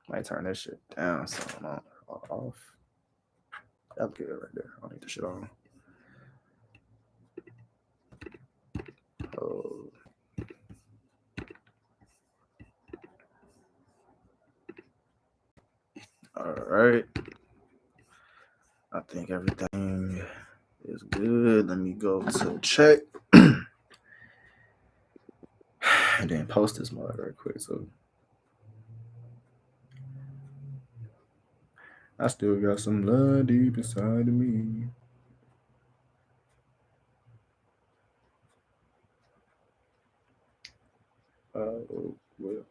Might turn that shit down. So I'm off. That's good right there. I don't need the shit on. Oh, all right. I think everything is good. Let me go to check and then post this mug right quick. So I still got some love deep inside of me. Well,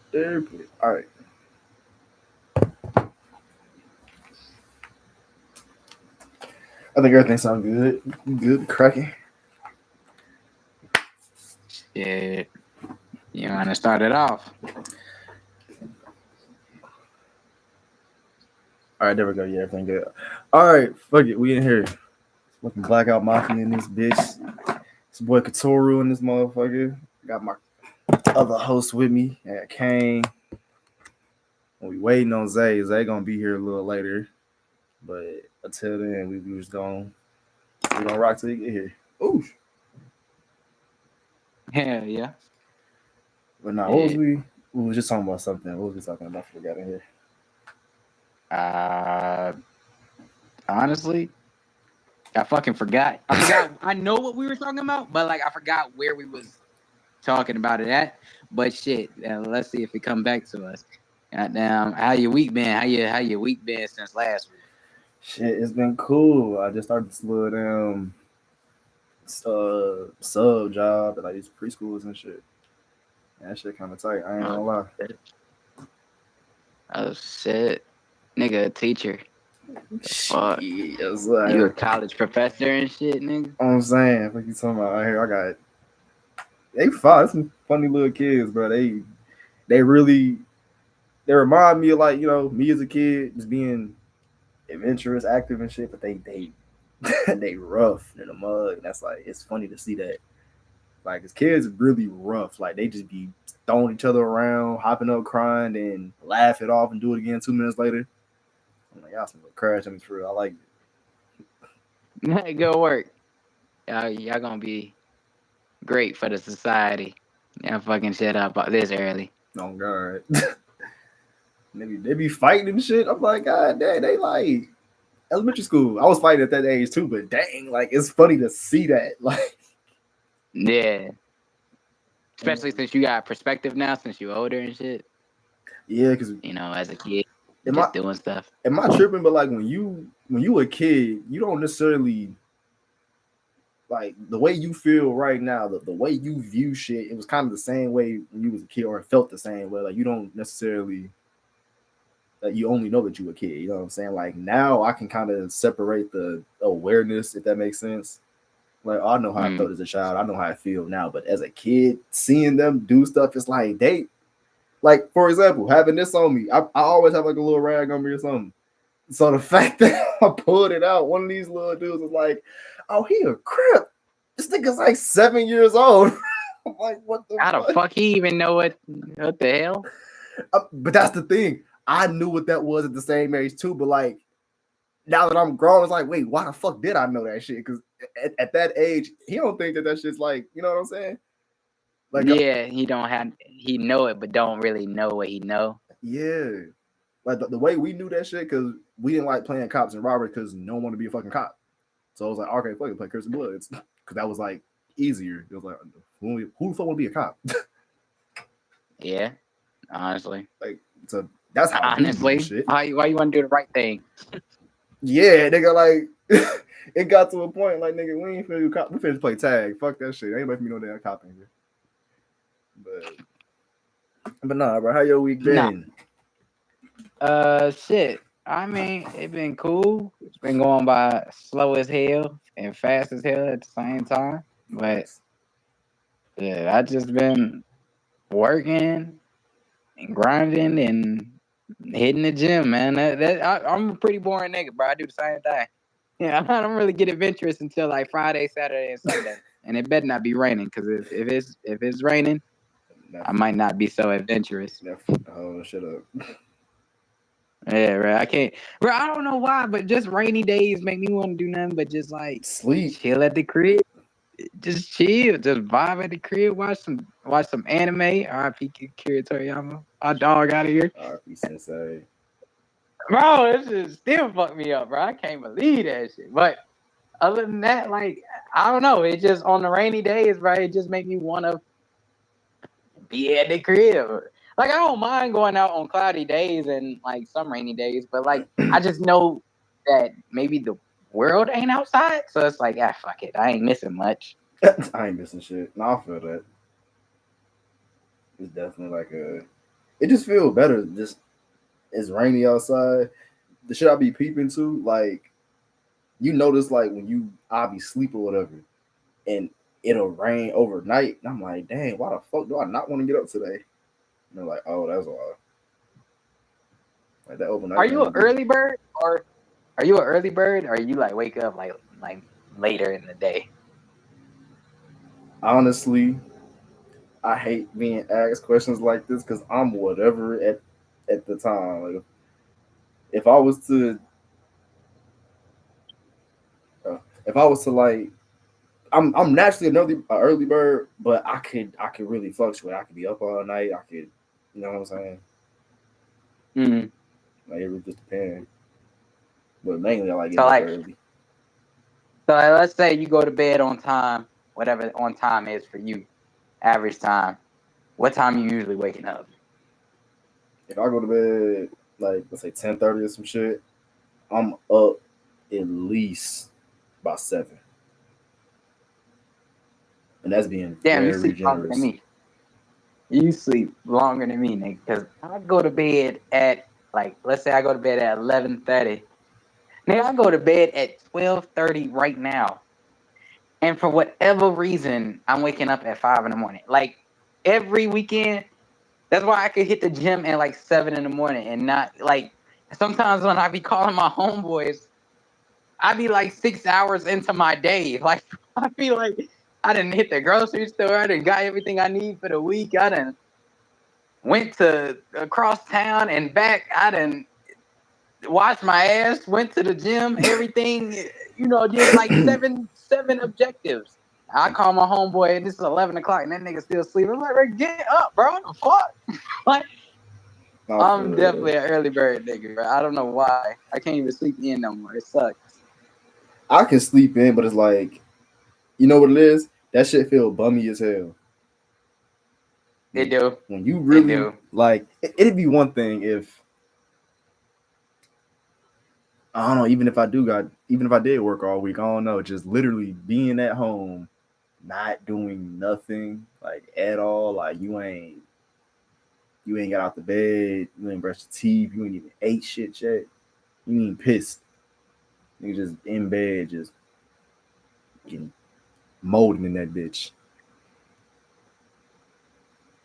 stupid. All right. I think everything sounds good. Good, cracking. Yeah, you want to start it off? All right, there we go. Yeah, everything good. All right, fuck it. We in here. Fucking Blackout Mafia in this bitch. It's boy Katoru in this motherfucker. Got my other host with me. I got Kane. We waiting on Zay. Zay gonna be here a little later. But until then, we just gonna rock till he get here. Ooh. Hell yeah. But nah, what was Yeah. we was just talking about something. What was we talking about before we got in here? Uh, honestly, I fucking forgot. I forgot. I know what we were talking about, but like I forgot where we was talking about it at. But shit, let's see if it come back to us. Goddamn, how your week been? How your week been since last week? Shit, it's been cool. I just started this little sub job at like these preschools and shit. And that shit kind of tight. I ain't Oh gonna lie. shit. Oh shit. Nigga, a teacher. The fuck. Shit, that's You a like, college professor and shit, nigga? I'm saying, what you talking about out here? I got they fun, some funny little kids, bro. They really they remind me of like me as a kid, just being adventurous, active and shit. But they they rough in the mud. And that's like it's funny to see that. Like his kids really rough. Like they just be throwing each other around, hopping up, crying, and laugh it off and do it again 2 minutes later. I'm like, y'all some little crash on for real. I like Good work. Y'all gonna be great for the society. Yeah, fucking shit up this early. it. Oh god. They be fighting and shit. I'm like, God dang, they like elementary school. I was fighting at that age too, but dang, like it's funny to see that. Like Yeah. Especially since you got perspective now, since you older and shit. yeah, because As a kid, am I just doing stuff. am I tripping? But like when you a kid, you don't necessarily like the way you feel right now, the way you view shit, it was kind of the same way when you was a kid, or it felt the same way. Like you don't necessarily that you only know that you a kid. You know what I'm saying? Like now I can kind of separate the awareness, if that makes sense. Like I know how I felt as a child. I know how I feel now. But as a kid, seeing them do stuff, it's like they, like for example, having this on me. I always have like a little rag on me or something. So the fact that I pulled it out, one of these little dudes was like, "Oh, he a crip. This nigga's like 7 years old." I'm like, what the How the fuck he even know what the hell? But that's the thing. I knew what that was at the same age too. But like now that I'm grown, it's like, wait, why the fuck did I know that shit? Because at that age, he don't think that shit's like, you know what I'm saying? Like, yeah, he know it, but don't really know what he know. yeah, like the way we knew that shit, because we didn't like playing cops and robbers because no one wanted to be a fucking cop. So I was like, okay, fuck it, play Curse and Bloods, because that was like easier. It was like, who the fuck want to be a cop? Yeah, honestly. Like, so that's how we do shit. Why you want to do the right thing? Yeah, nigga, like it got to a point like, nigga, we ain't finna do cop. We finna play tag. Fuck that shit. Ain't making me no damn cop in here. But nah, bro, how your week been? Shit. I mean, it been cool. It's been going by slow as hell and fast as hell at the same time. But yeah, I just been working and grinding and hitting the gym, man. I'm a pretty boring nigga, bro. I do the same thing. Yeah, I don't really get adventurous until like Friday, Saturday, and Sunday, and it better not be raining. Because if it's raining, I might not be so adventurous. Oh, shut up. Yeah, right. I can't, bro. I don't know why, but just rainy days make me want to do nothing but just like sleep, chill at the crib, just chill, just vibe at the crib, watch some anime. R.I.P. Kira Toriyama, our dog out of here. Rip Sensei. Bro, this just still fucked me up, bro. I can't believe that shit. But other than that, like I don't know. It just on the rainy days, bro. It just make me want to be at the crib. Like I don't mind going out on cloudy days and like some rainy days, but like I just know that maybe the world ain't outside, so it's like, fuck it, I ain't missing much. I ain't missing shit. No, I feel that. It's definitely like it just feels better. Just it's rainy outside. The shit I be peeping to, like you notice, like when I be sleep or whatever, and it'll rain overnight, and I'm like, dang, why the fuck do I not want to get up today? And they're like, oh, that's why. Like that overnight. Are you an early bird, or are you an early bird, or you like wake up like later in the day? Honestly, I hate being asked questions like this because I'm whatever at the time. Like if I was to if I was to like I'm naturally another early bird, but I could really fluctuate. I could be up all night. I could, you know what I'm saying? Mm-hmm. Like it would just depend. But mainly I like So getting up early. So let's say you go to bed on time, whatever on time is for you, average time. What time you usually waking up? If I go to bed like let's say 10:30 or some shit, I'm up at least by 7. And that's being Damn, you very sleep longer than generous. me. You sleep longer than me, nigga. Because I go to bed at like, let's say I go to bed at 11:30. Nigga, I go to bed at 12:30 right now. And for whatever reason, I'm waking up at 5 in the morning. Like every weekend, that's why I could hit the gym at like 7 in the morning and not like sometimes when I be calling my homeboys, I be like 6 hours into my day. Like I feel like I didn't hit the grocery store, I done got everything I need for the week. I done went to across town and back. I done washed my ass, went to the gym, everything, did like seven objectives. I call my homeboy, and this is 11 o'clock, and that nigga still sleeping. I'm like, get up, bro. What the fuck? Like, I'm definitely an early bird nigga, bro. I don't know why. I can't even sleep in no more. It sucks. I can sleep in, but it's like, you know what it is? That shit feel bummy as hell. They do. When you really like, it'd be one thing if I don't know. Even if I did work all week, I don't know. Just literally being at home, not doing nothing like at all. Like you ain't got out the bed, you ain't brushed your teeth, you ain't even ate shit yet. You ain't pissed. You just in bed, just getting molding in that bitch.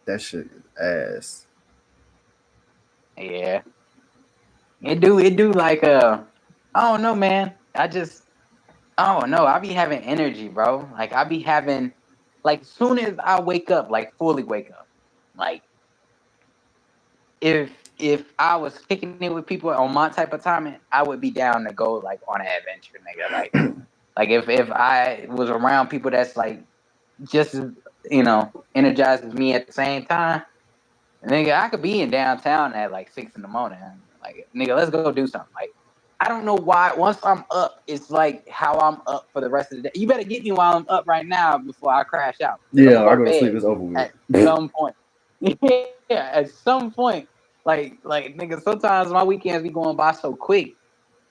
That shit is ass. Yeah. It do like I don't know, man. I don't know. I be having energy, bro. Like I be having like soon as I wake up, like fully wake up. Like if if I was kicking it with people on my type of timing, I would be down to go like on an adventure, nigga. Like if I was around people that's like just as energized as me at the same time, nigga, I could be in downtown at like 6 in the morning. Like, nigga, let's go do something. Like, I don't know why. Once I'm up, it's like how I'm up for the rest of the day. You better get me while I'm up right now before I crash out. Because I'm Yeah, gonna go I to go to sleep. bed It's over with. at some point. Yeah, at some point. Like nigga, sometimes my weekends be going by so quick.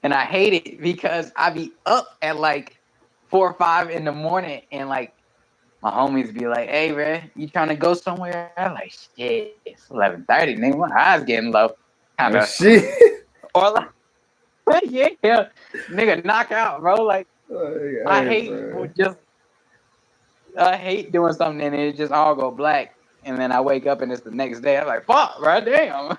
And I hate it because I be up at like 4 or 5 in the morning and like my homies be like, "Hey, man, you trying to go somewhere?" I'm like, "Shit, it's 11:30, nigga. My eyes getting low." Kind Oh of, shit. or like, yeah, nigga, knock out, bro. Like, I Hey, hate bro. just, I hate doing something and it just all go black, and then I wake up and it's the next day. I'm like, "Fuck, bro, damn."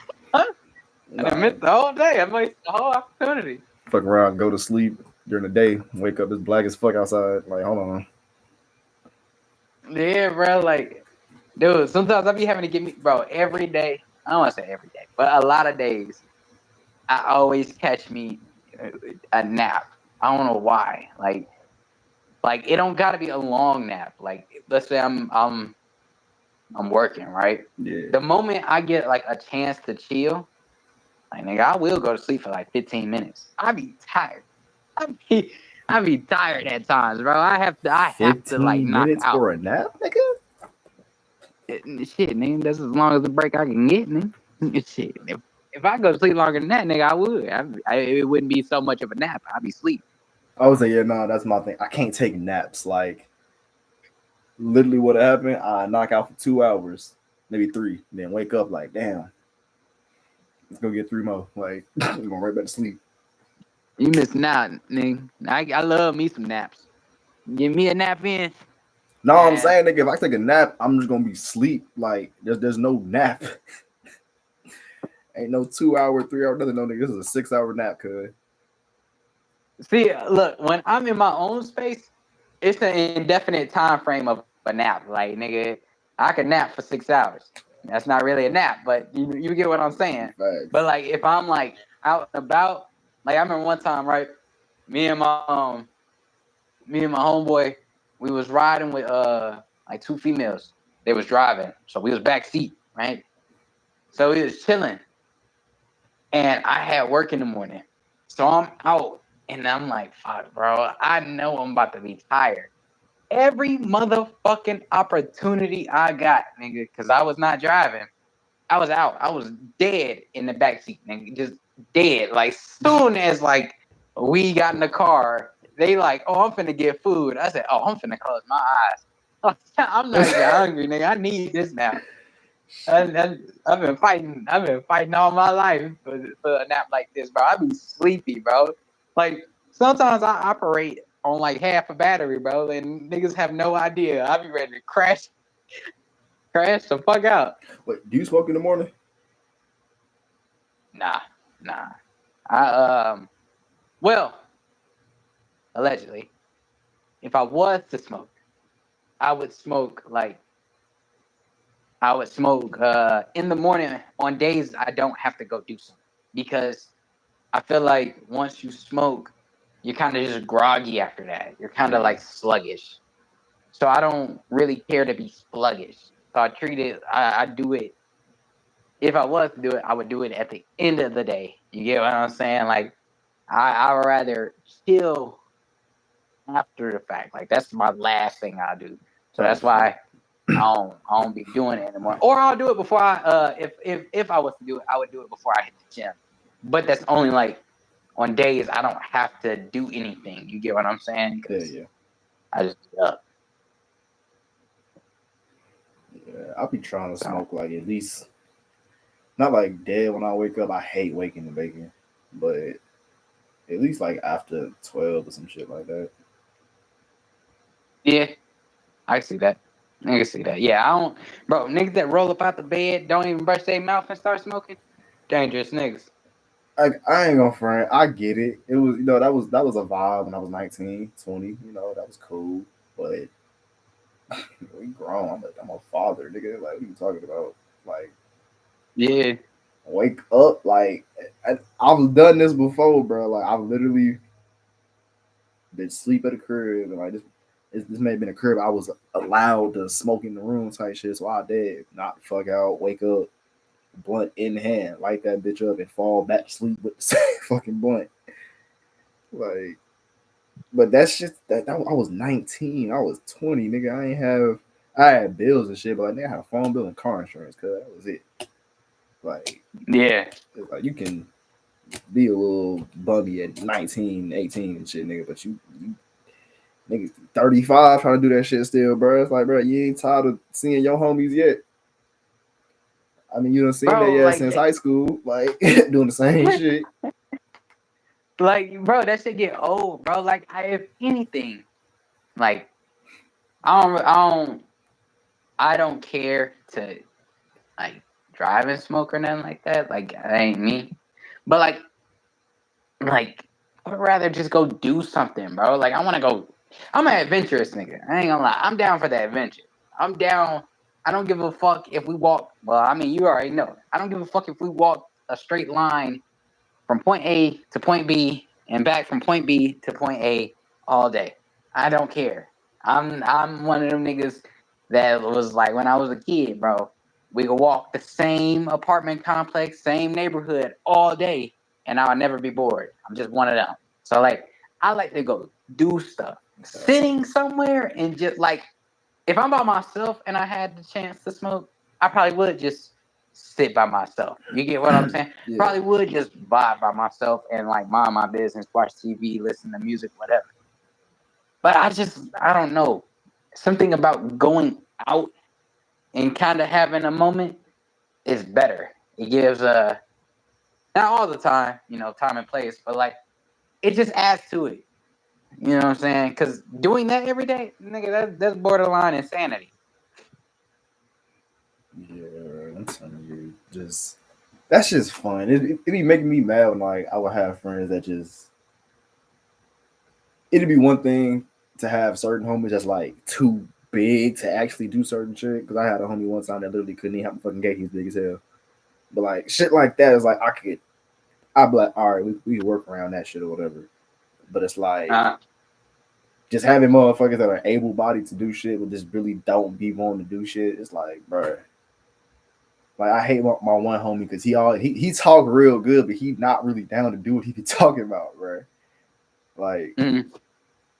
And I Nah, missed the whole day. I missed the whole opportunity. fuck around, go to sleep during the day, wake up, it's black as fuck outside. Like, hold on. Yeah, bro. Like, dude, sometimes I be having to get me, bro, every day. I don't want to say every day, but a lot of days. I always catch me a nap. I don't know why. Like it don't gotta be a long nap. Like let's say I'm working, right? Yeah. The moment I get like a chance to chill, like nigga, I will go to sleep for like 15 minutes. I be tired. I be I be tired at times, bro. I have to like 15 knock minutes out. for a nap, nigga? Shit, nigga, that's as long as the break I can get, nigga. Shit, if I go to sleep longer than that, nigga, I would. It wouldn't be so much of a nap. I'd be asleep. I would say, yeah, no, that's my thing. I can't take naps. Like, literally what happened, I knock out for 2 hours, maybe three, then wake up like, damn, let's go get three more. Like, I'm going right back to sleep. You missing out, nigga. I love me some naps. Give me a nap in. No, I'm Uh, saying, nigga, if I take a nap, I'm just gonna be sleep. Like, there's no nap. Ain't no 2 hour, 3 hour, nothing. No, nigga, this is a 6 hour nap, cuz. See, look, when I'm in my own space, it's an indefinite time frame of a nap. Like, nigga, I could nap for 6 hours. That's not really a nap, but you get what I'm saying. But Facts. like, if I'm like out and about, like I remember one time, right? Me and my me and my homeboy, we was riding with like two females. They was driving, so we was back seat, right? So we was chilling, and I had work in the morning, so I'm out, and I'm like, "Fuck, bro! I know I'm about to be tired." Every motherfucking opportunity I got, nigga, because I was not driving. I was out. I was dead in the backseat, nigga. Just dead. Like soon as like we got in the car, they like, "Oh, I'm finna get food." I said, "Oh, I'm finna close my eyes." I'm not even hungry, nigga. I need this now. I've been fighting. I've been fighting all my life for a nap like this, bro. I be sleepy, bro. Like sometimes I operate on like half a battery, bro, and niggas have no idea. I be ready to crash the fuck out. Wait, do you smoke in the morning? Nah, nah. Well, allegedly, if I was to smoke, I would smoke like I would smoke in the morning on days I don't have to go do something because I feel like once you smoke, you're kind of just groggy after that. You're kind of Yeah. like sluggish. So I don't really care to be sluggish. So I treat it. I do it. If I was to do it, I would do it at the end of the day. You get what I'm saying? Like I would rather chill after the fact. Like that's my last thing I do. So Type that's shit. why I don't be doing it anymore. Or I'll do it before I if I was to do it, I would do it before I hit the gym. But that's only like on days I don't have to do anything. You get what I'm saying? Yeah, Because yeah. I just get up. Yeah. I'll be trying to So smoke like at least not like dead when I wake up. I hate waking and baking. But at least like after 12 or some shit like that. yeah. I see that. Niggas see that. Yeah, I don't, bro. Niggas that roll up out the bed, don't even brush their mouth and start smoking, dangerous niggas. I ain't gonna front. I get it. It was that was a vibe when I was 19, 20. That was cool. But we grown. I'm a father, nigga. Like, what you talking about? Like, Yeah, wake up. Like, I've done this before, bro. Like, I've literally been sleep at a crib, and like this may have been a crib I was allowed to smoke in the room type shit. So I did knock the fuck out, wake up, blunt in hand, light that bitch up, and fall back to sleep with the same fucking blunt. Like, but that's just that I was 19, I was 20, nigga. I had bills and shit, but like, nigga, I had a phone bill and car insurance, cause that was it. Like, yeah. it's like you can be a little bummy at 19, 18 and shit, nigga, but you niggas 35 trying to do that shit still, bro. It's like, bro, you ain't tired of seeing your homies yet. I mean, you done seen that Bro, yeah since high school, like doing the same shit. bro, that shit get old, bro. Like, if anything, like, I don't care to like drive and smoke or nothing like that. Like, that ain't me. But like, I would rather just go do something, bro. Like, I want to go. I'm an adventurous nigga. I ain't gonna lie. I'm down for the adventure. I'm down. I don't give a fuck if we walk. Well, I mean, you already know. I don't give a fuck if we walk a straight line from point A to point B and back from point B to point A all day. I don't care. I'm one of them niggas that was like when I was a kid, bro. We could walk the same apartment complex, same neighborhood all day, and I'll never be bored. I'm just one of them. So like, I like to go do stuff. Sitting somewhere and just like, if I'm by myself and I had the chance to smoke, I probably would just sit by myself. You get what I'm saying? Yeah, Probably would just vibe by myself and like mind my business, watch TV, listen to music, whatever. But I don't know. Something about going out and kind of having a moment is better. It gives not all the time, time and place, but like it just adds to it. You know what I'm saying? Because doing that every day, nigga, that's borderline insanity. yeah. I'm telling you, just that's just fun. It be making me mad when like I would have friends that just it'd be one thing to have certain homies that's like too big to actually do certain shit. Because I had a homie one time that literally couldn't even have a fucking gate. He's big as hell. But like shit like that is like I'd be like, all right, we can work around that shit or whatever. But it's like Uh, just having motherfuckers that are able bodied to do shit but just really don't be wanting to do shit. It's like, bro. Like I hate my one homie because he talk real good, but he not really down to do what he be talking about, bro. Like mm,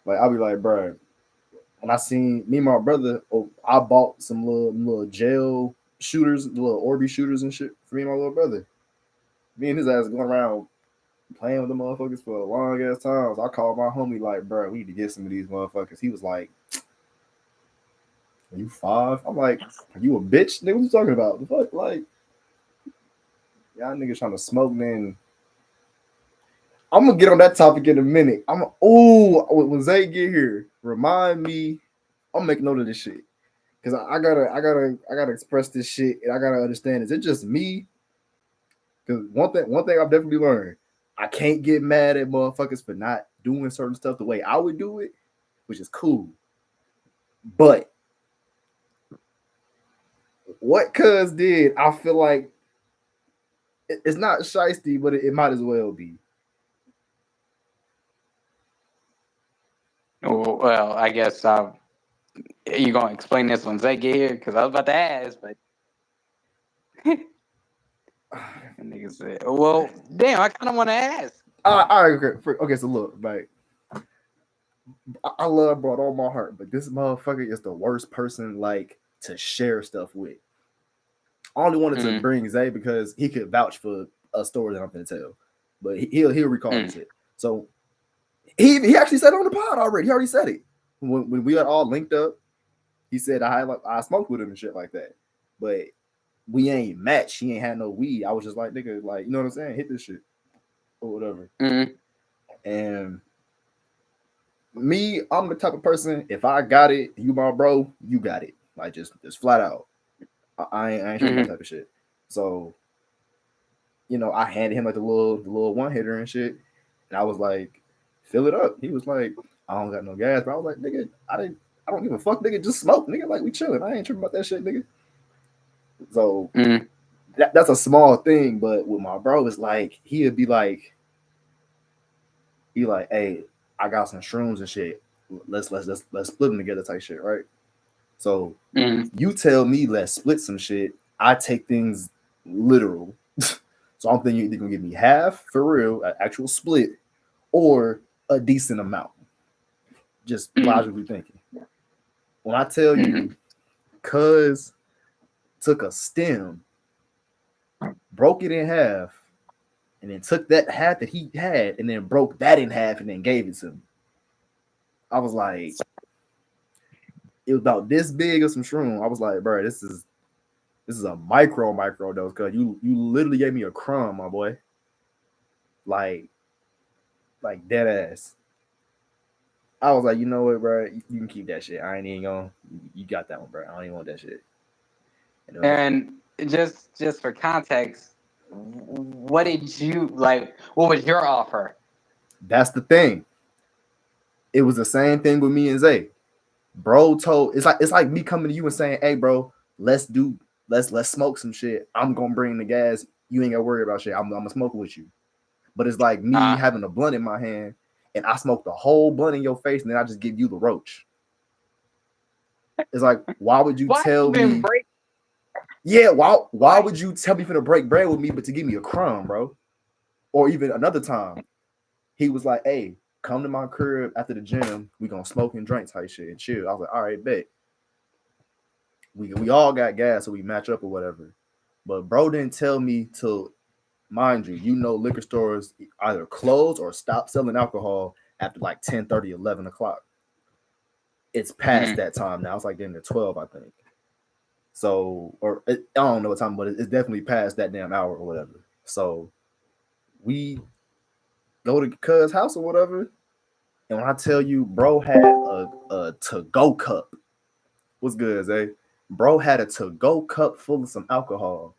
like I'll be like, bro. When I seen me and my brother, I bought some little gel shooters, little Orby shooters and shit for me and my little brother. Me and his ass going around playing with the motherfuckers for a long ass time. So I called my homie like, bro, we need to get some of these motherfuckers. He was like, "Are you 5?" I'm like, "Are you a bitch, nigga? What you talking about? The fuck, like, y'all niggas trying to smoke, man." I'm gonna get on that topic in a minute. When Zay get here, remind me. I'm making note of this shit because I gotta express this shit and I gotta understand. Is it just me? Because one thing I've definitely learned, I can't get mad at motherfuckers for not doing certain stuff the way I would do it, which is cool. But what Cuz did, I feel like it's not shiesty, but it might as well be. well, I guess you gonna explain this when Zay get here because I was about to ask, but nigga said, "Well, damn, I kind of want to ask." All right, okay. So look, like I love bro with all my heart, but this motherfucker is the worst person like to share stuff with. I only wanted to Mm, bring Zay because he could vouch for a story that I'm gonna tell, but he'll recall this mm, shit. So he actually said it on the pod already. He already said it when we got all linked up. He said I smoked with him and shit like that, but we ain't matched. He ain't had no weed. I was just like nigga, like you know what I'm saying? Hit this shit or whatever. mm. And Me, I'm the type of person. If I got it, you my bro, you got it. Like just flat out. I ain't tripping that Mm-hmm. type of shit. So I handed him like the little one hitter and shit, and I was like, fill it up. He was like, I don't got no gas, but I was like, nigga, I don't give a fuck, nigga. Just smoke, nigga. Like we chilling. I ain't tripping about that shit, nigga. So Mm-hmm. that's a small thing, but with my bro, it's like he'd be like, hey, I got some shrooms and shit. Let's split them together type shit, right? So Mm-hmm. you tell me let's split some shit. I take things literal. So I'm thinking you're either gonna give me half for real, an actual split, or a decent amount. Just logically thinking. When I tell Mm-hmm. you, cuz took a stem, broke it in half, and then took that half that he had, and then broke that in half, and then gave it to me. I was like, it was about this big of some shroom. I was like, bro, this is a micro dose, cuz you literally gave me a crumb, my boy. Like dead ass. I was like, you know what, bro? You can keep that shit. I ain't even gonna. You got that one, bro. I don't even want that shit. And it was, And just for context, what did you like? What was your offer? that's the thing. It was the same thing with me and Zay. Bro told it's like me coming to you and saying, hey, bro, let's smoke some shit. I'm gonna bring the gas. You ain't gotta worry about shit. I'm gonna smoke with you. But it's like me Uh, having a blunt in my hand and I smoke the whole blunt in your face and then I just give you the roach. It's like, why would you why tell even me? break? Yeah, why Why? would you tell me for to break bread with me, but to give me a crumb, bro? Or even another time, he was like, "Hey, come to my crib after the gym. We gonna smoke and drink type shit and chill." I was like, "All right, bet." We all got gas, so we match up or whatever. But bro didn't tell me till, mind you, liquor stores either close or stop selling alcohol after like 10:30, 11 o'clock. It's past Mm-hmm. that time now. It's like in the 12, I think. So, I don't know what time, but it's definitely past that damn hour or whatever. So we go to Cuz house or whatever. And when I tell you, bro had a to go cup. What's good, Zay? Bro had a to go cup full of some alcohol.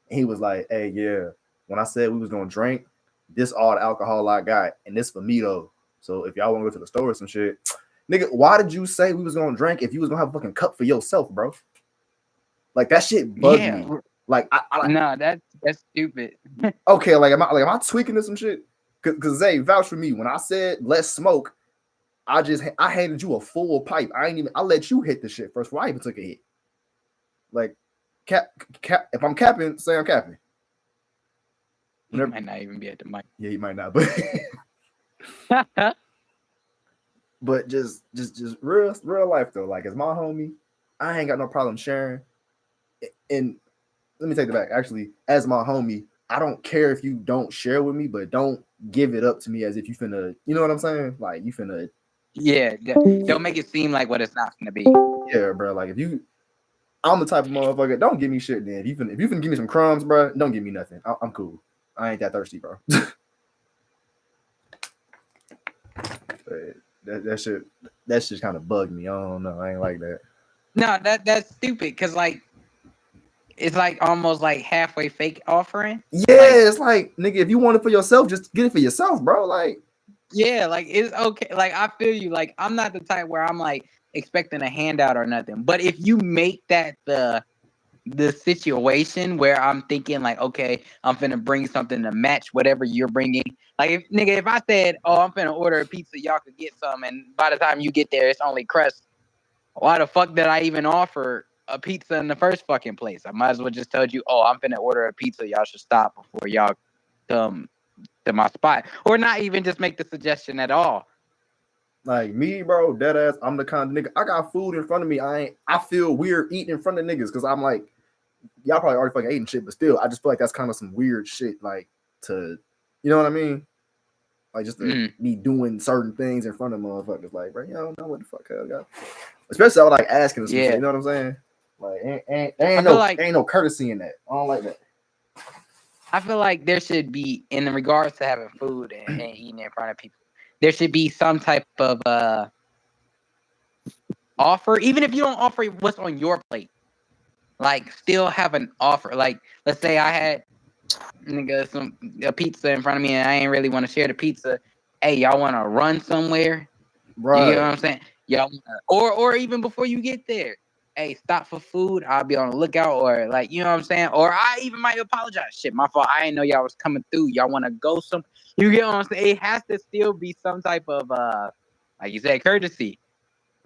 And he was like, hey, yeah, when I said we was gonna drink, this all the alcohol I got, and this for me though. So if y'all want to go to the store or some shit, nigga, why did you say we was gonna drink if you was gonna have a fucking cup for yourself, bro? Like that shit bugged Yeah. me. Like I No, that's stupid. okay, like am I tweaking to some shit? Cause Zay, vouch for me. When I said let's smoke, I handed you a full pipe. I let you hit the shit first before I even took a hit. Like cap if I'm capping, say I'm capping. He Whenever might not even be at the mic. yeah, you might not, but but just real life though. Like as my homie, I ain't got no problem sharing. And let me take it back. Actually, as my homie, I don't care if you don't share with me, but don't give it up to me as if you finna, you know what I'm saying? Like you finna, Yeah, yeah, don't make it seem like what it's not gonna be. yeah, bro. Like I'm the type of motherfucker. Don't give me shit, then. If you finna give me some crumbs, bro, don't give me nothing. I'm cool. I ain't that thirsty, bro. that shit kind of bugged me. I don't know. I ain't like that. No, that's stupid because like it's like almost like halfway fake offering. Yeah, Like it's like nigga, if you want it for yourself, just get it for yourself, bro. Like yeah, like it's okay. Like I feel you. Like I'm not the type where I'm like expecting a handout or nothing. But if you make that the situation where I'm thinking like, okay, I'm finna bring something to match whatever you're bringing. Like if nigga, if I said, oh, I'm finna order a pizza, y'all could get some, and by the time you get there, it's only crust. Why the fuck did I even offer a pizza in the first fucking place? I might as well just told you, oh, I'm finna order a pizza. Y'all should stop before y'all come to my spot, or not even just make the suggestion at all. me, bro, dead ass. I'm the kind of nigga. I got food in front of me. I feel weird eating in front of niggas because I'm like, y'all probably already fucking ate and shit, but still, I just feel like that's kind of some weird shit. Like to, you know what I mean? Like just to Mm. be doing certain things in front of motherfuckers. Like, bro, you don't know what the fuck I got. Especially I was like asking some shit. Yeah, You know what I'm saying? Like, I feel like ain't no courtesy in that. I don't like that. there should be in regards to having food and eating in front of people. there should be some type of offer, even if you don't offer what's on your plate. Like, still have an offer. Like, let's say I had a pizza in front of me, and I ain't really want to share the pizza. Hey, y'all want to run somewhere? You get what Right. I'm saying? Y'all, or even before you get there, hey, stop for food. I'll be on the lookout, or like, you know what I'm saying? Or I even might apologize. Shit, my fault. I didn't know y'all was coming through. Y'all want to go some? You get what I'm saying? It has to still be some type of like you said, courtesy.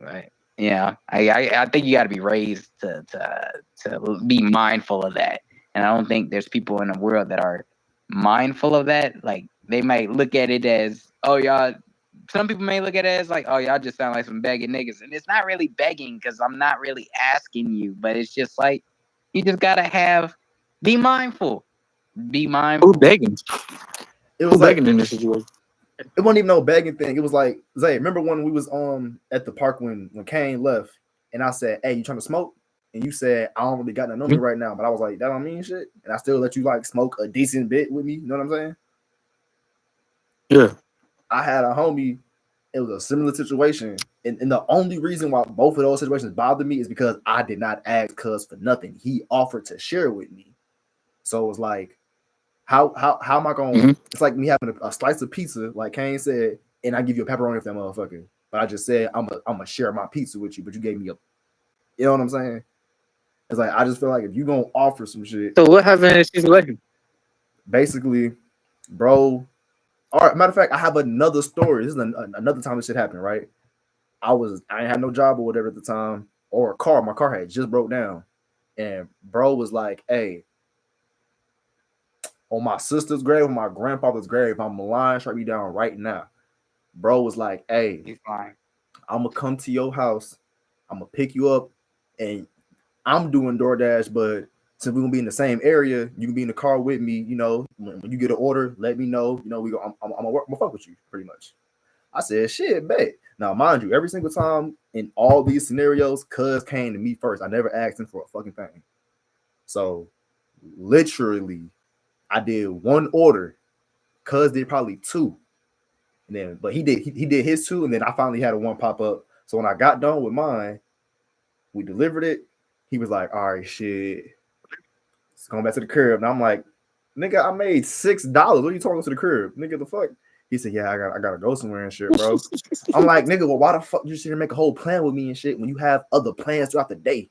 Right. Yeah. I think you got to be raised to be mindful of that. And I don't think there's people in the world that are mindful of that. Like, they might look at it as, oh, y'all. Some people may look at it as like, oh, y'all just sound like some begging niggas. And it's not really begging, because I'm not really asking you. But it's just like, you just got to be mindful. Be mindful. Who begging? It Who was like, begging in this situation? it wasn't even no begging thing. It was like, Zay, remember when we was at the park when Kane left, and I said, "Hey, you trying to smoke?" And you said, "I don't really got nothing on me right now," but I was like, "That don't mean shit," and I still let you like smoke a decent bit with me. You know what I'm saying? Yeah. I had a homie. It was a similar situation, and the only reason why both of those situations bothered me is because I did not ask Cuz for nothing. He offered to share with me, so it was like, how am I going? Mm-hmm. It's like me having a slice of pizza, like Kane said, and I give you a pepperoni for that motherfucker. But I just said I'm gonna share my pizza with you, but you gave me a, you know what I'm saying? It's like I just feel like if you gonna offer some shit, So what happened in this situation? basically, bro. All right, matter of fact, I have another story. This is another time this shit happened. Right, I ain't had no job or whatever at the time, or a car. My car had just broke down, and bro was like, "Hey, on my sister's grave, on my grandfather's grave, I'm lying, strike me down right now." Bro was like, "Hey, He's fine. I'm gonna come to your house. I'm gonna pick you up, and I'm doing DoorDash. But since we're gonna be in the same area, you can be in the car with me. You know, when you get an order, let me know. You know, we go. I'm gonna fuck with you, pretty much." I said, "Shit, bet." Now, mind you, every single time in all these scenarios, Cuz came to me first. I never asked him for a fucking thing. So, literally, I did one order. Cuz did probably two. And then, but he did his two, and then I finally had a one pop up. So when I got done with mine, we delivered it. He was like, "All right, shit, it's going back to the crib." And I'm like, "Nigga, I made $6. What are you talking to the crib, nigga? The fuck?" He said, "Yeah, I gotta go somewhere and shit, bro." I'm like, "Nigga, well, why the fuck you sit here and make a whole plan with me and shit when you have other plans throughout the day?"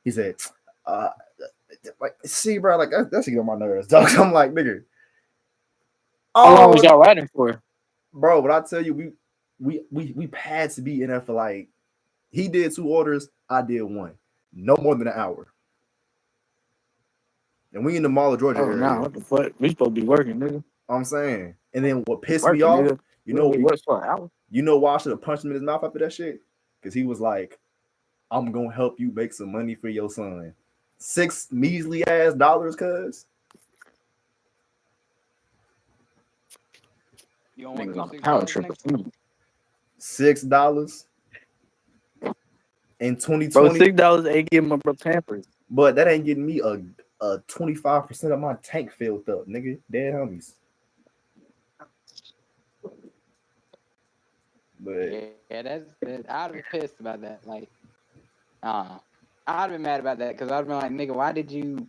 He said, uh, "Like, see, bro, like that's getting on my nerves, dog." I'm like, "Nigga, How long was oh, y'all riding for? bro, but I tell you, we had to be in there for like." He did two orders, I did one. No more than an hour. And we in the Mall of Georgia Oh no, area. what the fuck? We supposed to be working, nigga. I'm saying. And then what pissed me Working, off, nigga. We only worked for an hour. you know why I should have punched him in his mouth after that shit? Because he was like, "I'm gonna help you make some money for your son." $6 measly ass dollars, cuz. You don't want Niggas them on a power $6, trip or nigga? something. $6 in Bro, 2020. $6 ain't getting my bro Pampers. But that ain't getting me a 25% of my tank filled up, nigga. Dead homies. But Yeah, that's I'd be pissed about that. Like, I'd been mad about that, because I'd been like, nigga, why did you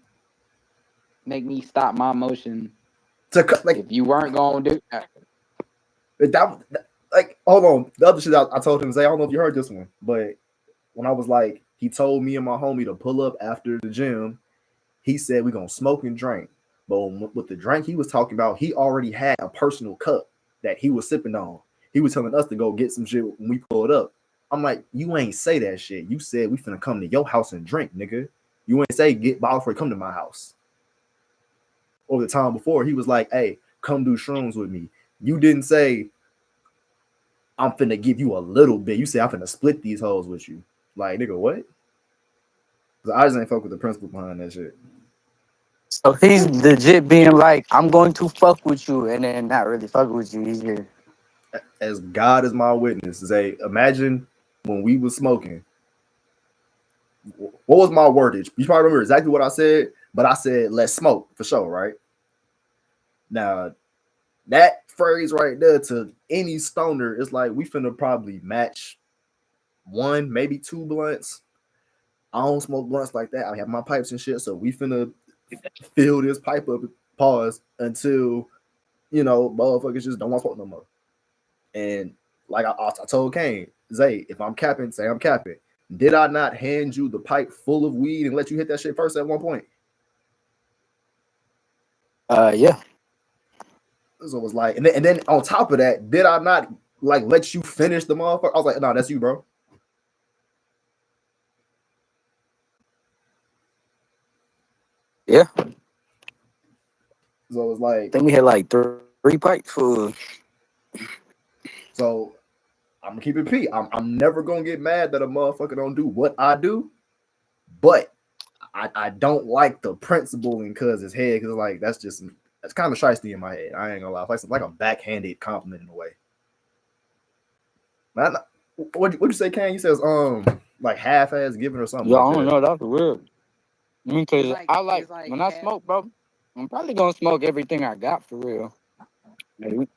make me stop my motion to like if you weren't gonna do that? like, hold on. The other shit I told him, say, I don't know if you heard this one, but when I was like, he told me and my homie to pull up after the gym. He said we're gonna smoke and drink. But with the drink he was talking about, he already had a personal cup that he was sipping on. He was telling us to go get some shit when we pulled up. I'm like, you ain't say that shit. You said we finna come to your house and drink, nigga. You ain't say get bottle before you come to my house. Or the time before, he was like, "Hey, come do shrooms with me." You didn't say I'm finna give you a little bit. You say I'm finna split these hoes with you. Like, nigga, what? I just ain't fuck with the principle behind that shit. So he's legit being like, I'm going to fuck with you, and then not really fuck with you. He's here. As God is my witness, say, imagine when we was smoking. What was my wordage? You probably remember exactly what I said, but I said let's smoke for sure, right? Now that phrase right there to any stoner. It's like we finna probably match one, maybe two blunts. I don't smoke blunts like that. I have my pipes and shit, so we finna fill this pipe up. Pause until motherfuckers just don't want to smoke no more. And like I told Kane, Zay, if I'm capping, say I'm capping. Did I not hand you the pipe full of weed and let you hit that shit first at one point? Yeah. So it was like, and then on top of that, did I not like let you finish the motherfucker? I was like, no, that's you, bro. Yeah. So it was I like, think we had like three pipes full. so I'm gonna keep it P. I'm never gonna get mad that a motherfucker don't do what I do, but I don't like the principle in cuz his head because like that's kind of shiesty in my head. I ain't gonna lie, it's like a backhanded compliment in a way. Man, what'd you say, Kane? You says like half ass giving or something Yeah, like I don't that. know. That's weird. I mean, cause I like it's like when I smoke, bro. I'm probably gonna smoke everything I got for real. Like,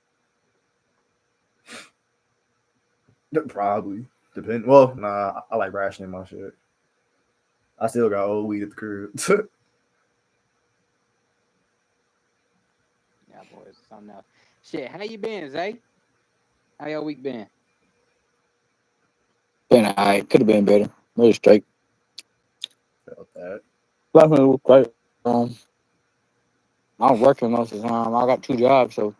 Probably depend. Well, nah, I like rationing my shit. I still got old weed at the crib. yeah, boys, something else. Shit, how you been, Zay? How your week been? been alright. Could have been better. Really straight. Felt that. Last one was great. I'm working most of the time. I got two jobs, so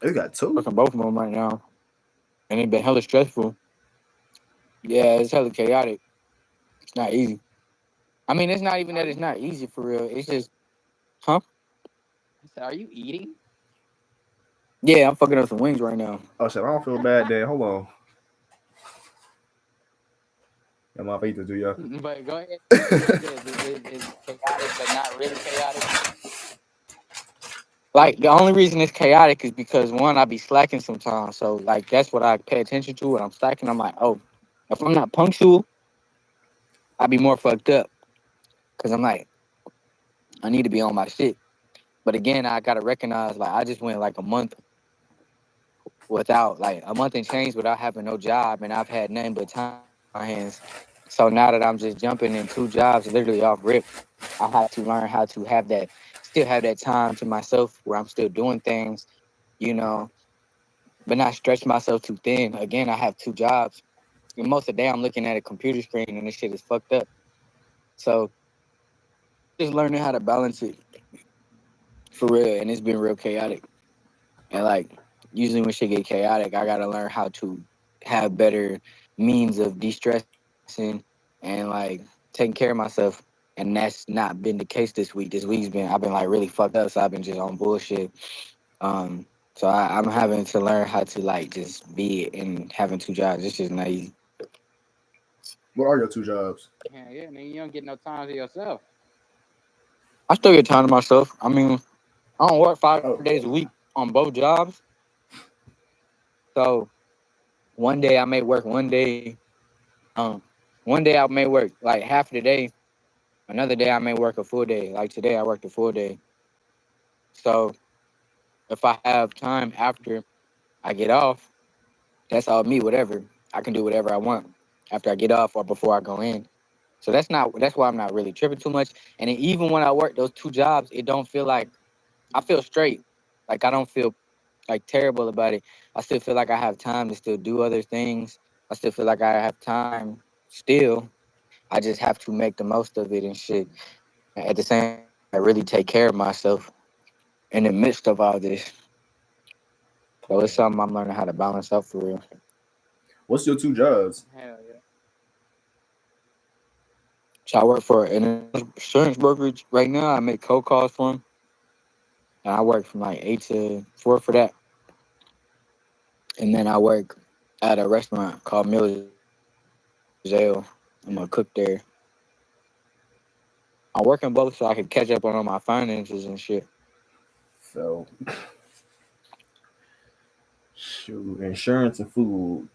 You got two. working both of them right now, and it's been hella stressful. Yeah, it's hella chaotic. It's not easy. I mean, it's not even Are that it's you? not easy for real. It's just, huh? I said, are you eating? Yeah, I'm fucking up some wings right now. Oh shit, I don't feel bad. Then hold on. Yeah, my feet to do ya. But go ahead, finish your bit. Is chaotic, but not really chaotic. Like the only reason it's chaotic is because one, I be slacking sometimes. So like that's what I pay attention to. When I'm slacking, I'm like, oh, if I'm not punctual, I be more fucked up because I'm like, I need to be on my shit. But again, I gotta recognize like I just went like a month without like a month and change without having no job, and I've had nothing but time on my hands. So now that I'm just jumping in two jobs, literally off rip, I have to learn how to have that, still have that time to myself where I'm still doing things, you know, but not stretch myself too thin. Again, I have two jobs. And most of the day, I'm looking at a computer screen and this shit is fucked up. So just learning how to balance it for real, and it's been real chaotic. And like usually when shit get chaotic, I gotta learn how to have better means of de-stressing and like taking care of myself. And that's not been the case this week. This week's been I've been like really fucked up, so I've been just on bullshit. Um, I'm having to learn how to like just be and having two jobs. It's just not easy. What are your two jobs? Yeah, man, you don't get no time to yourself. I still get time to myself. I mean, I don't work five Oh, days a week on both jobs. So one day I may work um one day I may work like half of the day. Another day I may work a full day. Like today I worked a full day. So if I have time after I get off, that's all me, whatever. I can do whatever I want after I get off or before I go in. So that's why I'm not really tripping too much. And then even when I work those two jobs, it don't feel like I feel straight. Like I don't feel like terrible about it. I still feel like I have time to still do other things. I still feel like I have time still. I just have to make the most of it and shit. At the same time, I really take care of myself in the midst of all this. So it's something I'm learning how to balance out for real. what's your two jobs? Hell yeah. So I work for an insurance brokerage right now. I make cold calls for them, and I work from like 8 to 4 for that. And then I work at a restaurant called Mills Ale. I'm a cook there. I'm working both so I can catch up on all my finances and shit. So, shoot, insurance and food.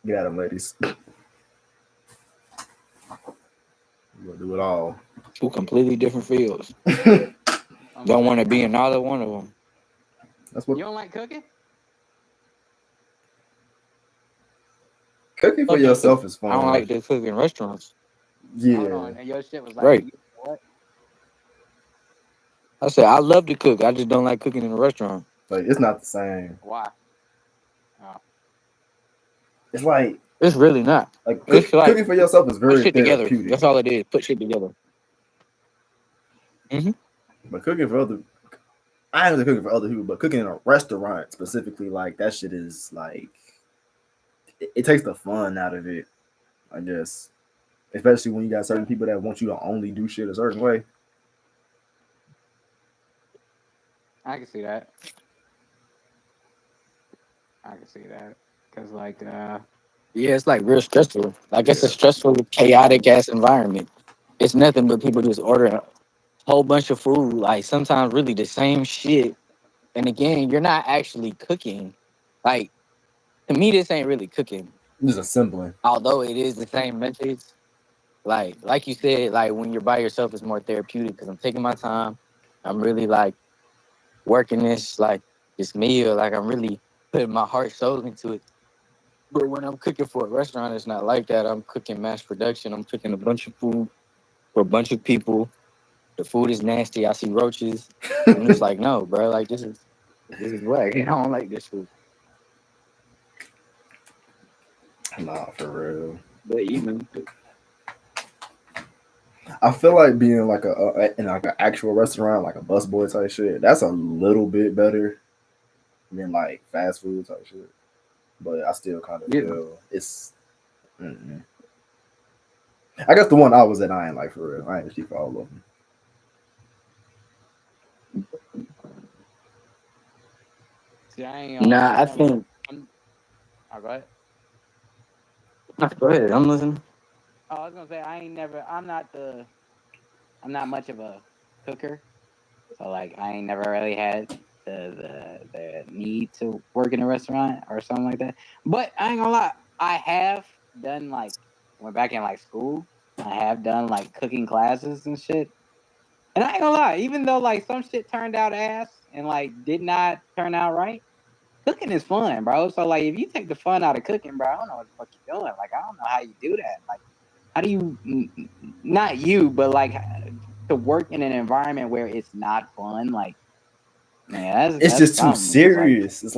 Get at them, ladies. We'll do it all. Two completely different fields. I Don't But want to be in either one of them. That's what You don't like cooking? cooking for Love to cook. yourself is I don't fun. like to cook in restaurants. Hold Yeah, on, and your shit was like, Right. you what? I said I love to cook. I just don't like cooking in a restaurant. like it's not the same. Why? Oh, It's like It's really not. It's like cooking for yourself is put very shit together. therapeutic, That's all it is. Put shit together. Hmm. but cooking for other, I ain't really cooking for other people, but cooking in a restaurant specifically, like that shit is like it takes the fun out of it, I guess. Especially when you got certain people that want you to only do shit a certain way. I can see that. I can see that. Cause like, Yeah, it's like real stressful. Like it's a Yeah, stressful, chaotic ass environment. It's nothing but people just ordering a whole bunch of food. Like sometimes really the same shit. And again, you're not actually cooking. Like to me, this ain't really cooking. just assembling. Although it is the same methods. Like you said, like when you're by yourself, it's more therapeutic because I'm taking my time. I'm really like working this meal. Like I'm really putting my heart soul into it. But when I'm cooking for a restaurant, it's not like that. I'm cooking mass production. I'm cooking a bunch of food for a bunch of people. The food is nasty. I see roaches. I'm just like, no, bro. Like this is whack. I don't like this food. Nah, for real. But you know, I feel like being like in like an actual restaurant, like a busboy type shit. That's a little bit better than like fast food type shit. But I still kind of yeah. feel it's. Mm-mm. I guess the one I was at, I ain't like for real. I ain't keep all of them. see, I ain't gonna lie. Nah, I I never. think. I'm. All right. Nah, go ahead. I'm listening. Oh, I was gonna say I ain't never. I'm not the. I'm not much of a cooker, so like I ain't never really had the need to work in a restaurant or something like that. But I ain't gonna lie. I have done like went back in like school. I have done like cooking classes and shit. And I ain't gonna lie, even though like some shit turned out ass and like did not turn out right, cooking is fun, bro. So like if you take the fun out of cooking, bro, I don't know what the fuck you're doing. Like I don't know how you do that. Like how do you not you, but like to work in an environment where it's not fun? Like man, It's that's just too something. Cause like serious. It's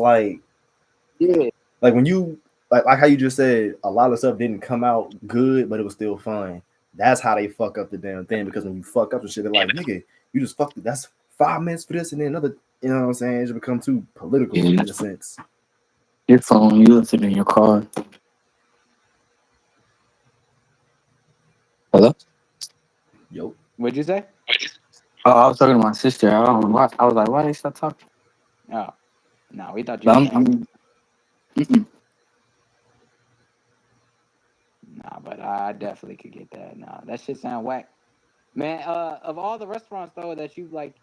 yeah, like when you like how you just said a lot of stuff didn't come out good, but it was still fun. That's how they fuck up the damn thing because when you fuck up the shit, they're like, nigga, you just fucked it. That's 5 minutes for this and then another. You know what I'm saying? It just become too political Yeah. in a sense. Your phone. You left it in your car. Hello. Yo, what'd you say? Oh, I was talking to my sister. I don't know why. I was like, why they stop talking? Oh no, we thought you But was I'm, saying I'm mm-mm. nah, but I definitely could get that. Nah, that shit sound whack. Man, of all the restaurants though that you like,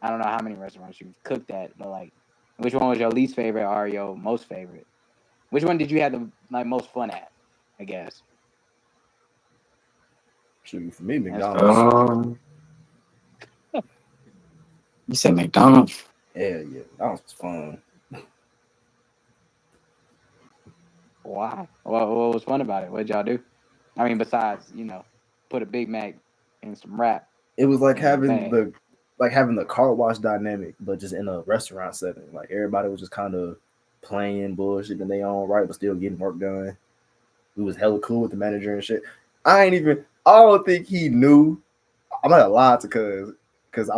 I don't know how many restaurants you've cooked at, but like, which one was your least favorite or your most favorite? Which one did you have the like most fun at? I guess shoot for me, that's fair. McDonald's. You said McDonald's. Yeah, yeah, McDonald's was fun. Why? What was fun about it? What did y'all do? I mean, besides put a Big Mac and some wrap It was in your bag. like having the car wash dynamic, but just in a restaurant setting. Like everybody was just kind of playing bullshit in their own right, but still getting work done. We was hella cool with the manager and shit. I don't think he knew. I'm not gonna lie to cause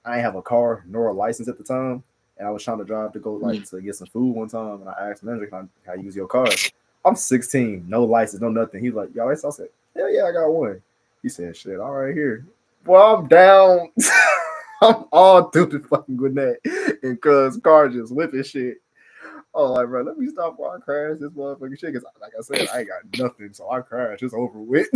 I ain't have a car nor a license at the time. And I was trying to drive to go like to get some food one time and I asked the manager, can I use your car? I'm 16, no license, no nothing. He's like, y'all license? I said, hell yeah, I got one. He said, shit, all right here. Well, I'm down. I'm all through the fucking Gwinnett. And cuz car just whipping shit. Oh, like, bro, let me stop before I crash this motherfucking shit. Cause like I said, I ain't got nothing. So I crash. It's over with.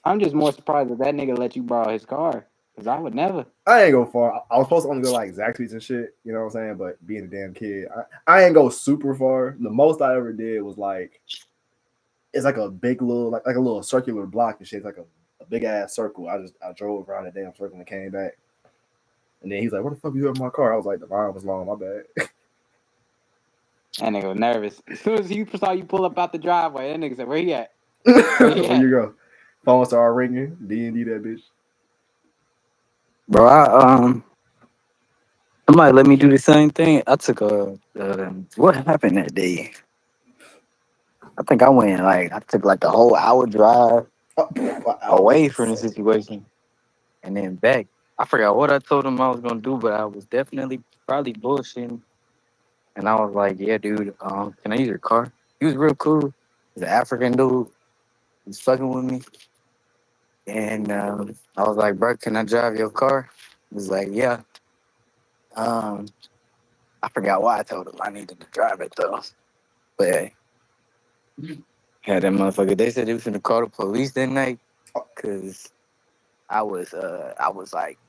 I'm just more surprised that nigga let you borrow his car because I would never. I ain't go far. I was supposed to only go like Zaxby's and shit, you know what I'm saying? But being a damn kid, I ain't go super far. The most I ever did was like it's like a big little like a little circular block and shit. It's like a big ass circle. I drove around the damn circle and came back. And then he's like, "What the fuck you have in my car?" I was like, "The line was long. My bad." That nigga was nervous. As soon as he saw you pull up out the driveway, that nigga said, "Where he at? Where he Where at?" you go? Phone started ringing. D&D that bitch. Bro, somebody let me do the same thing. I took what happened that day? I think I took like the whole hour drive Oh, an hour is away from the insane. situation and then back. I forgot what I told him I was gonna do, but I was definitely probably bullshitting. And I was like, "Yeah, dude, can I use your car?" He was real cool. He's an African dude. He's fucking with me, and I was like, "Bro, can I drive your car?" He was like, "Yeah." Um, I forgot why I told him I needed to drive it though, but had that motherfucker. They said they was gonna call the police that night because I was like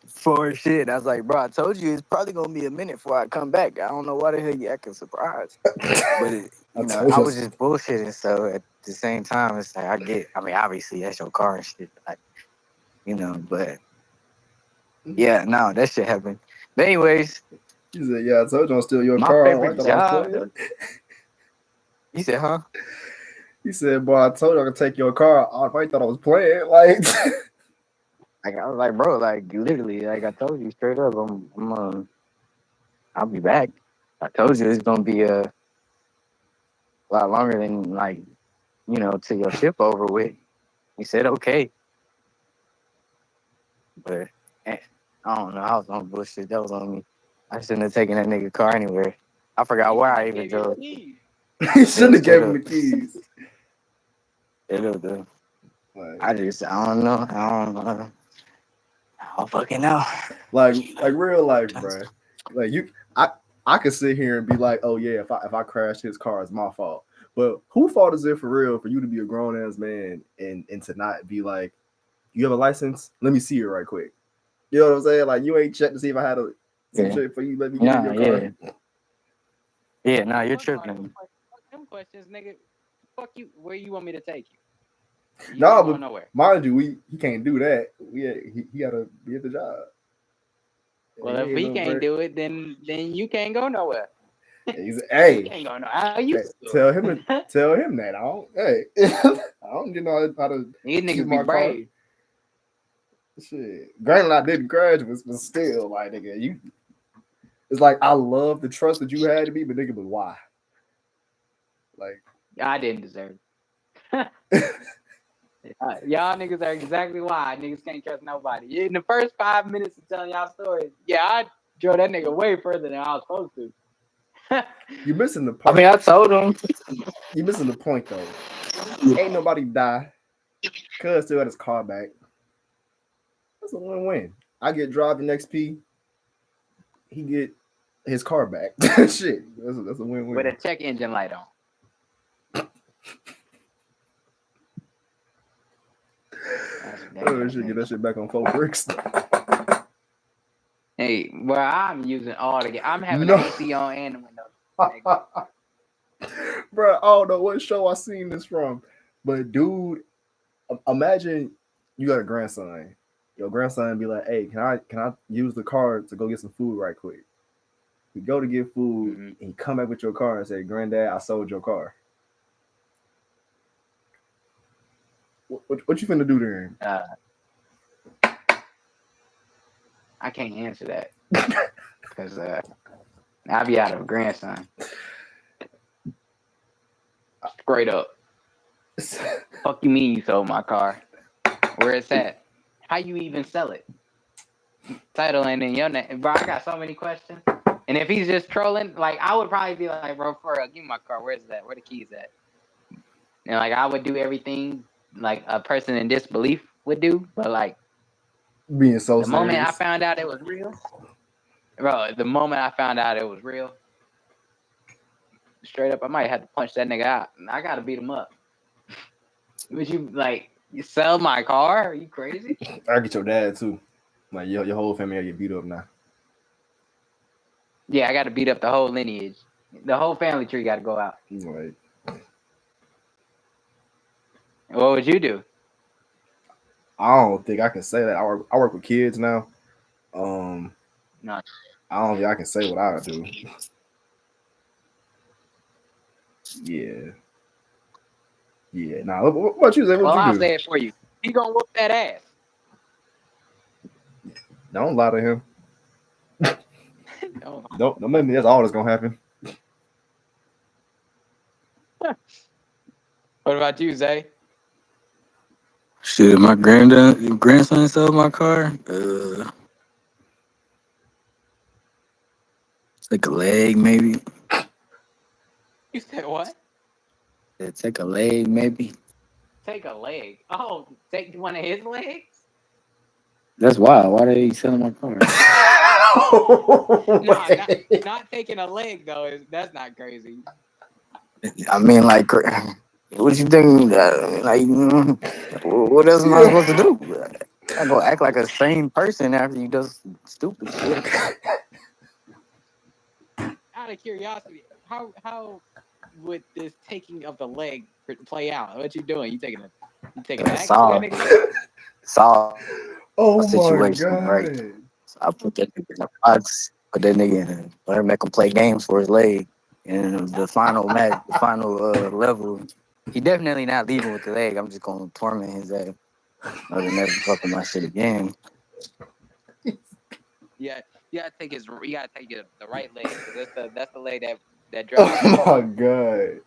for shit. I was like, bro, I told you it's probably gonna be a minute before I come back. I don't know why the hell you acting surprised, but I I told was us. just bullshitting. So at the same time, it's like I mean, obviously that's your car and shit, like but yeah, no, that shit happened. But anyways, He said, "Yeah, I told you I'll steal your my car." Oh, I favorite thought I was job. playing. You said, huh? He said, "Boy, I told you I could take your car." I thought I was playing. Like, Like I was like, bro, like literally, like I told you straight up, I'll be back. I told you it's gonna be a lot longer than like till your ship over with. He said okay, but eh, I don't know. I was on bullshit. That was on me. I shouldn't have taken that nigga car anywhere. I forgot You where shouldn't I have even gave your drove. keys. he Yeah, shouldn't have straight gave him up. the keys. Straight up, though. Like, I don't know. I don't fucking know. like real life, bro. Like I could sit here and be like, "Oh yeah, if I crash his car, it's my fault." But who fault is it for real for you to be a grown ass man and to not be like, "You have a license? Let me see it right quick." You know what I'm saying? Like you ain't checked to see if I had some Yeah. shit for you. Let me get in Nah. your car. Yeah. Yeah. Nah. You're Fuck all them tripping. questions. Fuck them questions, nigga. Fuck you. Where you want me to take you? You No, ain't but going nowhere. mind you, he can't do that. He gotta be at the job. Well, He if ain't he no can't break. do it, then you can't go nowhere. He's You hey, can't go nowhere. How you hey, do tell him it? tell him that I don't. Hey, I don't know how to These keep niggas be my car. brave. Shit, granted I didn't crash, but still, like nigga, you. It's like I love the trust that you had in me, but nigga, but why? Like, I didn't deserve it. Y'all niggas are exactly why niggas can't trust nobody. In the first 5 minutes of telling y'all stories, yeah, I drove that nigga way further than I was supposed to. you missing the I part. mean, I told him. You missing the point though. Ain't nobody die. Cuz still got his car back. That's a win-win. I get driving XP. He get his car back. Shit, that's a With a win-win. check engine light on. Oh shit, get that shit back on 4 bricks. Hey, well, I'm using all the. I'm having the No, AC on and the windows. Nigga. bro, I don't know what show I seen this from, but dude, imagine you got a grandson. Your grandson be like, "Hey, can I use the car to go get some food right quick?" You go to get food, Mm-hmm. and you come back with your car and say, "Granddad, I sold your car." What you finna do then? I can't answer that because I'll be out of a grandson. Straight up. Fuck you mean you sold my car? Where it's at? How you even sell it? Title ain't in your name, bro. I got so many questions. And if he's just trolling, like I would probably be like, bro, for real, give me my car. Where's that? Where the keys at? And like I would do everything like a person in disbelief would do, but like Being so the moment I serious. found out it was real, bro. The moment I found out it was real, straight up, I might have to punch that nigga out. I gotta beat him up. Would you like you sell my car? Are you crazy? I get your dad too. Like your whole family get beat up now. Yeah, I gotta beat up the whole lineage. The whole family tree gotta go out. He's like, What would you do? I don't think I can say that. I work with kids now. Um, No. I don't think I can say what I do. Yeah, yeah. Nah, what about you? Zay? What Well, you I'll do? say it for you. He gonna whoop that ass. Don't lie to him. No. Don't make me. That's all that's gonna happen. What about you, Zay? Shit, my grandson sold my car. It's like a leg, maybe. You said what? Take a leg, maybe. Take a leg. Oh, take one of his legs? That's wild. Why they selling my car? No, not taking a leg though. That's not crazy. I mean, like, what you think? Like, what else am I supposed to do? I go act like a sane person after you do stupid shit. Out of curiosity, how would this taking of the leg play out? What you doing? You taking an It's axe to that all, nigga? it's all Oh my situation, right? god. So I put that nigga in a box, put that nigga in, let him make him play games for his leg, and the final match, the final level. He definitely not leaving with the leg. I'm just gonna torment his ass. I'll never fucking my shit again. Yeah, you gotta take the right leg because that's the leg that drives Oh you. my god.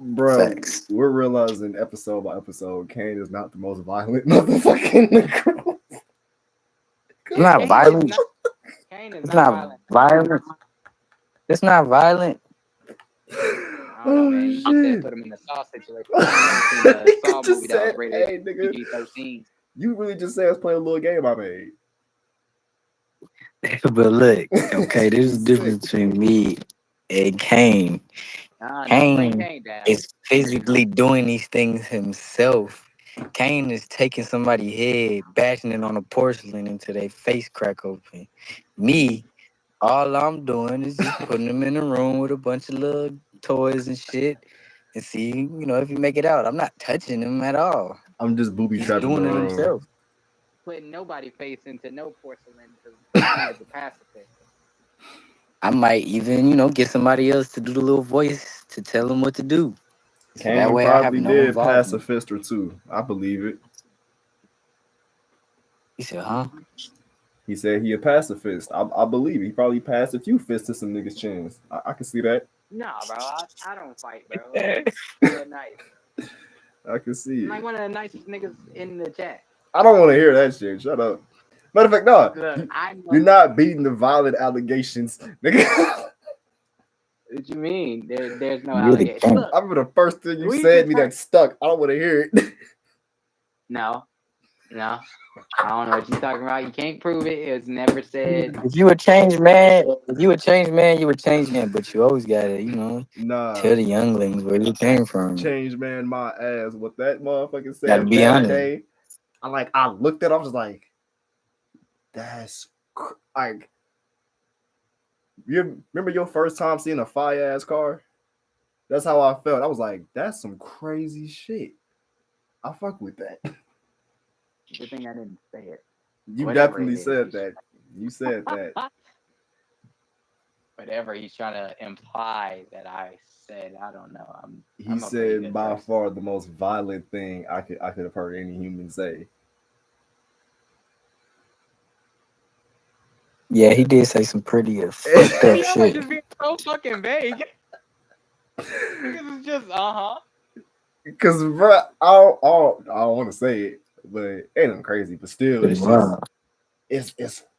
Bro, Facts. we're realizing episode by episode, Kane is not the most violent motherfucker in the group. It's not Kane is violent. not Kane is It's not not violent. violent. It's not violent. I don't know, man. Oh You just said shit. put him in a Saw situation. I ain't never seen a You Saw movie just that was said, rated hey nigga, PG-13. you really just said I was playing a little game I made. But look, okay, there's a Sick. difference between me and Kane. Nah, don't bring Kane Kane down. is physically doing these things himself. Kane is taking somebody's head, bashing it on a porcelain until their face crack open. Me, all I'm doing is just putting him in a room with a bunch of little toys and shit and see, if he make it out. I'm not touching him at all. I'm just booby He's trapped in the doing it room. himself. Putting nobody face into no porcelain because this nigga's a pacifist. I might even, get somebody else to do the little voice to tell him what to do. So that Kane way I have probably no did pass a involvement. fist or two. I believe it. He said, huh? He said he a pacifist. I believe it. He probably passed a few fists to some niggas' chins. I can see that. Nah, bro, I don't fight, bro. I'm real nice. I can see I'm it. like one of the nicest niggas in the chat. I don't want to hear that shit. Shut up. Matter of fact, no. Look, I'm You're like, not beating the violent allegations, nigga. what you mean? There's no You really allegation. can't. Look, I remember the first thing you we said just me heard. that stuck. I don't want to hear it. No, no. I don't know what you're talking about. You can't prove it. It was never said. If you a changed man, you a changed man, you a changed man. But you always gotta, Nah, tell the younglings where you came from. change man my ass. What that motherfucker Gotta said be that honest. day, I looked at it, I was like, like, you remember your first time seeing a fire ass car? That's how I felt. I was like, that's some crazy shit. I fuck with that. Good thing I didn't say it. You Whatever it definitely is. said that. You said that. Whatever he's trying to imply that I said. I don't know. He I'm a pretty said good by person. far the most violent thing I could have heard any human say. Yeah, he did say some pretty fucked up Y'all are shit. just being so fucking vague. Niggas is just Cause bro, I don't want to say it, but ain't nothing crazy. But still, Pretty it's just wild.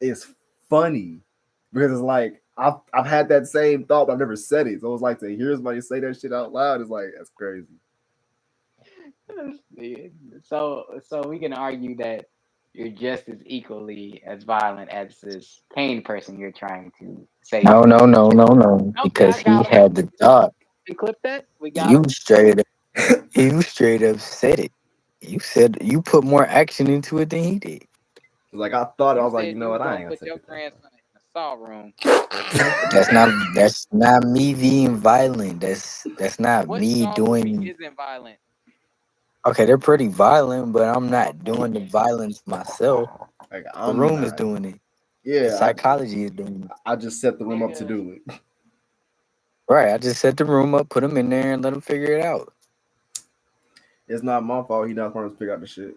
it's funny because it's like I've had that same thought, but I've never said it. So it's like to hear somebody say that shit out loud is like that's crazy. so we can argue that you're just as equally as violent as this Kane person you're trying to say No, you no, are. no, no, no. Okay, Because I he got him. had the thought. You clip that? We got You him. straight up said it. You said you put more action into it than he did. Like I thought, I You was like, you said know you was what, I gonna ain't gonna put take your it grandson in the saw room. That's not me being violent. That's not What me saw movie doing. isn't violent? Okay, they're pretty violent, but I'm not doing the violence myself. Like The I'm room is not. doing it. The Yeah, psychology is doing it. I just set the room up to Nigga, do it. Right. I just set the room up, put them in there, and let them figure it out. It's not my fault. He not trying to figure out the shit.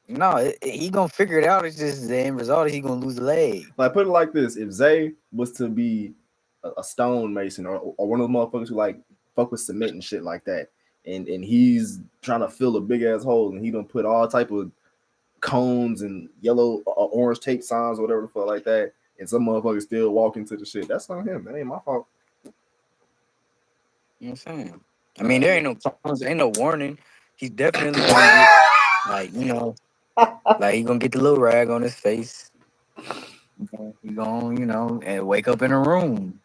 No, he gonna figure it out. It's just the end result. He gonna lose a leg. Like put it like this: if Zay was to be a stonemason or one of the motherfuckers who like fuck with cement and shit like that, and he's trying to fill a big ass hole, and he don't put all type of cones and yellow orange tape signs or whatever the fuck like that, and some motherfuckers still walk into the shit. That's on him. That ain't my fault. You know what I'm saying? I mean, there Yeah. ain't no problems, ain't no warning. He's definitely gonna get like like he gonna get the little rag on his face. He gonna and wake up in a room.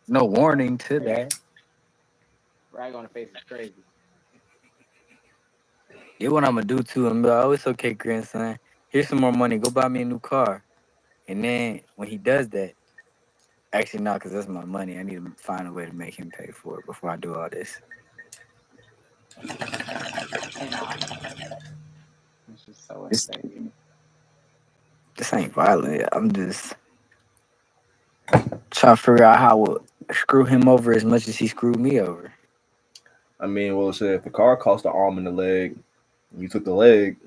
No warning to that. rag on the face is crazy. Yeah, what I'm gonna do too. I'm like, oh, it's okay, grandson. Here's some more money. Go buy me a new car. And then when he does that, actually no, because that's my money. I need to find a way to make him pay for it before I do all this. Cannot. It's just so This insane. this ain't violent. I'm just trying to figure out how to screw him over as much as he screwed me over. I mean, well, shit. If the car cost an arm and a leg, and you took the leg,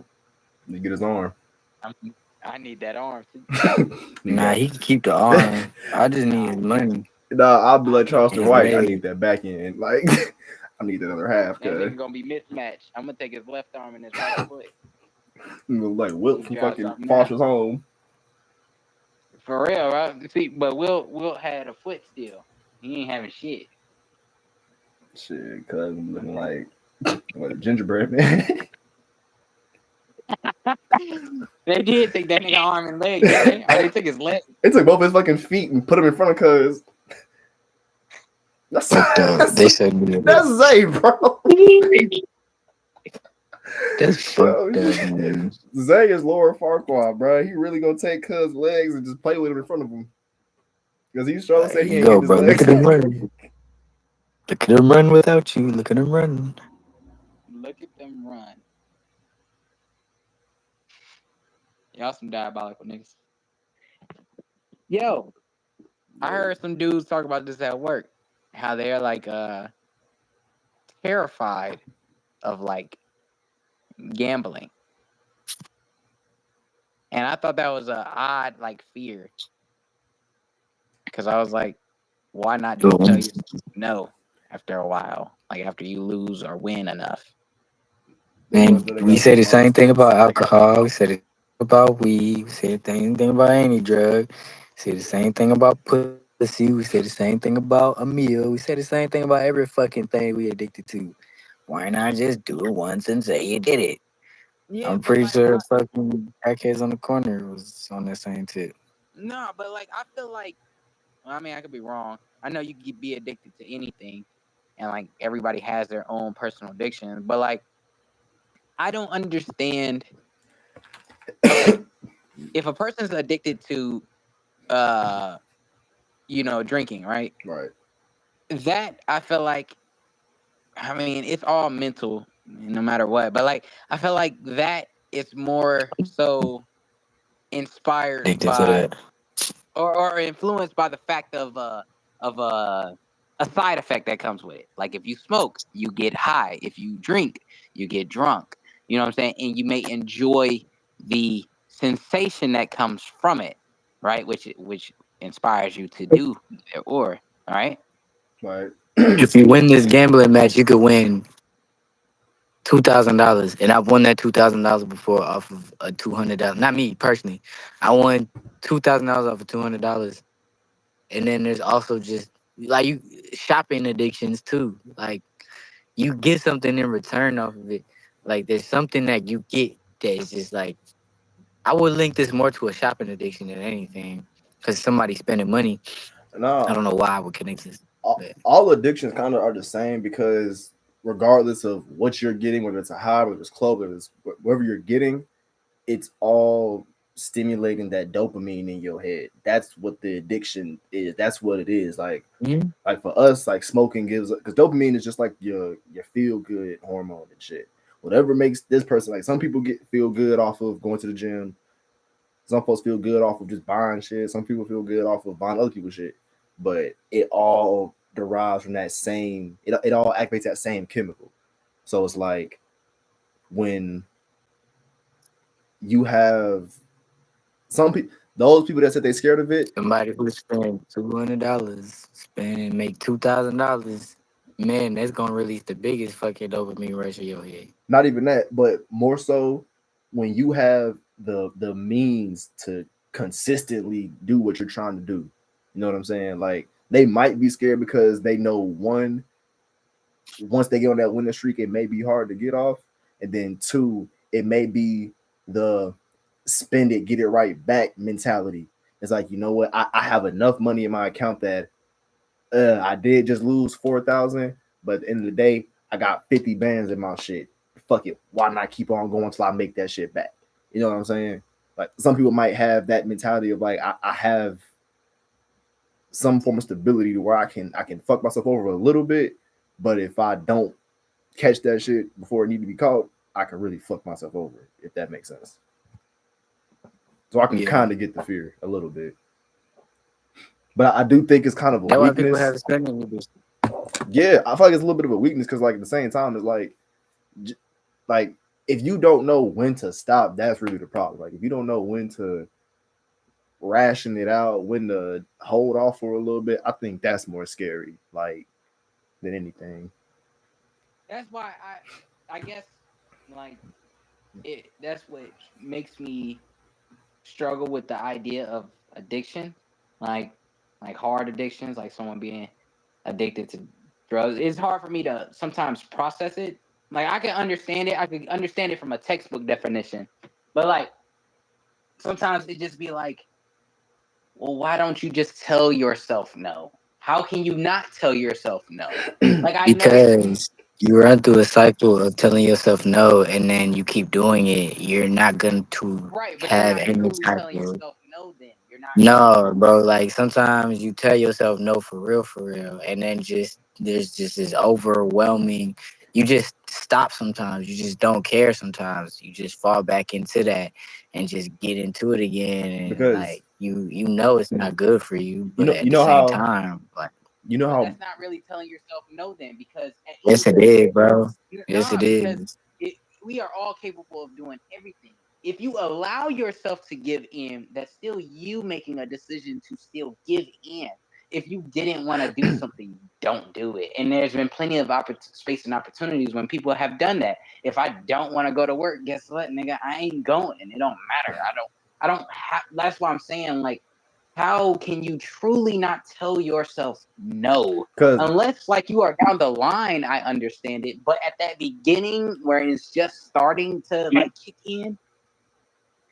you get his arm. I need that arm too. You Nah, got. he can keep the arm. I just need Nah, his money Nah, I'll be I like need and Charleston his White. I leg. need that back end. Like, I need that other half. that Cause nigga gonna be mismatched. I'm gonna take his left arm and his right foot. like Wilt You from try fucking something now. Foster's Home. For real, right? See, but Will had a foot still. He ain't having shit. Shit, cause I'm looking like what gingerbread man. They did take that nigga arm and leg, didn't they? Or they took his leg. They took both his fucking feet and put him in front of Cuz. That's Fucked up. that's, They said me. that's Zay, bro. That's Bro, fucked up, man. Zay is Laura Farquaad, bro. He really gonna take Cuz legs and just play with him in front of him. Because he sure There said he you ain't go, getting his bro. Look legs. at him run. Look at him run without you. Look at him run. Look at them run. Y'all some diabolical niggas. Yo, I heard some dudes talk about this at work. How they're like terrified of like gambling. And I thought that was a odd like fear. Cause I was like, why not just tell you no after a while? Like after you lose or win enough. They must And know they we got say some the same thing about monsters. alcohol. We say the same about weed. We say the same thing about any drug. We say the same thing about pussy. We say the same thing about a meal. We say the same thing about every fucking thing we addicted to. Why not just do it once and say you did it? Yeah, I'm but pretty like sure fucking crackheads on the corner was on that same tip. no, but like I feel like I mean I could be wrong. I know you could be addicted to anything and like everybody has their own personal addiction, but like I don't understand. Okay, if a person's addicted to uh drinking, right? Right. That I feel like I mean it's all mental no matter what, but like I feel like that is more so inspired Addicted to by that. or influenced by the fact of a side effect that comes with it. Like if you smoke, you get high. If you drink, you get drunk. You know what I'm saying? And you may enjoy the sensation that comes from it, right? Which inspires you to do or all right. Right. If you win this gambling match, you could win $2,000, and I've won that $2,000 before off of a $200. Not me personally. I won $2,000 off of $200, and then there's also just like you shopping addictions too. Like you get something in return off of it. Like there's something that you get that is just like I would link this more to a shopping addiction than anything because somebody spending money. I Nah, don't know why I would connect this, but all addictions kind of are the same because regardless of what you're getting, whether it's a high, whether it's club, whether it's whatever you're getting, it's all stimulating that dopamine in your head. That's what the addiction is. That's what it is. Mhm. Like for us, like smoking gives, because dopamine is just like your feel good hormone and shit. Whatever makes this person, like some people get feel good off of going to the gym. Some folks feel good off of just buying shit. Some people feel good off of buying other people's shit. But it all derives from that same. It all activates that same chemical. So it's like when you have some people, those people that said they scared of it. Somebody who spend $200 spend and make $2,000, man, that's gonna release the biggest fucking dopamine rush of your head. Not even that, but more so when you have the means to consistently do what you're trying to do. You know what I'm saying? Like they might be scared because they know one, once they get on that winning streak, it may be hard to get off, and then two, it may be the spend it, get it right back mentality. It's like, you know what, I have enough money in my account that I did just lose 4,000, but at the end of the day, I got 50 bands in my shit. Fuck it. Why not keep on going till I make that shit back? You know what I'm saying? Like some people might have that mentality of like I have some form of stability to where I can fuck myself over a little bit, but if I don't catch that shit before it need to be caught, I can really fuck myself over, if that makes sense. So I can Yeah. kind of get the fear a little bit. But I do think it's kind of a That's why people weakness. have spending habits. Yeah, I feel like it's a little bit of a weakness because, like, at the same time, it's like if you don't know when to stop, that's really the problem. Like, if you don't know when to ration it out, when to hold off for a little bit, I think that's more scary, like, than anything. That's why I guess like it. That's what makes me struggle with the idea of addiction, like like hard addictions, like someone being addicted to drugs. It's hard for me to sometimes process it. Like I can understand it. I could understand it from a textbook definition, but like sometimes it just be like, well, why don't you just tell yourself no? How can you not tell yourself no? Like I know, Because you run through a cycle of telling yourself no, and then you keep doing it, you're not going to right, but you're have not any truly type telling of. yourself no. Then you're not. No, bro. Like sometimes you tell yourself no for real, and then just there's just this overwhelming. You just stop sometimes. You just don't care sometimes. You just fall back into that and just get into it again, and Because like you know it's not good for you, you but know, at you the know same how time, like you know But how that's not really telling yourself no then, because at any yes it point, is, bro. Yes nah, it because is. we are all capable of doing everything. If you allow yourself to give in, that's still you making a decision to still give in. If you didn't want to do something, don't do it. And there's been plenty of space and opportunities when people have done that. If I don't want to go to work, guess what, nigga? I ain't going. It don't matter. I don't have. That's why I'm saying, like, how can you truly not tell yourself no? because Unless, like, you are down the line, I understand it. But at that beginning, where it's just starting to like kick in,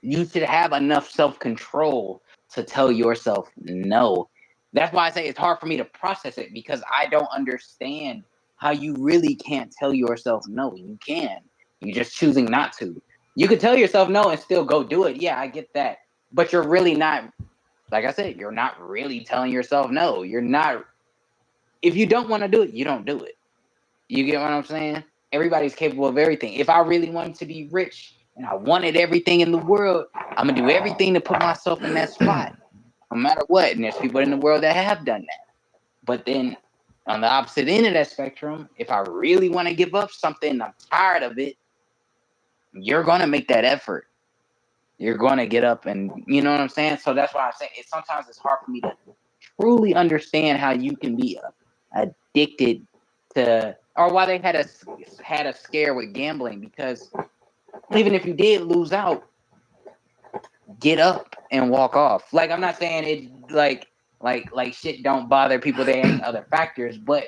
you should have enough self control to tell yourself no. That's why I say it's hard for me to process it, because I don't understand how you really can't tell yourself no. You can. You're just choosing not to. You could tell yourself no and still go do it. Yeah, I get that. But you're really not, like I said, you're not really telling yourself no. You're not. If you don't want to do it, you don't do it. You get what I'm saying? Everybody's capable of everything. If I really wanted to be rich and I wanted everything in the world, I'm gonna do everything to put myself in that spot, no matter what. And there's people in the world that have done that. But then on the opposite end of that spectrum, if I really want to give up something, I'm tired of it, you're gonna make that effort. You're gonna get up, and you know what I'm saying? So that's why I say it, sometimes it's hard for me to truly understand how you can be addicted to, or why they had a scare with gambling, because even if you did lose out, get up and walk off. Like I'm not saying it like shit don't bother people. There ain't other factors, but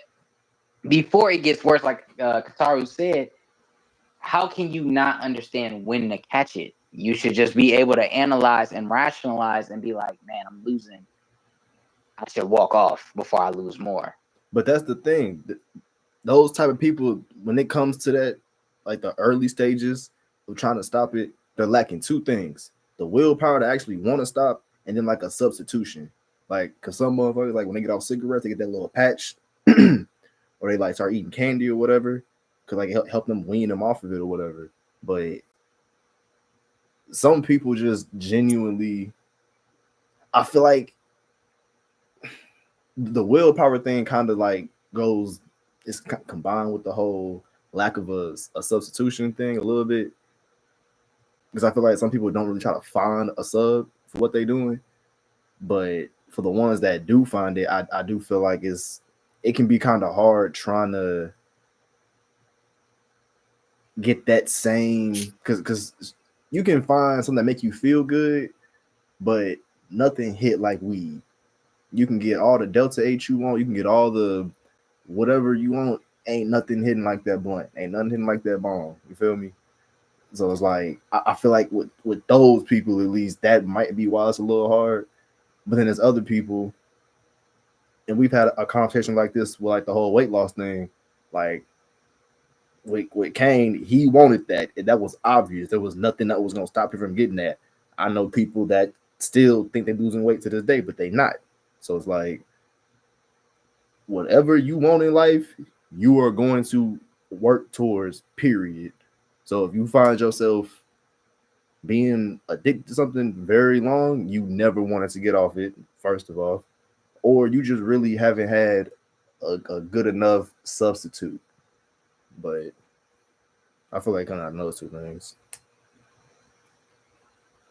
before it gets worse, like Kataru said, how can you not understand when to catch it? You should just be able to analyze and rationalize and be like, man, I'm losing. I should walk off before I lose more. but that's the thing. Those type of people, when it comes to that, like the early stages of trying to stop it, they're lacking two things. the willpower to actually want to stop, and then like a substitution. Like, cause some motherfuckers like when they get off cigarettes, they get that little patch, or they like start eating candy or whatever, cause like help them wean them off of it or whatever. But some people just genuinely, I feel like the willpower thing kind of like goes, it's combined with the whole lack of a substitution thing a little bit, because I feel like some people don't really try to find a sub for what they're doing, but for the ones that do find it, I do feel like it can be kind of hard trying to get that same, because you can find something that make you feel good, but nothing hit like weed. You can get all the delta 8 you want, you can get all the whatever you want. Ain't nothing hitting like that blunt. Ain't nothing hitting like that bomb. You feel me? So it's like I feel like with those people at least, that might be why it's a little hard. But then there's other people, and we've had a conversation like this with like the whole weight loss thing. Like with Kane, he wanted that. That was obvious. There was nothing that was gonna stop him from getting that. I know people that still think they're losing weight to this day, but they not. So it's like whatever you want in life, you are going to work towards, period. So if you find yourself being addicted to something very long, you never wanted to get off it, first of all, or you just really haven't had a good enough substitute. But I feel like kind of those two things.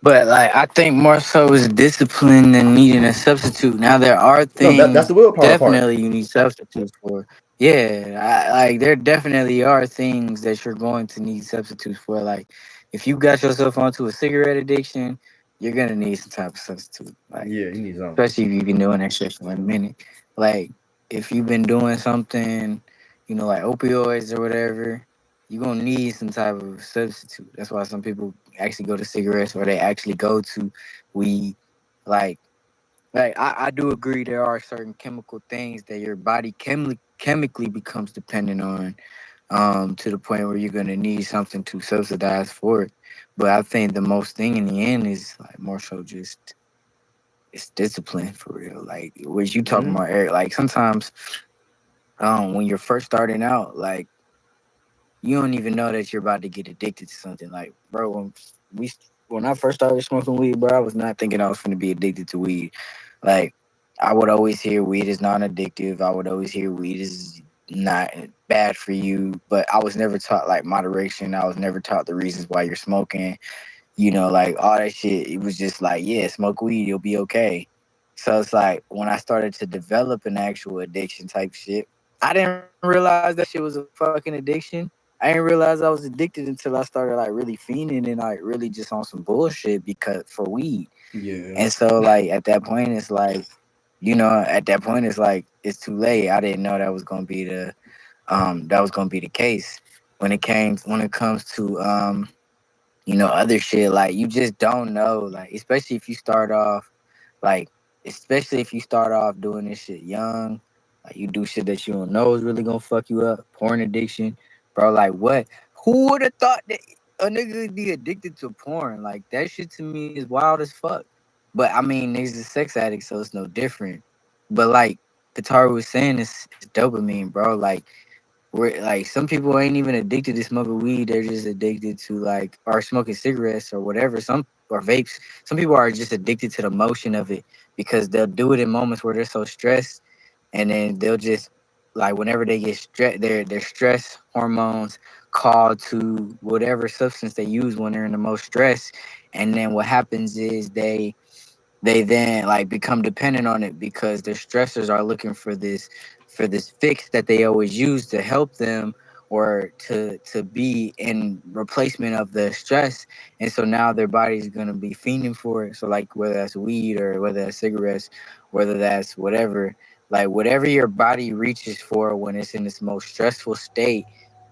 But like I think more so is discipline than needing a substitute. Now there are No, that's the things willpower part. definitely you need substitutes for. Yeah, like there definitely are things that you're going to need substitutes for. Like if you got yourself onto a cigarette addiction, you're gonna need some type of substitute. Like Yeah, you need something. especially if you've been doing that shit for a minute. Like if you've been doing something, like opioids or whatever, you're gonna need some type of substitute. That's why some people actually go to cigarettes or they actually go to weed. Like I do agree there are certain chemical things that your body chemically becomes dependent on, to the point where you're gonna need something to subsidize for it. But I think the most thing in the end is like more so just it's discipline for real. Like what you talking Mm-hmm. about, Eric. Like sometimes when you're first starting out, like you don't even know that you're about to get addicted to something. Like, bro, we when I first started smoking weed, bro, I was not thinking I was gonna be addicted to weed. Like, I would always hear weed is non-addictive. I would always hear weed is not bad for you, but I was never taught like moderation. I was never taught the reasons why you're smoking. Like all that shit. It was just like, yeah, smoke weed, you'll be okay. So it's like when I started to develop an actual addiction type shit, I didn't realize that shit was a fucking addiction. I didn't realize I was addicted until I started like really fiending and like really just on some bullshit because for weed. And Yeah. so like at that point it's like, at that point it's like it's too late. I didn't know that was gonna be the case when it comes to other shit. Like you just don't know. Like like especially if you start off doing this shit young, like you do shit that you don't know is really gonna fuck you up. Porn addiction, bro. Like what? Who would have thought that a nigga would be addicted to porn? Like that shit to me is wild as fuck. But I mean, niggas is sex addicts, so it's no different. But like Katara was saying, it's dopamine, bro. Like where like some people ain't even addicted to smoking weed, they're just addicted to like or smoking cigarettes or whatever. Some or vapes. Some people are just addicted to the motion of it because they'll do it in moments where they're so stressed, and then they'll just like whenever they get stressed, their stress hormones call to whatever substance they use when they're in the most stress, and then what happens is they then like become dependent on it because their stressors are looking for this fix that they always use to help them or to be in replacement of the stress. And so now their body's going to be fiending for it. So like whether that's weed or whether that's cigarettes, whether that's whatever, like whatever your body reaches for when it's in this most stressful state,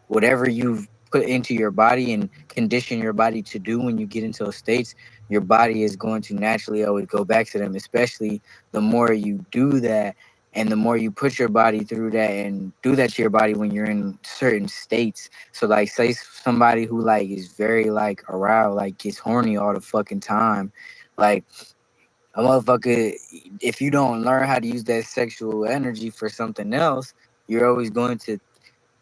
whatever you've put into your body and condition your body to do when you get into those states, your body is going to naturally always go back to them, especially the more you do that. And the more you put your body through that and do that to your body when you're in certain states. So like say somebody who like is very like aroused, like gets horny all the fucking time, like a motherfucker, if you don't learn how to use that sexual energy for something else, you're always going to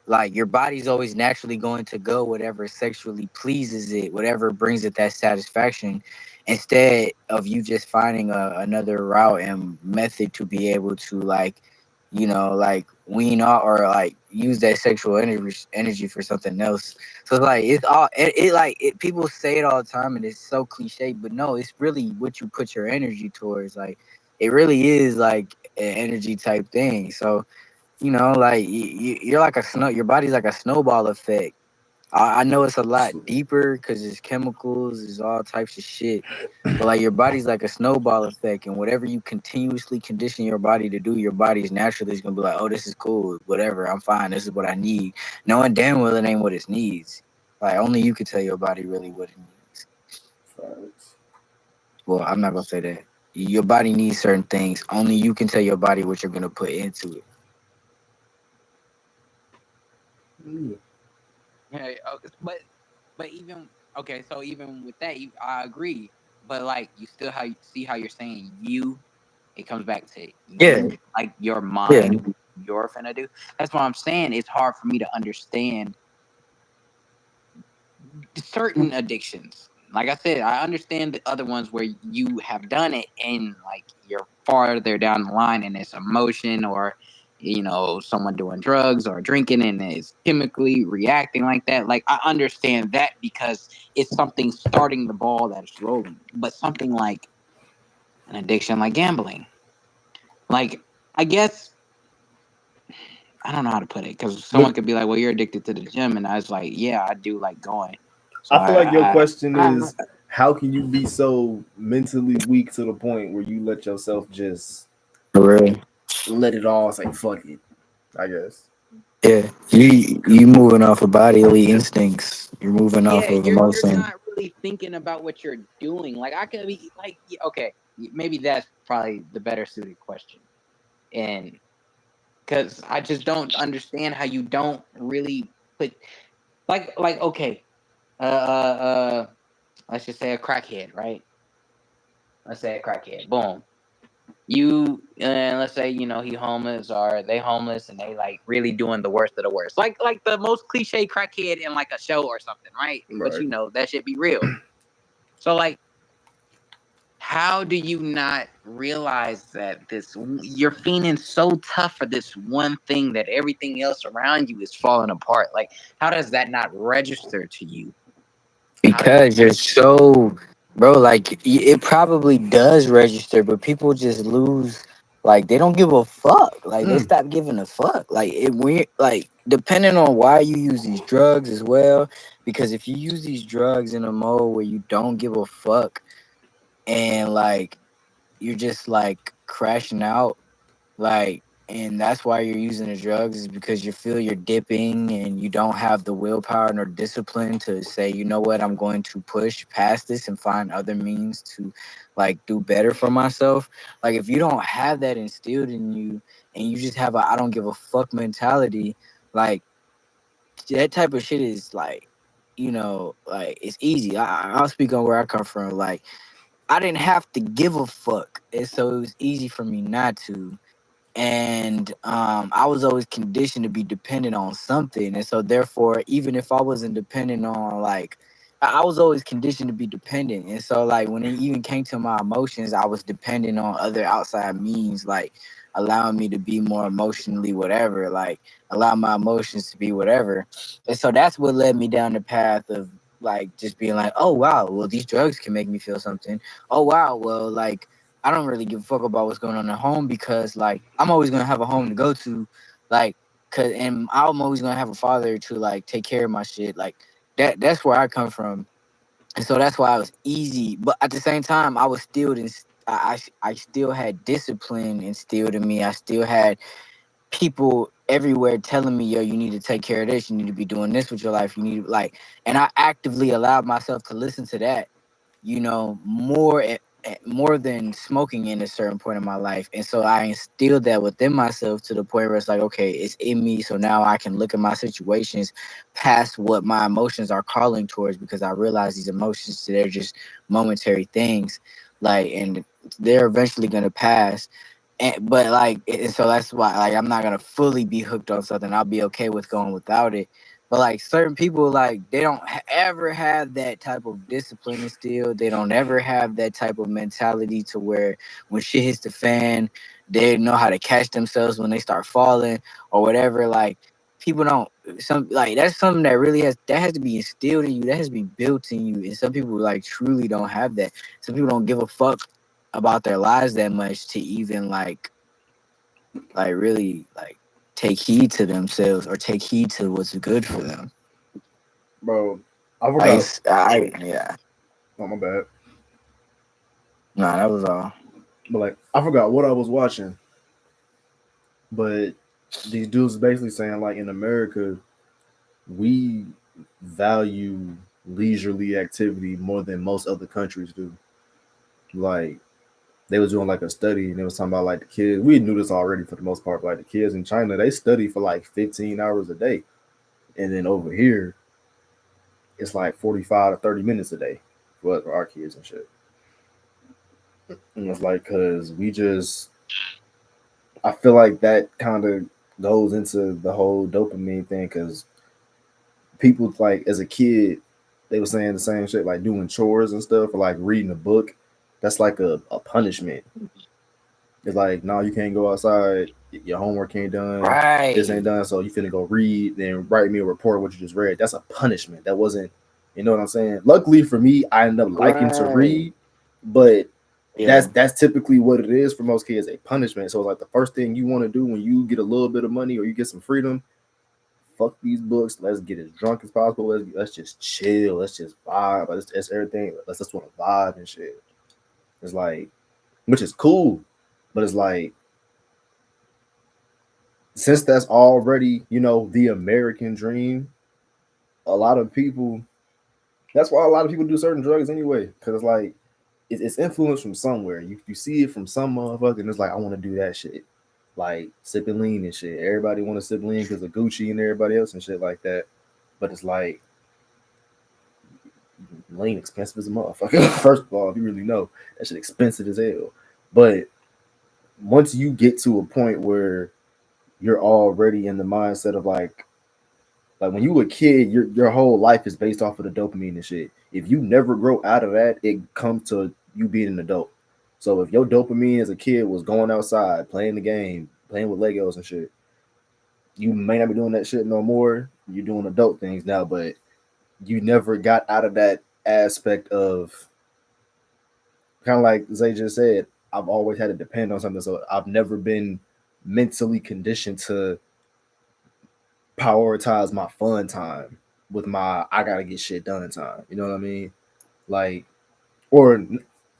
like your body's always naturally going to go whatever sexually pleases it, whatever brings it that satisfaction, instead of you just finding another route and method to be able to like, like wean off or like use that sexual energy for something else. So it's like it's all people say it all the time and it's so cliche, but no, it's really what you put your energy towards. Like it really is like an energy type thing. So like you're like a snow. Your body's like a snowball effect. I know it's a lot deeper because it's chemicals, it's all types of shit. But like your body's like a snowball effect, and whatever you continuously condition your body to do, your body's naturally is gonna be like, oh, this is cool, whatever, I'm fine. This is what I need, knowing damn well it ain't what it needs. Like only you can tell your body really what it needs. Facts. Well, I'm not gonna say that. Your body needs certain things. Only you can tell your body what you're gonna put into it. Yeah. Yeah, but even okay, so even with that, I agree. But like, you still how you see how you're saying you. It comes back to Yeah, you, like your yeah, mind, what you're finna do. That's what I'm saying. It's hard for me to understand certain addictions. Like I said, I understand the other ones where you have done it and like you're farther down the line and it's emotion or someone doing drugs or drinking and is chemically reacting like that. Like I understand that because it's something starting the ball that's rolling. But something like an addiction like gambling. Like I guess I don't know how to put it because But someone could be like, "Well, you're addicted to the gym," and I was like, "Yeah, I do like going." So I feel like your question I is, how can you be so mentally weak to the point where you let yourself just for real. let it all say fuck it? I guess. Yeah, you moving off of bodily instincts. You're moving off yeah, of you're emotion. not really thinking about what you're doing. Like I could be like, yeah, okay, maybe that's probably the better suited question, and because I just don't understand how you don't really put like okay, uh, uh, uh, let's just say a crackhead, right? Let's say a crackhead, boom. You and let's say he homeless or they homeless and they like really doing the worst of the worst, like the most cliche crackhead in like a show or something, right? But Right. that should be real. So like, how do you not realize that this you're feeling so tough for this one thing that everything else around you is falling apart? Like, how does that not register to you? How does Because you're so, bro, like it probably does register, but people just lose, like they don't give a fuck, like they Mm. stop giving a fuck, like it we like depending on why you use these drugs as well, because if you use these drugs in a mode where you don't give a fuck and like you're just like crashing out, like, and that's why you're using the drugs is because you feel you're dipping and you don't have the willpower nor discipline to say, you know what, I'm going to push past this and find other means to like do better for myself. Like if you don't have that instilled in you and you just have a I don't give a fuck mentality, like that type of shit is like, like it's easy. I'll speak on where I come from. Like I didn't have to give a fuck. And so it was easy for me not to, and I was always conditioned to be dependent on something, and so therefore, even if I wasn't dependent on like, I was always conditioned to be dependent, and so like when it even came to my emotions, I was dependent on other outside means, like allowing me to be more emotionally whatever, like allow my emotions to be whatever, and so that's what led me down the path of like just being like, oh wow, well these drugs can make me feel something. Oh wow, well like I don't really give a fuck about what's going on at home because like I'm always gonna have a home to go to, like, cause and I'm always gonna have a father to like take care of my shit, like that's where I come from, and so that's why I was easy. But at the same time, I was still in. I still had discipline instilled in me. I still had people everywhere telling me, yo, you need to take care of this. You need to be doing this with your life. You need like, and I actively allowed myself to listen to that, more. more than smoking in a certain point in my life. And so I instilled that within myself to the point where it's like, okay, it's in me. So now I can look at my situations past what my emotions are calling towards, because I realize these emotions, they're just momentary things. Like, and they're eventually going to pass. But like, and so that's why, like, I'm not gonna fully be hooked on something. I'll be okay with going without it. But like certain people, like they don't ever have that type of discipline instilled. They don't ever have that type of mentality to where when shit hits the fan, they know how to catch themselves when they start falling or whatever. Like people don't. Some like that's something that really has to be instilled in you. That has to be built in you. And some people like truly don't have that. Some people don't give a fuck about their lives that much to even like really like take heed to themselves or take heed to what's good for them. Bro, I Like forgot. it's I yeah. Oh my bad. Nah, that was all. But like I forgot what I was watching. But these dudes basically saying like in America we value leisurely activity more than most other countries do. Like they was doing like a study and they was talking about like the kids. We knew this already for the most part. But like the kids in China, they study for like 15 hours a day, and then over here it's like 45 to 30 minutes a day for our kids and shit. And it's like because we just, I feel like that kind of goes into the whole dopamine thing because people like as a kid they were saying the same shit like doing chores and stuff or like reading a book. That's like a punishment. It's like, no, you can't go outside. Your homework ain't done. This ain't Right. done. So you finna go read, then write me a report of what you just read. That's a punishment. That wasn't, you know what I'm saying? Luckily for me, I ended up liking to Right. read, but Yeah. that's typically what it is for most kids, a punishment. So it's like the first thing you want to do when you get a little bit of money or you get some freedom, fuck these books. Let's get as drunk as possible. Let's just chill. Let's just vibe. Let's everything. Let's just want to vibe and shit. It's like, which is cool, but it's like since that's already, you know, the American dream, a lot of people, that's why a lot of people do certain drugs anyway. Cause it's like, it's influence from somewhere. You see it from some motherfucker and it's like, I want to do that shit. Like sipping lean and shit. Everybody want to sip lean because of Gucci and everybody else and shit like that. But it's like, lean expensive as a motherfucker. First of all, if you really know, that shit expensive as hell. But once you get to a point where you're already in the mindset of like when you a kid, your whole life is based off of the dopamine and shit. If you never grow out of that, it comes to you being an adult. So if your dopamine as a kid was going outside, playing the game, playing with Legos and shit, you may not be doing that shit no more. You're doing adult things now, but you never got out of that aspect of kind of like Zay just said. I've always had to depend on something, so I've never been mentally conditioned to prioritize my fun time with my I gotta get shit done time. You know what I mean? Like, or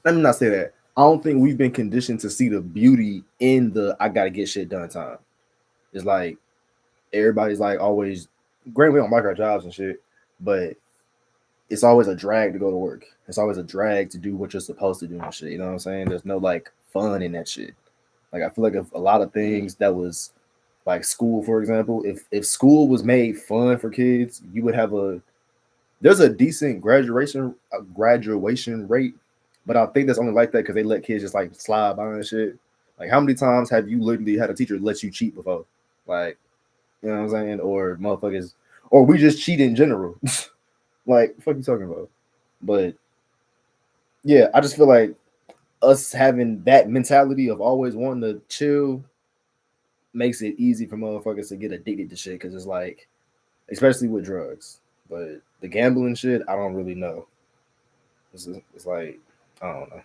let me not say that. I don't think we've been conditioned to see the beauty in the I gotta get shit done time. It's like everybody's like always great. We don't like our jobs and shit, but it's always a drag to go to work. It's always a drag to do what you're supposed to do and shit. You know what I'm saying? There's no like fun in that shit. Like I feel like if a lot of things that was like school, for example, if school was made fun for kids, you would have a there's a decent graduation rate, but I think that's only like that because they let kids just like slide by and shit. Like how many times have you literally had a teacher let you cheat before? Like, you know what I'm saying? Or motherfuckers, or we just cheat in general. Like, fuck you talking about? But yeah, I just feel like us having that mentality of always wanting to chill makes it easy for motherfuckers to get addicted to shit because it's like, especially with drugs. But the gambling shit, I don't really know. It's like I don't know.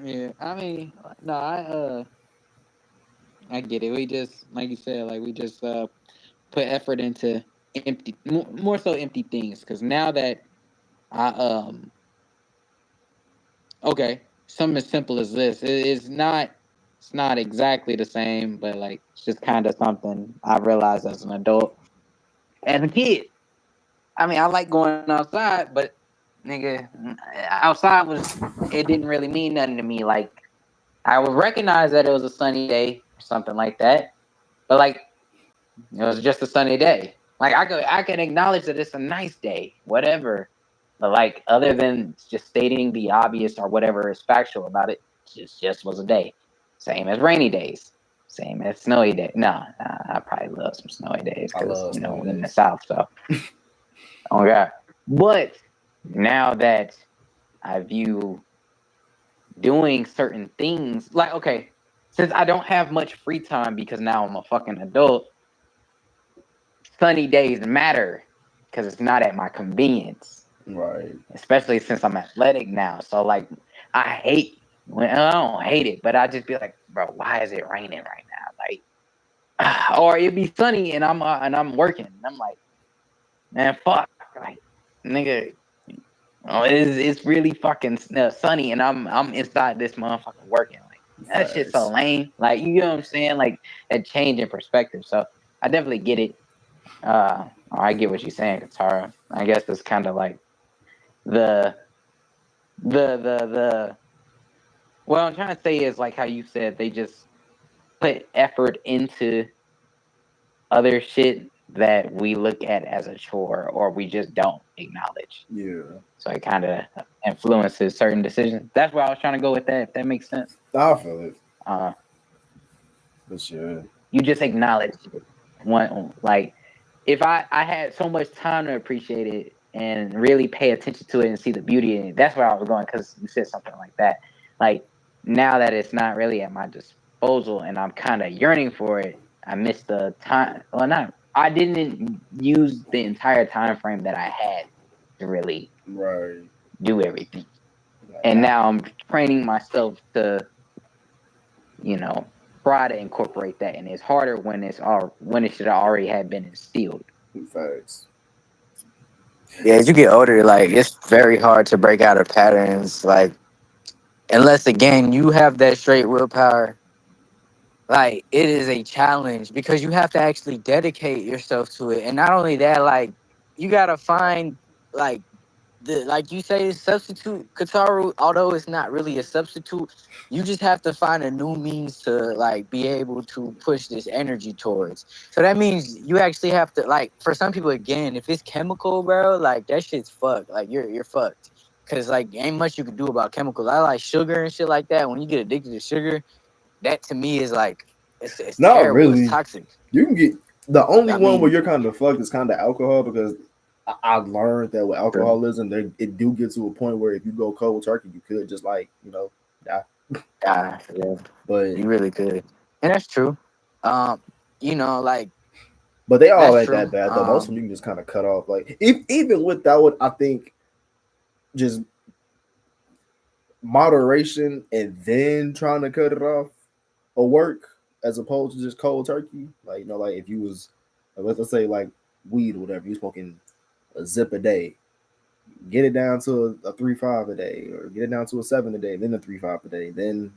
Yeah, I mean, no, I get it. We just, like you said, like we just put effort into empty, more so empty things. Because now that I okay, something as simple as this, it's not exactly the same, but like it's just kind of something I realized as an adult. as a kid. I mean, I like going outside, but nigga, outside was it didn't really mean nothing to me. Like I would recognize that it was a sunny day or something like that, but like it was just a sunny day. Like I could acknowledge that it's a nice day, whatever. But like other than just stating the obvious or whatever is factual about it, just was a day. Same as rainy days. Same as snowy days. No, I probably love some snowy days I because love snowy we in the days. south. So oh yeah. But now that I view doing certain things like okay, since I don't have much free time because now I'm a fucking adult, sunny days matter because it's not at my convenience, Right. especially since I'm athletic now. So like, I hate when I don't hate it, but I just be like, bro, why is it raining right now? Like, or it'd be sunny and I'm working, and I'm like, man, fuck, like, nigga, oh, it's really fucking sunny, and I'm inside this motherfucker working. Like that shit's so Facts. lame. Like you know what I'm saying? Like that change in perspective. So I definitely get it. I get what you're saying, Katara. I guess it's kind of like the the what I'm trying to say is like how you said they just put effort into other shit that we look at as a chore or we just don't acknowledge. Yeah. So it kind of influences certain decisions. That's where I was trying to go with that. If that makes sense. I feel it. Uh, For sure. you just acknowledge it. One like if I had so much time to appreciate it and really pay attention to it and see the beauty in it. That's where I was going because you said something like that. Like now that it's not really at my disposal and I'm kind of yearning for it, I missed the time. Well, not I didn't use the entire time frame that I had to really Right. do everything. Like And I, now I'm training myself to, you know, try to incorporate that, and it's harder when when it should already have been instilled. facts. Yeah, as you get older, like it's very hard to break out of patterns. Like unless again you have that straight willpower, like it is a challenge because you have to actually dedicate yourself to it. And not only that, like you gotta find like the like you say substitute Kataru, although it's not really a substitute, you just have to find a new means to like be able to push this energy towards. So that means you actually have to like for some people again, if it's chemical, bro, like that shit's fucked. Like you're fucked. Cause like ain't much you can do about chemicals. I like sugar and shit like that. When you get addicted to sugar, that to me is like it's Not terrible. It's really. toxic. You can get the only I one where mean, you're kind of fucked is kind of alcohol because I learned that with true. alcoholism, it do get to a point where if you go cold turkey, you could just like die. Yeah, But you really could, and that's true. Um, like they all that's ain't that true. bad though. Most of them you can just kind of cut off. Like even with that one, I think just moderation and then trying to cut it off will work as opposed to just cold turkey. Like like if you was let's say like weed or whatever, you smoking a zip a day, get it down to a 3-5 a day, or get it down to a 7 a day, then a 3-5 a day, then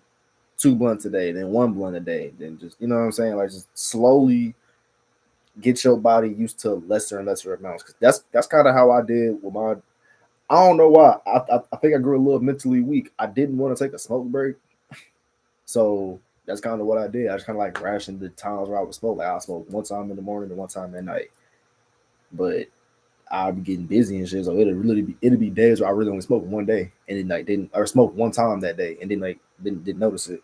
2 blunts a day, then 1 blunt a day, then just you know what I'm saying, like just slowly get your body used to lesser and lesser amounts. Cause that's kind of how I did with my. I don't know why. I think I grew a little mentally weak. I didn't want to take a smoke break, so that's kind of what I did. I just kind of like rationed the times where I would smoke. Like I smoke one time in the morning and one time at night, but I'll be getting busy and shit. So it'll be days where I really only smoke one day and then like didn't or smoke one time that day and then like didn't notice it.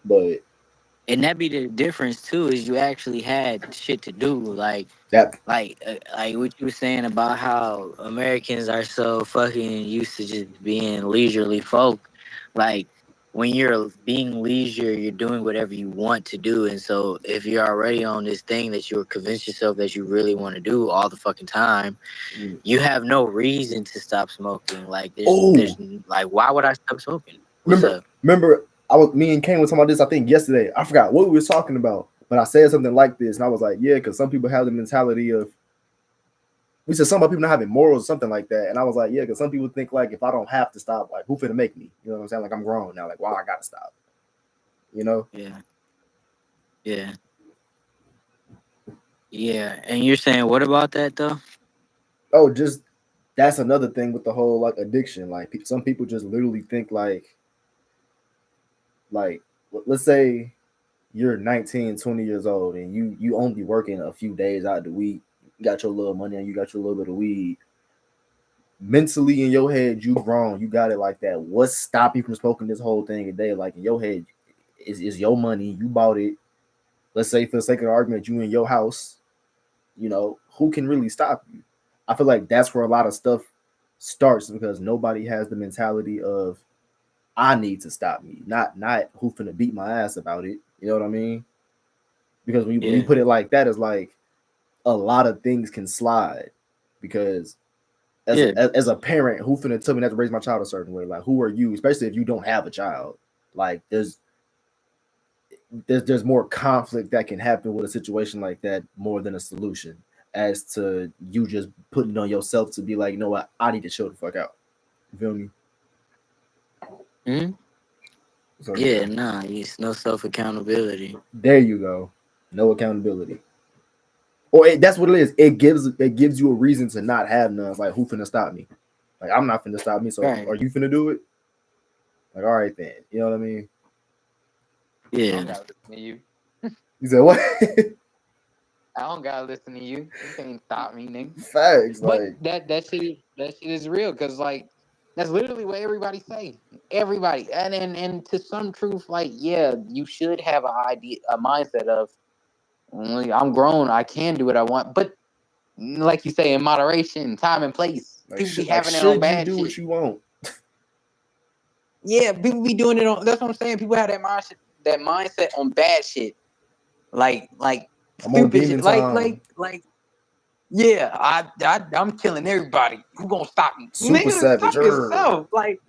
But and that be the difference too is you actually had shit to do that like what you were saying about how Americans are so fucking used to just being leisurely folk. Like when you're being leisure, you're doing whatever you want to do, and so if you're already on this thing that you're convinced yourself that you really want to do all the fucking time, you have no reason to stop smoking. Like there's oh like why would I stop smoking? What's remember up? remember I was me and Kane was talking about this I think yesterday. I forgot what we were talking about, but I said something like this and I was like, yeah, because some people have the mentality of we said something about people not having morals or something like that, and I was like, yeah, because some people think like if I don't have to stop, like who finna make me? You know what I'm saying? Like I'm grown now, like why I gotta stop? You know? Yeah, yeah. Yeah, and you're saying what about that though? Oh, just that's another thing with the whole like addiction. Like some people just literally think like let's say you're 19, 20 years old and you only working a few days out of the week, you got your little money and you got your little bit of weed. Mentally in your head, you wrong. You got it like that. What's stopping you from smoking this whole thing a day? Like in your head, is your money. You bought it. Let's say for the sake of the argument, you in your house. Who can really stop you? I feel like that's where a lot of stuff starts because nobody has the mentality of I need to stop me, not who finna beat my ass about it. You know what I mean? Because when you Yeah, put it like that, it's like a lot of things can slide. Because as a, yeah, as a parent, who finna tell me not to raise my child a certain way? Like who are you? Especially if you don't have a child. Like there's more conflict that can happen with a situation like that more than a solution as to you just putting on yourself to be like, you know what, I need to chill the fuck out. You feel me? hmm So yeah. yeah, Nah, it's no self accountability. there you go. No accountability. Or that's what it is. It gives you a reason to not have none. It's like who finna stop me? Like I'm not finna stop me. So are Right. you finna do it? Like all right then. You know what I mean? I Yeah. don't gotta listen to you. You said what? I don't gotta listen to you. You can't stop me, nigga. Facts. But Like that shit is real because like that's literally what everybody say. Everybody, and to some truth, like yeah, you should have an idea, a mindset of I'm grown, I can do what I want, but like you say, in moderation, time and place. like People be should like having it on should you bad do shit. what you want? Yeah, people be doing it on. That's what I'm saying. People have that mindset on bad shit, like I'm on stupid demon shit, time. like. Yeah, I'm killing everybody. Who gonna stop me? Super Nigga, savage. stop yourself. Like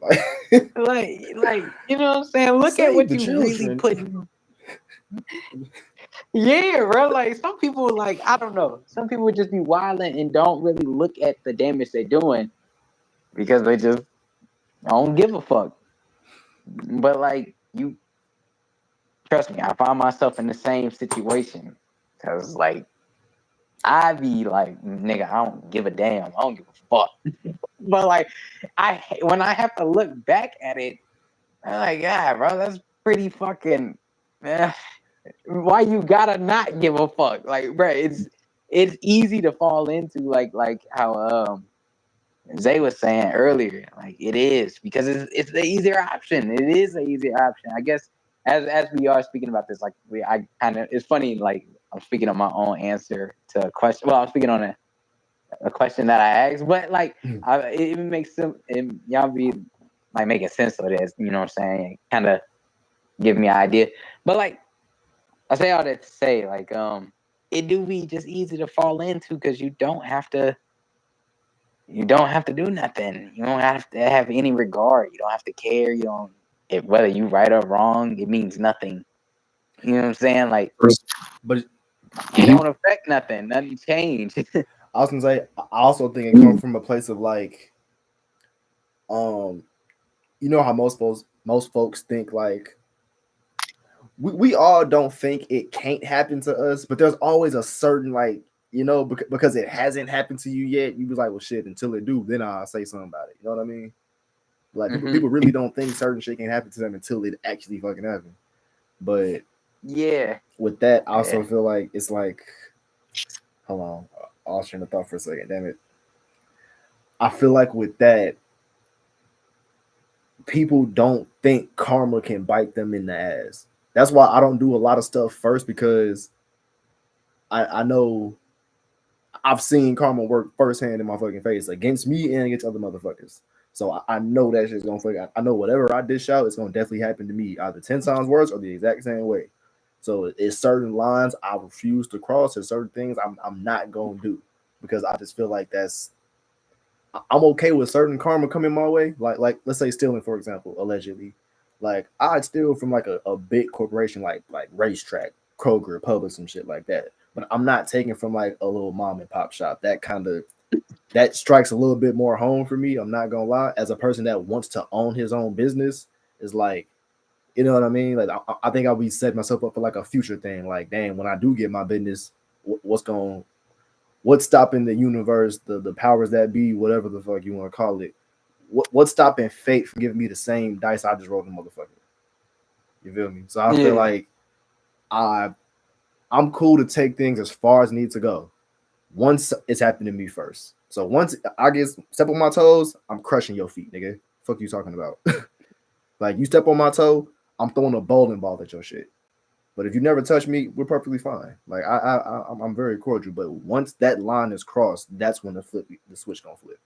You know what I'm saying? Look at save what the you really children. put. Yeah, bro. Like some people, like I don't know. Some people would just be wilding and don't really look at the damage they're doing because they just don't give a fuck. But like you, trust me, I find myself in the same situation because like I be like, nigga, I don't give a damn. I don't give a fuck. But like, when I have to look back at it, I'm like, yeah, bro, that's pretty fucking. eh, why you gotta not give a fuck? Like, bro, it's easy to fall into like how Zay was saying earlier. Like, it is because it's the easier option. It is the easier option, I guess. As we are speaking about this, like I kind of it's funny. Like I'm speaking on my own answer to a question. Well, I'm speaking on a question that I asked, but like it makes some y'all be like making sense of this. You know what I'm saying? Kind of give me an idea. But like I say all that to say, like it do be just easy to fall into because you don't have to do nothing. You don't have to have any regard. You don't have to care. You don't whether you right or wrong. It means nothing. You know what I'm saying? Like But it don't affect nothing. Nothing change. I was gonna say, I also think it comes from a place of like, um, how most folks think like we all don't think it can't happen to us, but there's always a certain like because it hasn't happened to you yet. You be like, well, shit, until it do, then I'll say something about it. You know what I mean? Like people, hmm people really don't think certain shit can happen to them until it actually fucking happens. But Yeah. with that, I Yeah. also feel like it's like, hold on, I was trying to thought for a second. Damn it. I feel like with that, people don't think karma can bite them in the ass. That's why I don't do a lot of stuff first because I know I've seen karma work firsthand in my fucking face against me and against other motherfuckers. So I know that shit's gonna fuck. I know whatever I dish out, it's gonna definitely happen to me either 10 times worse or the exact same way. So it's certain lines I refuse to cross, and certain things I'm not gonna do because I just feel like I'm okay with certain karma coming my way. Like let's say stealing, for example, allegedly. Like I'd steal from like a big corporation like Racetrack, Kroger, Publix, some shit like that. But I'm not taking from like a little mom and pop shop. That strikes a little bit more home for me. I'm not gonna lie. As a person that wants to own his own business, is like, you know what I mean? Like I think I'll be setting myself up for like a future thing. Like, damn, when I do get my business, what's stopping the universe, the powers that be, whatever the fuck you want to call it. What's stopping fate from giving me the same dice I just rolled, the motherfucker? You feel me? So I feel like I I'm cool to take things as far as need to go. Once it's happened to me first. So once I get step on my toes, I'm crushing your feet, nigga. Fuck you talking about? Like you step on my toe, I'm throwing a bowling ball at your shit. But if you never touch me, we're perfectly fine. Like I'm very cordial. But once that line is crossed, that's when the switch gonna flip.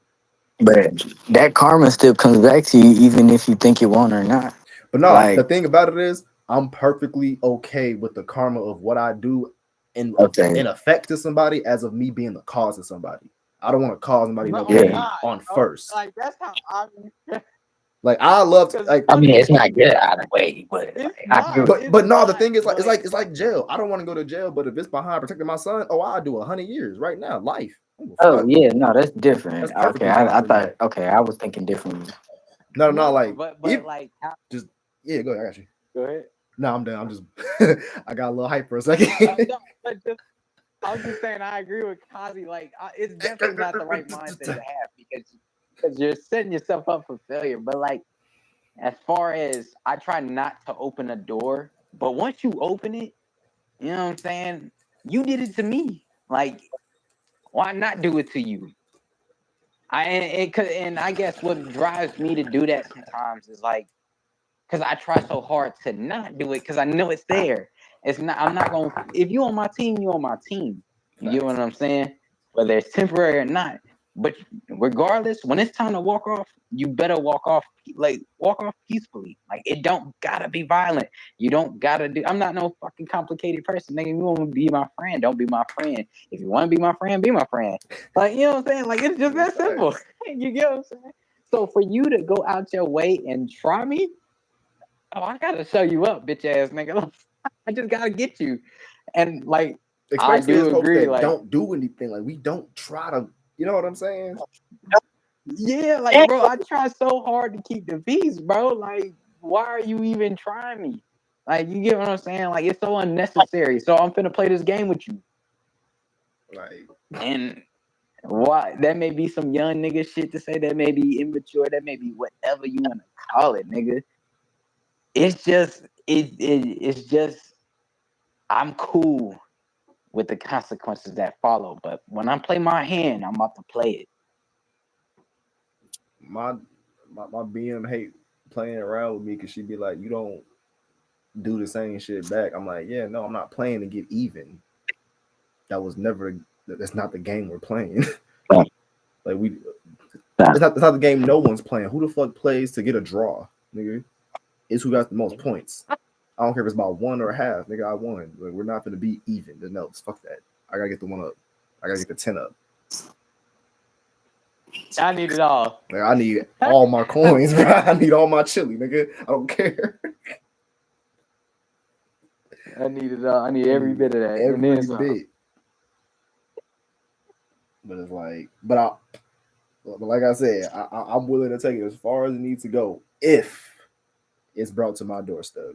But that karma still comes back to you, even if you think it won't or not. But no, the Like, thing about it is, I'm perfectly okay with the karma of what I do in okay, effect to somebody as of me being the cause of somebody. I don't want to cause somebody no Oh pain yeah. God, on bro. first. Like that's how I. Like I love Because like I mean, it's not good either way, but it's like, I not. do it. It's but no, the not. thing is like But it's like jail. I don't want to go to jail, but if it's behind protecting my son, oh, I'll do 100 years right now, life. Oh, Oh fuck, yeah, no, that's that's different. Okay, perfectly fine I for me. thought. Okay, I was thinking differently. No, no, no, no. like if But like, just yeah, go ahead, I got you. go ahead. No, I'm done. I'm just I got a little hype for a second. No, but just I was just saying I agree with Kazi. Like it's definitely not the right mindset to have because you're setting yourself up for failure. But like as far as I try not to open a door, but once you open it, you know what I'm saying? You did it to me. Like why not do it to you? And I guess what drives me to do that sometimes is like because I try so hard to not do it because I know it's there. It's not. I'm not gonna. If you on my team, you on my team. You get Facts. what I'm saying? Whether it's temporary or not. But regardless, when it's time to walk off, you better walk off peacefully. Like it don't gotta be violent. You don't gotta do. I'm not no fucking complicated person. Nigga, you want to be my friend? Don't be my friend. If you want to be my friend, be my friend. Like you know what I'm saying? Like it's just That's that simple. facts. You get what I'm saying? So for you to go out your way and try me, oh, I gotta show you up, bitch ass nigga. I just gotta get you. And like, I Especially as do folks agree. that Like, don't do anything. Like we don't try to, you know what I'm saying? yeah, like, bro, I try so hard to keep the peace, bro. Like, why are you even trying me? Like, you get what I'm saying? Like, it's so unnecessary. So I'm finna play this game with you. Like And why that may be some young nigga shit to say, that may be immature, that may be whatever you wanna call it, nigga. It's just I'm cool with the consequences that follow. But when I play my hand, I'm about to play it. my my BM hate playing around with me because she'd be like, you don't do the same shit back. I'm like, yeah, no, I'm not playing to get even. That was never that's not the game we're playing. Like we it's not the game no one's playing. Who the fuck plays to get a draw, nigga? It's who got the most points. I don't care if it's about one or a half, nigga. I won. Like, we're not gonna be even. No, fuck that. I gotta get the one up. I gotta get the 10 up. I need it all. Like I need all my coins, bro. I need all my chili, nigga. I don't care. I need it all. I need I every need bit of that. And every then some. bit. But it's like, but like I said, I'm willing to take it as far as it needs to go if it's brought to my doorstep.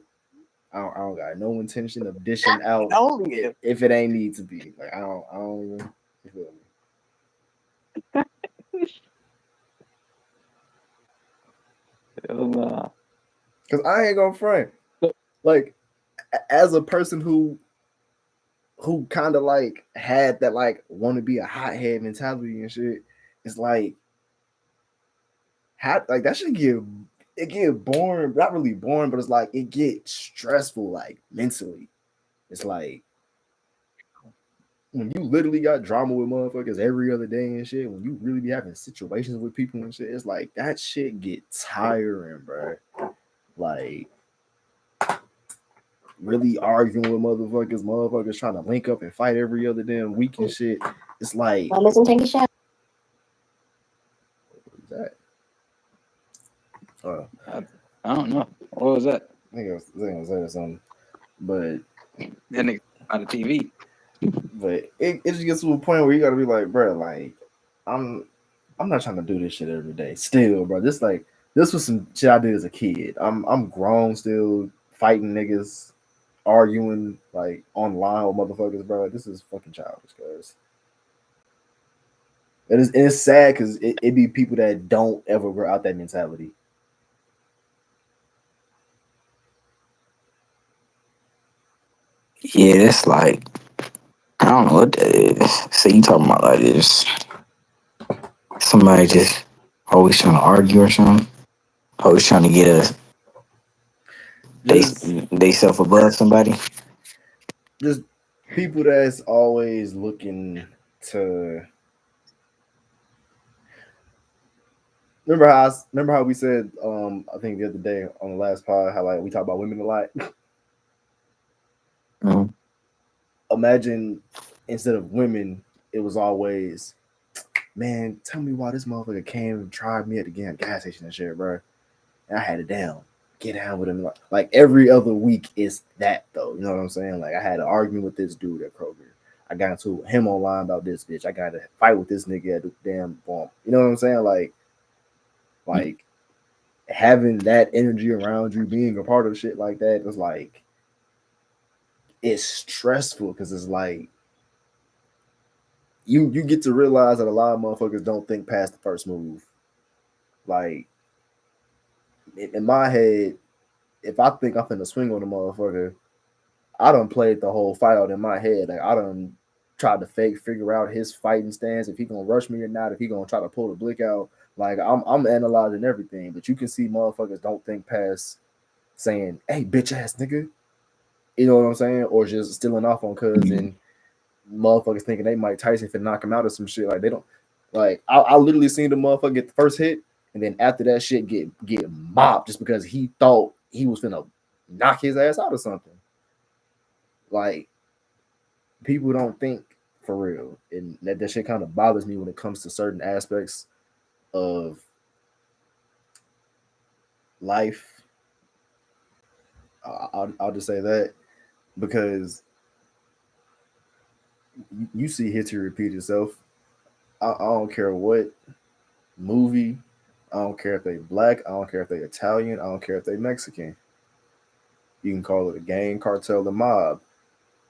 I don't got no intention of dishing out Only if. if it ain't need to be. Like I don't even. You feel me? Because I ain't gonna front. Like as a person who kind of like had that like want to be a hothead mentality and shit, it's like like that should get boring, not really boring, but it's like it get stressful like mentally. It's like when you literally got drama with motherfuckers every other day and shit, when you really be having situations with people and shit, it's like that shit get tiring, bro. Like really arguing with motherfuckers trying to link up and fight every other damn week and shit. It's like what is that? I don't know. What was that? I think I was saying something, but That nigga on the TV. it just gets to a point where you gotta be like, bro, like I'm I'm not trying to do this shit every day. Still, bro, this was some shit I did as a kid. I'm grown still, fighting niggas arguing like online with motherfuckers, bro. This is fucking childish, guys. It's sad because it be people that don't ever grow out that mentality. Yeah, it's like I don't know what that is. So you talking about like this? Somebody just always trying to argue or something? Always trying to get us they Just they self above somebody. just people that's always looking to remember how we said I think the other day on the last pod how like we talk about women a lot. Mm. Imagine instead of women, it was always, man, tell me why this motherfucker came and tried me at the gas station and shit, bro. And I had it down. Get down with him. Like every other week is that though. You know what I'm saying? Like I had an argument with this dude at Kroger. I got into him online about this bitch. I got to fight with this nigga at the damn bump. You know what I'm saying? Like having that energy around you, being a part of shit like that, is like it's stressful because it's like you get to realize that a lot of motherfuckers don't think past the first move. Like in my head, if I think I'm finna swing on a motherfucker, I done played the whole fight out in my head. Like I done tried to figure out his fighting stance, if he gonna rush me or not, if he gonna try to pull the blick out. Like I'm analyzing everything, but you can see motherfuckers don't think past saying, "Hey, bitch ass nigga," you know what I'm saying, or just stealing off on cuz and motherfuckers thinking they Mike Tyson for knock him out or some shit. Like they don't. Like I literally seen the motherfucker get the first hit, and then after that shit get mopped just because he thought he was gonna knock his ass out or something. Like people don't think for real, and that shit kind of bothers me when it comes to certain aspects of life. I'll just say that because you see history repeat itself. I don't care what movie. I don't care if they black. I don't care if they Italian. I don't care if they Mexican. You can call it a gang, cartel, the mob.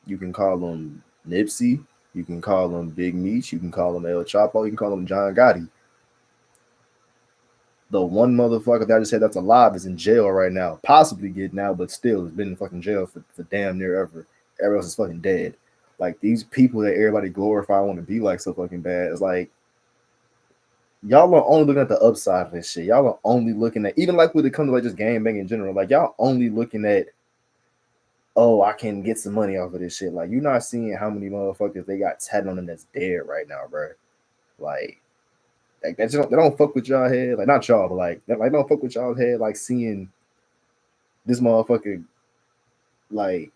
You can call them Nipsey. You can call them Big Meech. You can call them El Chapo. You can call them John Gotti. The one motherfucker that I just said that's alive is in jail right now, possibly getting out, but still has been in fucking jail for damn near ever. Everyone else is fucking dead. Like these people that everybody glorify want to be like so fucking bad. It's like y'all are only looking at the upside of this shit. Y'all are only looking at even like when it comes to like just game bang in general. Like y'all only looking at I can get some money off of this shit. Like you're not seeing how many motherfuckers they got tatted on them that's dead right now, bro. Like that just they don't fuck with y'all head. Like not y'all, but like don't fuck with y'all head. Like seeing this motherfucker like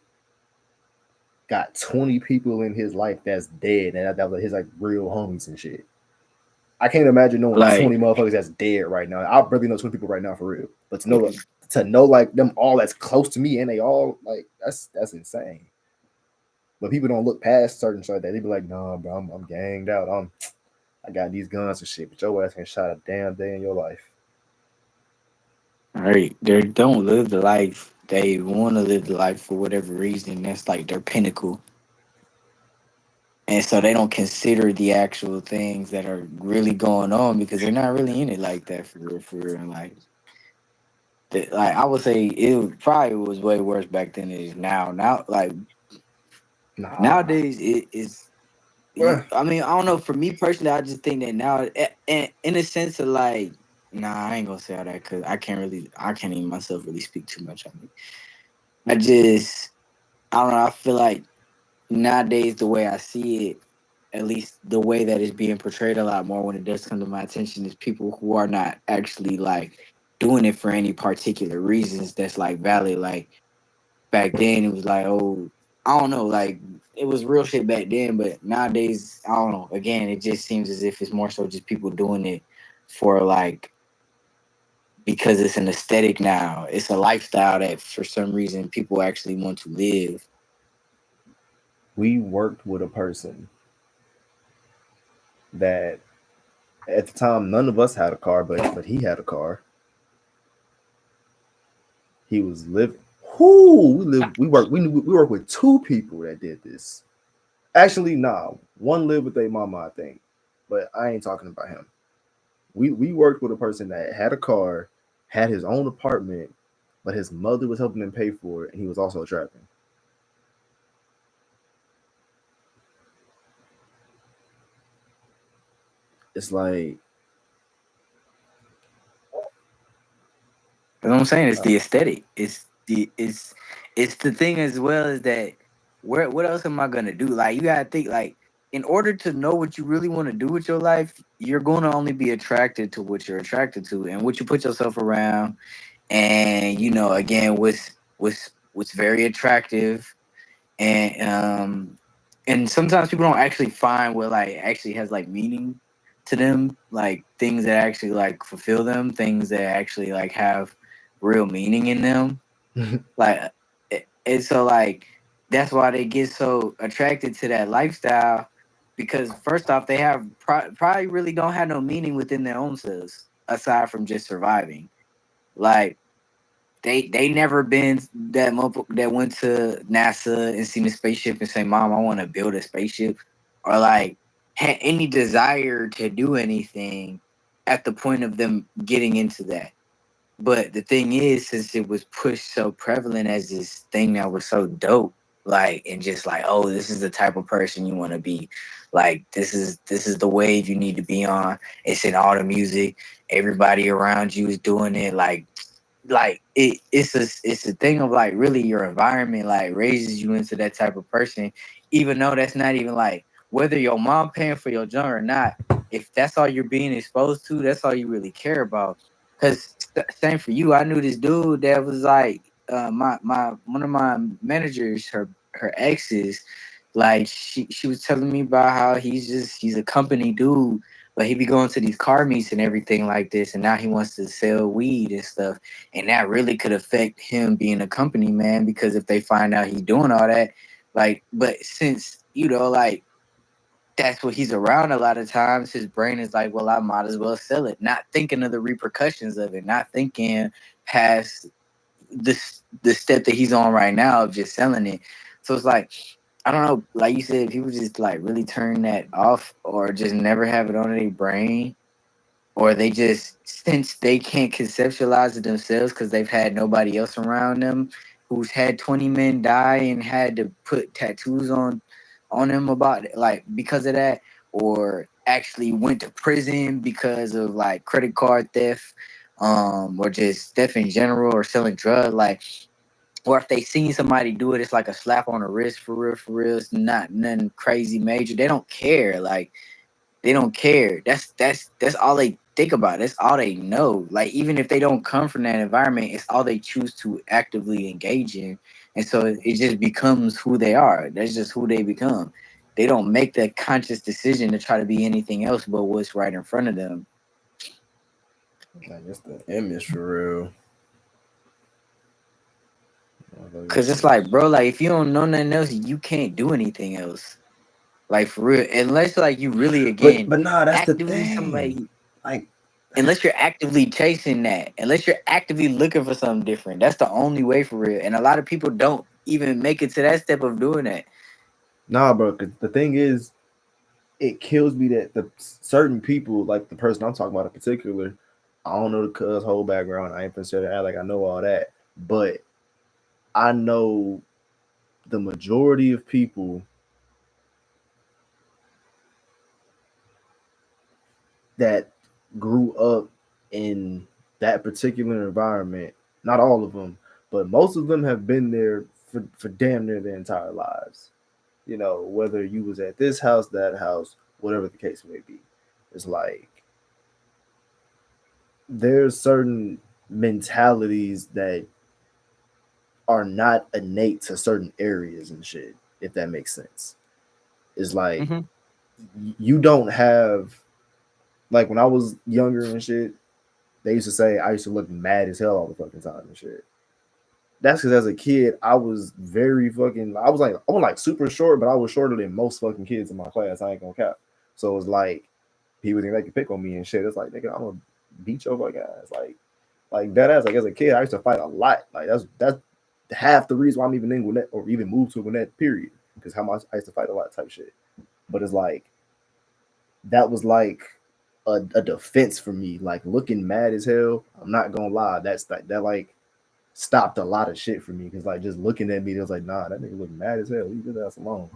got 20 people in his life that's dead, and that was his like real homies and shit. I can't imagine knowing Like 20 motherfuckers that's dead right now. I barely know 20 people right now for real. But to know like them all that's close to me and they all like that's insane. But people don't look past certain shit like that. They be like, nah, bro, I'm ganged out. I got these guns and shit, but your ass ain't shot a damn day in your life. right, they don't live the life they want to live the life for whatever reason. That's like their pinnacle, and so they don't consider the actual things that are really going on because they're not really in it like that for real. For real, like like I would say probably was way worse back then than it is now. Now, like Nah. nowadays, it is. Bruh. I mean, I don't know. For me personally, I just think that now, and in a sense of like, nah, I ain't gonna say all that because I can't even myself really speak too much on it. I just, I don't know. I feel like nowadays, the way I see it, at least the way that it's being portrayed a lot more when it does come to my attention, is people who are not actually like doing it for any particular reasons that's like valid. Like back then it was like, oh, I don't know, like it was real shit back then, but nowadays, I don't know. Again, it just seems as if it's more so just people doing it for like because it's an aesthetic now. It's a lifestyle that for some reason people actually want to live. We worked with a person that at the time none of us had a car, but he had a car. He was living. Who we live, we work with two people that did this. Actually, nah, one lived with their mama, I think, but I ain't talking about him. We worked with a person that had a car, had his own apartment, but his mother was helping him pay for it, and he was also trapping. It's like, You know what I'm saying? It's uh, the aesthetic. It's the thing as well as that. Where what else am I gonna do? Like you gotta think like in order to know what you really want to do with your life, you're gonna only be attracted to what you're attracted to and what you put yourself around. And you know, again, what's very attractive and sometimes people don't actually find what like actually has like meaning to them, like things that actually like fulfill them, things that actually like have real meaning in them, like and so like that's why they get so attracted to that lifestyle, because first off they have probably really don't have no meaning within their own selves aside from just surviving. Like they never been that that went to NASA and seen a spaceship and say, "Mom, I want to build a spaceship," or like had any desire to do anything at the point of them getting into that. But the thing is, since it was pushed so prevalent as this thing that was so dope, like and just like, oh, this is the type of person you want to be. Like this is the wave you need to be on. It's in all the music. Everybody around you is doing it. Like it's a thing of like really your environment like raises you into that type of person, even though that's not even like whether your mom paying for your junk or not. If that's all you're being exposed to, that's all you really care about. Cause same for you. I knew this dude that was like my one of my managers, her exes. Like she was telling me about how he's a company dude, but he be going to these car meets and everything like this, and now he wants to sell weed and stuff, and that really could affect him being a company man because if they find out he's doing all that, like, but since like that's what he's around a lot of times, his brain is like, well, I might as well sell it, not thinking of the repercussions of it, not thinking past the step that he's on right now of just selling it. So it's like I don't know, like you said, people just like really turn that off or just never have it on their brain, or they just since they can't conceptualize it themselves because they've had nobody else around them who's had 20 men die and had to put tattoos on them about it, like because of that, or actually went to prison because of like credit card theft, or just theft in general, or selling drugs, like, or if they seen somebody do it, it's like a slap on the wrist for real, for real. It's not nothing crazy major. They don't care. Like they don't care. That's all they think about. That's all they know. Like even if they don't come from that environment, it's all they choose to actively engage in. And so it just becomes who they are. That's just who they become. They don't make that conscious decision to try to be anything else but what's right in front of them. I guess the image for real. Cause it's like, bro, like if you don't know nothing else, you can't do anything else. Like for real. Unless like you really again But nah, that's the actively thing. somebody, Like, unless you're actively chasing that, unless you're actively looking for something different, that's the only way for real. And a lot of people don't even make it to that step of doing that. nah, bro. 'Cause the thing is, it kills me that the certain people, like the person I'm talking about in particular, I don't know the cuz whole background. I ain't consider act like I know all that, but I know the majority of people that grew up in that particular environment. Not all of them, but most of them have been there for damn near their entire lives. You know, whether you was at this house, that house, whatever the case may be. It's like there's certain mentalities that are not innate to certain areas and shit, if that makes sense. It's like Mm-hmm. you don't have, like when I was younger and shit, they used to say I used to look mad as hell all the fucking time and shit. That's because as a kid, I was very fucking. I was like super short, but I was shorter than most fucking kids in my class. I ain't gonna cap. So it's like people think they can pick on me and shit. It's like nigga, I'm gonna beat your fucking ass. Like that ass. Like as a kid, I used to fight a lot. Like that's half the reason why I'm even in Gwinnett or even moved to Gwinnett, period. Because how much I used to fight a lot type shit. But it's like that was like a defense for me. Like looking mad as hell. I'm not gonna lie. That like stopped a lot of shit for me. Because like just looking at me, it was like, nah, that nigga look mad as hell. Leave his ass alone.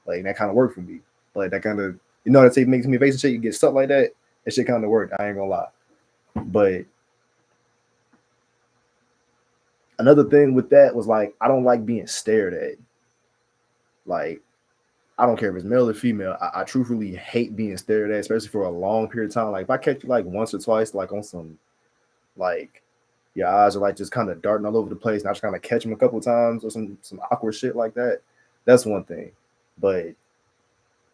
Like that kind of worked for me. Like that kind of that say makes me face and shit. You get stuff like that. That shit kind of worked. I ain't gonna lie. But another thing with that was like I don't like being stared at. Like I don't care if it's male or female. I truthfully hate being stared at, especially for a long period of time. Like if I catch you like once or twice, like on some like your eyes are like just kind of darting all over the place, and I just kind of catch them a couple of times or some awkward shit like that. That's one thing. But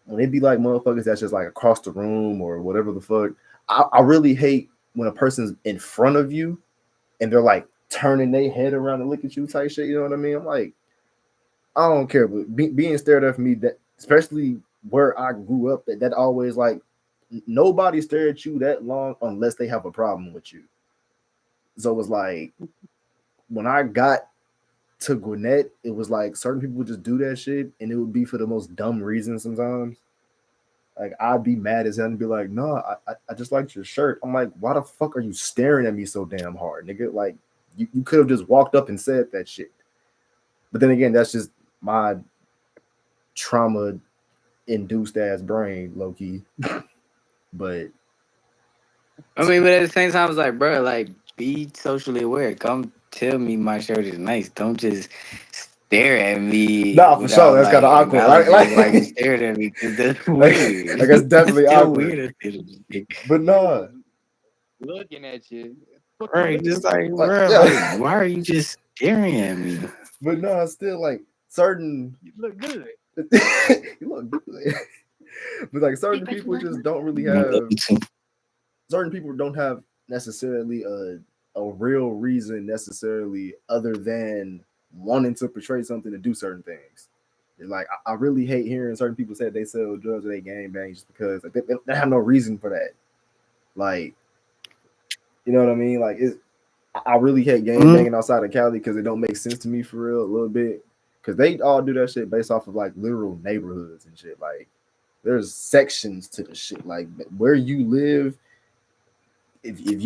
when it be like motherfuckers that's just like across the room or whatever the fuck, I really hate when a person's in front of you and they're like turning their head around and look at you type shit. You know what I mean? I'm like, I don't care, but being stared at for me, that especially where I grew up, that always like nobody stared at you that long unless they have a problem with you. So it was like when I got to Gwinnett, it was like certain people would just do that shit, and it would be for the most dumb reasons sometimes. Like I'd be mad as hell and be like, "No, I just liked your shirt." I'm like, "Why the fuck are you staring at me so damn hard, nigga?" Like you could have just walked up and said that shit. But then again, that's just my trauma induced ass brain, low key. But I mean, but at the same time, I was like, bro, like, be socially aware. Come tell me my shirt is nice. Don't just stare at me nah, for sure, without that's kind like of awkward, right? acknowledging like you stared at me. Cause that's Like weird. that's That's definitely still awkward. weird. As shit. But nah, Looking at you. Fuck you Right? looking Just at me like, for? like bro, yeah, like, why are you just staring at me? but nah, still like certain. You look good. You look good, but like certain Thank you people very just much. don't really I love have. you too. Certain people don't have necessarily a real reason necessarily other than wanting to portray something to do certain things. Like I really hate hearing certain people say they sell drugs or they gang bang just because like, they have no reason for that. Like you know what I mean? Like it's I really hate gang Mm-hmm. banging outside of Cali because it don't make sense to me for real a little bit. Because they all do that shit based off of like literal neighborhoods and shit. Like there's sections to the shit. Like where you live, if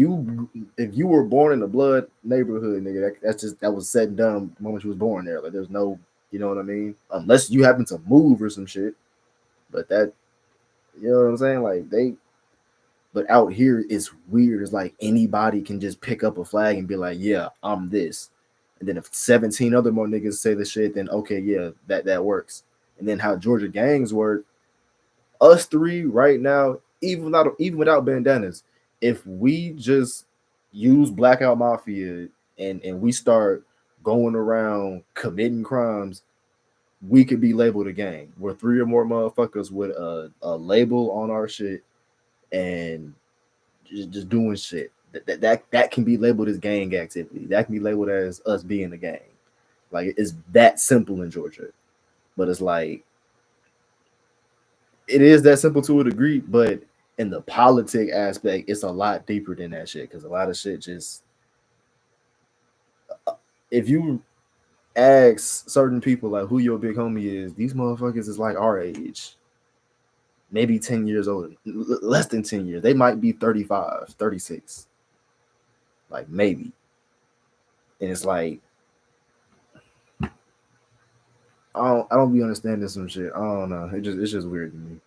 you were born in a blood neighborhood, nigga, that was said and done the moment you was born there. Like there's no, you know what I mean? Unless you happen to move or some shit. But that, you know what I'm saying? Like but out here it's weird. It's like anybody can just pick up a flag and be like, yeah, I'm this. And then if 17 other more niggas say the shit, then okay, yeah, that works. And then how Georgia gangs work, us three right now, even without bandanas, if we just use Blackout Mafia and we start going around committing crimes, we could be labeled a gang. We're three or more motherfuckers with a label on our shit and just doing shit. That can be labeled as gang activity. That can be labeled as us being a gang. Like it's that simple in Georgia. But it's like it is that simple to a degree, but in the politic aspect, it's a lot deeper than that shit. Because a lot of shit just, if you ask certain people like who your big homie is, these motherfuckers is like our age, maybe 10 years older, less than 10 years. They might be 35, 36, like maybe. And it's like, I don't be understanding some shit. I don't know. It's just weird to me.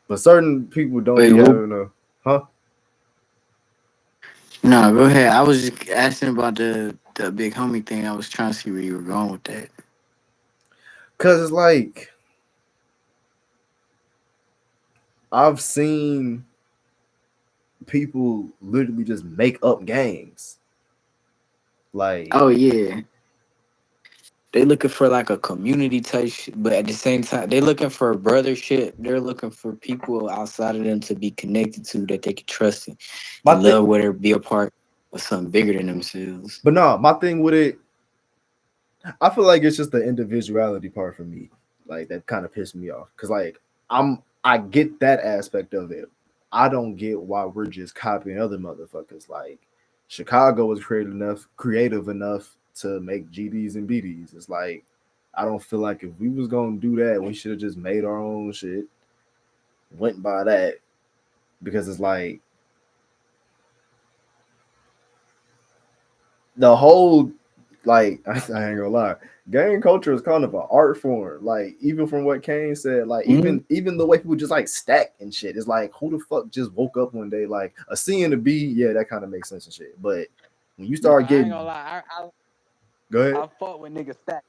But certain people don't Wait, be well, having a, huh? no, go ahead. I was just asking about the big homie thing. I was trying to see where you were going with that. Cause it's like I've seen people literally just make up gangs. Like, Oh yeah, they looking for like a community type, but at the same time, they looking for brothership. They're looking for people outside of them to be connected to that they can trust my and thing, love, whether be a part of something bigger than themselves. but no, my thing with it, I feel like it's just the individuality part for me. Like that kind of pissed me off. Cause like I get that aspect of it. I don't get why we're just copying other motherfuckers. Like Chicago was creative enough to make GDs and BDs. It's like I don't feel like if we was gonna do that, we should have just made our own shit, went by that, because it's like the whole like I ain't gonna lie, gang culture is kind of an art form. Like even from what Kane said, like Mhm. even the way people just like stack and shit, it's like who the fuck just woke up one day like a C and a B? Yeah, that kind of makes sense and shit. But when you Bro, start I ain't getting, gonna lie. go ahead. I fought with niggas stack.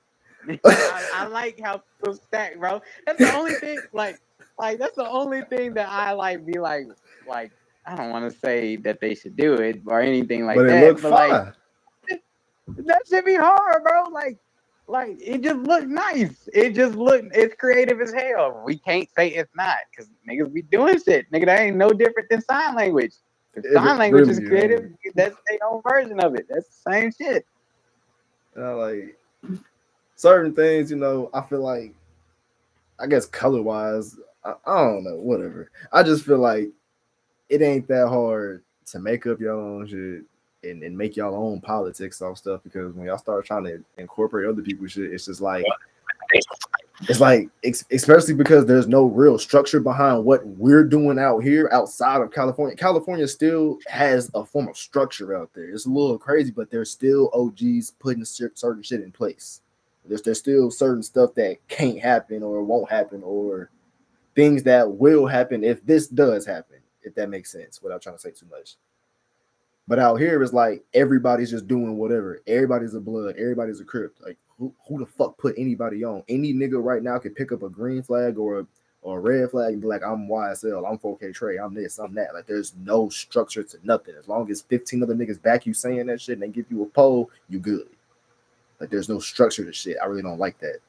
I like how people stack, bro. That's the only thing. Like that's the only thing that I like. Be like. I don't want to say that they should do it or anything But like it look that, but like fine. that should be hard, bro. Like it just look nice. It just look. It's creative as hell. We can't say it's not because niggas be doing shit. Nigga, that ain't no different than sign language. If sign It language is really creative, ain't. that's their own version of it. That's the same shit. Like certain things, I feel like I guess color wise, I don't know, whatever. I just feel like it ain't that hard to make up your own shit and make y'all own politics off stuff because when y'all start trying to incorporate other people's shit, it's just like especially because there's no real structure behind what we're doing out here outside of California. California still has a form of structure out there. It's a little crazy, but there's still OGs putting certain shit in place. There's still certain stuff that can't happen or won't happen or things that will happen if this does happen, if that makes sense without trying to say too much. But out here, it's like everybody's just doing whatever. Everybody's a blood. Everybody's a crip. Like who the fuck put anybody on? Any nigga right now could pick up a green flag or a red flag and be like, I'm YSL, I'm 4K Trey, I'm this, I'm that. Like there's no structure to nothing. As long as 15 other niggas back you saying that shit and they give you a poll, you good. Like there's no structure to shit. I really don't like that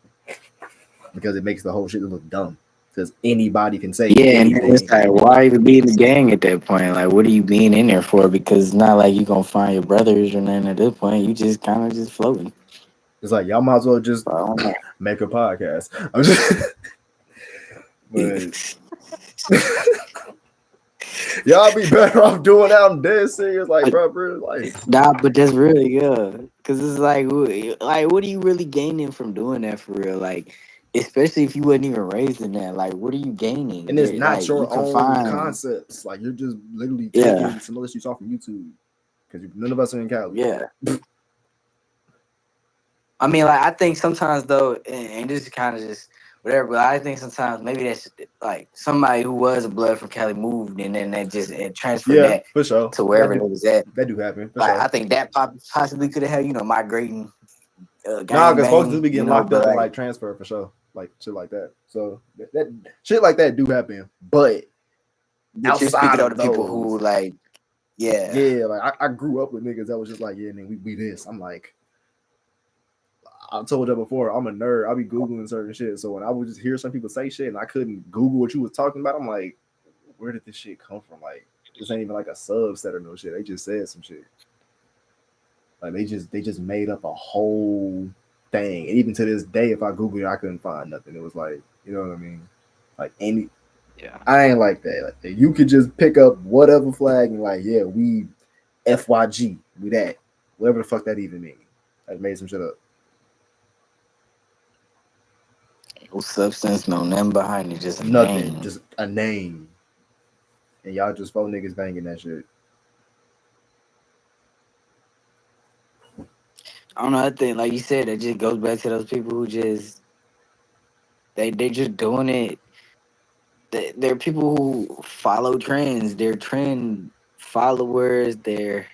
because it makes the whole shit look dumb. Because anybody can say Yeah, and then it's anything. like, why even be in the gang at that point? Like, what are you being in there for? Because it's not like you gonna find your brothers or nothing at this point. You just kind of just floating. It's like y'all might as well just So, I don't know. make a podcast. I'm just, but y'all be better off doing that. I'm dead serious. Like, bro, like, Nah, but that's real, yeah. Cause it's like, what are you really gaining from doing that for real? Like, especially if you wasn't even raised in that. Like, what are you gaining? and it's There, not like, you your own confine. concepts. Like, you're just literally Yeah, taking some of this you saw from YouTube because none of us are in Cali. yeah. I mean, like, I think sometimes though, and this is kind of just whatever. But I think sometimes maybe that's like somebody who was a blood from Cali moved, and then they just transferred Yeah, that for sure. to wherever it was at. That do happen for Like, sure. I think that possibly could have had migrating, Nah, gang because folks do bang, be getting locked but up and like. like transfer for sure, like shit like that. So that shit like that do happen, but But you're outside speaking of of the people those, who like, yeah, yeah, like I grew up with niggas that was just like, yeah, man, we this. I'm like, I told you before, I'm a nerd. I'll be Googling certain shit. So when I would just hear some people say shit and I couldn't Google what you was talking about, I'm like, where did this shit come from? Like, this ain't even like a subset or no shit. They just said some shit. Like they just made up a whole thing. And even to this day, if I Google it, I couldn't find nothing. It was like, you know what I mean? Like any yeah. I ain't like that. Like you could just pick up whatever flag and like, yeah, we FYG, we that. Whatever the fuck that even means. I just made some shit up. No substance, no nothing behind it, just a Nothing. name. Just a name. And y'all just four niggas banging that shit. I don't know. I think, like you said, it just goes back to those people who just they just doing it. They're people who follow trends. They're trend followers. They're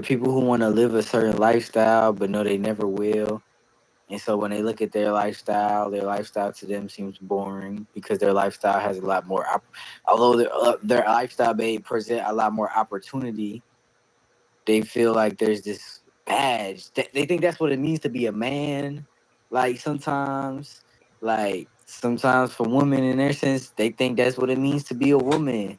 people who want to live a certain lifestyle, but know they never will. And so when they look at their lifestyle to them seems boring because their lifestyle has a lot more. Although their lifestyle may present a lot more opportunity, they feel like there's this badge. They think that's what it means to be a man. Like sometimes for women in their sense, they think that's what it means to be a woman.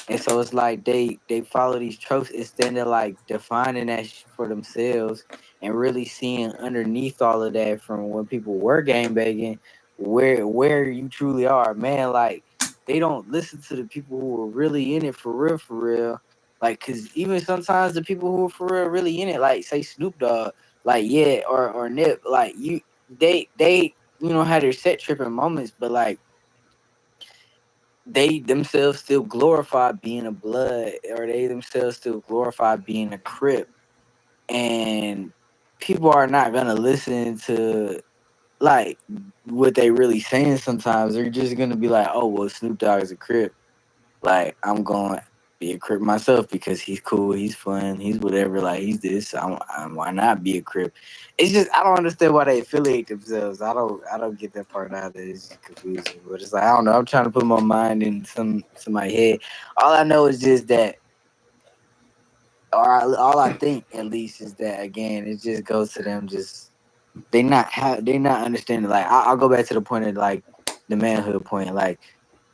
And so it's like they follow these tropes instead of like defining that for themselves and really seeing underneath all of that from when people were gang banging where you truly are. Man, like they don't listen to the people who are really in it for real. Like, cause even sometimes the people who are for real really in it, like say Snoop Dogg, like yeah, or Nip, like they had their set tripping moments, but like they themselves still glorify being a blood, or they themselves still glorify being a crip, and people are not gonna listen to like what they really saying. Sometimes they're just gonna be like, oh well, Snoop Dogg is a crip, like I'm going to be a crip myself because he's cool, he's fun, he's whatever, like he's this. Why not be a crip? It's just I don't understand why they affiliate themselves. I don't get that part out of it. It's just confusing. But it's like I don't know. I'm trying to put my mind in somebody's head. All I know is just that, or all I think at least is that again, it just goes to them just they not understanding. Like I'll go back to the point of like the manhood point, like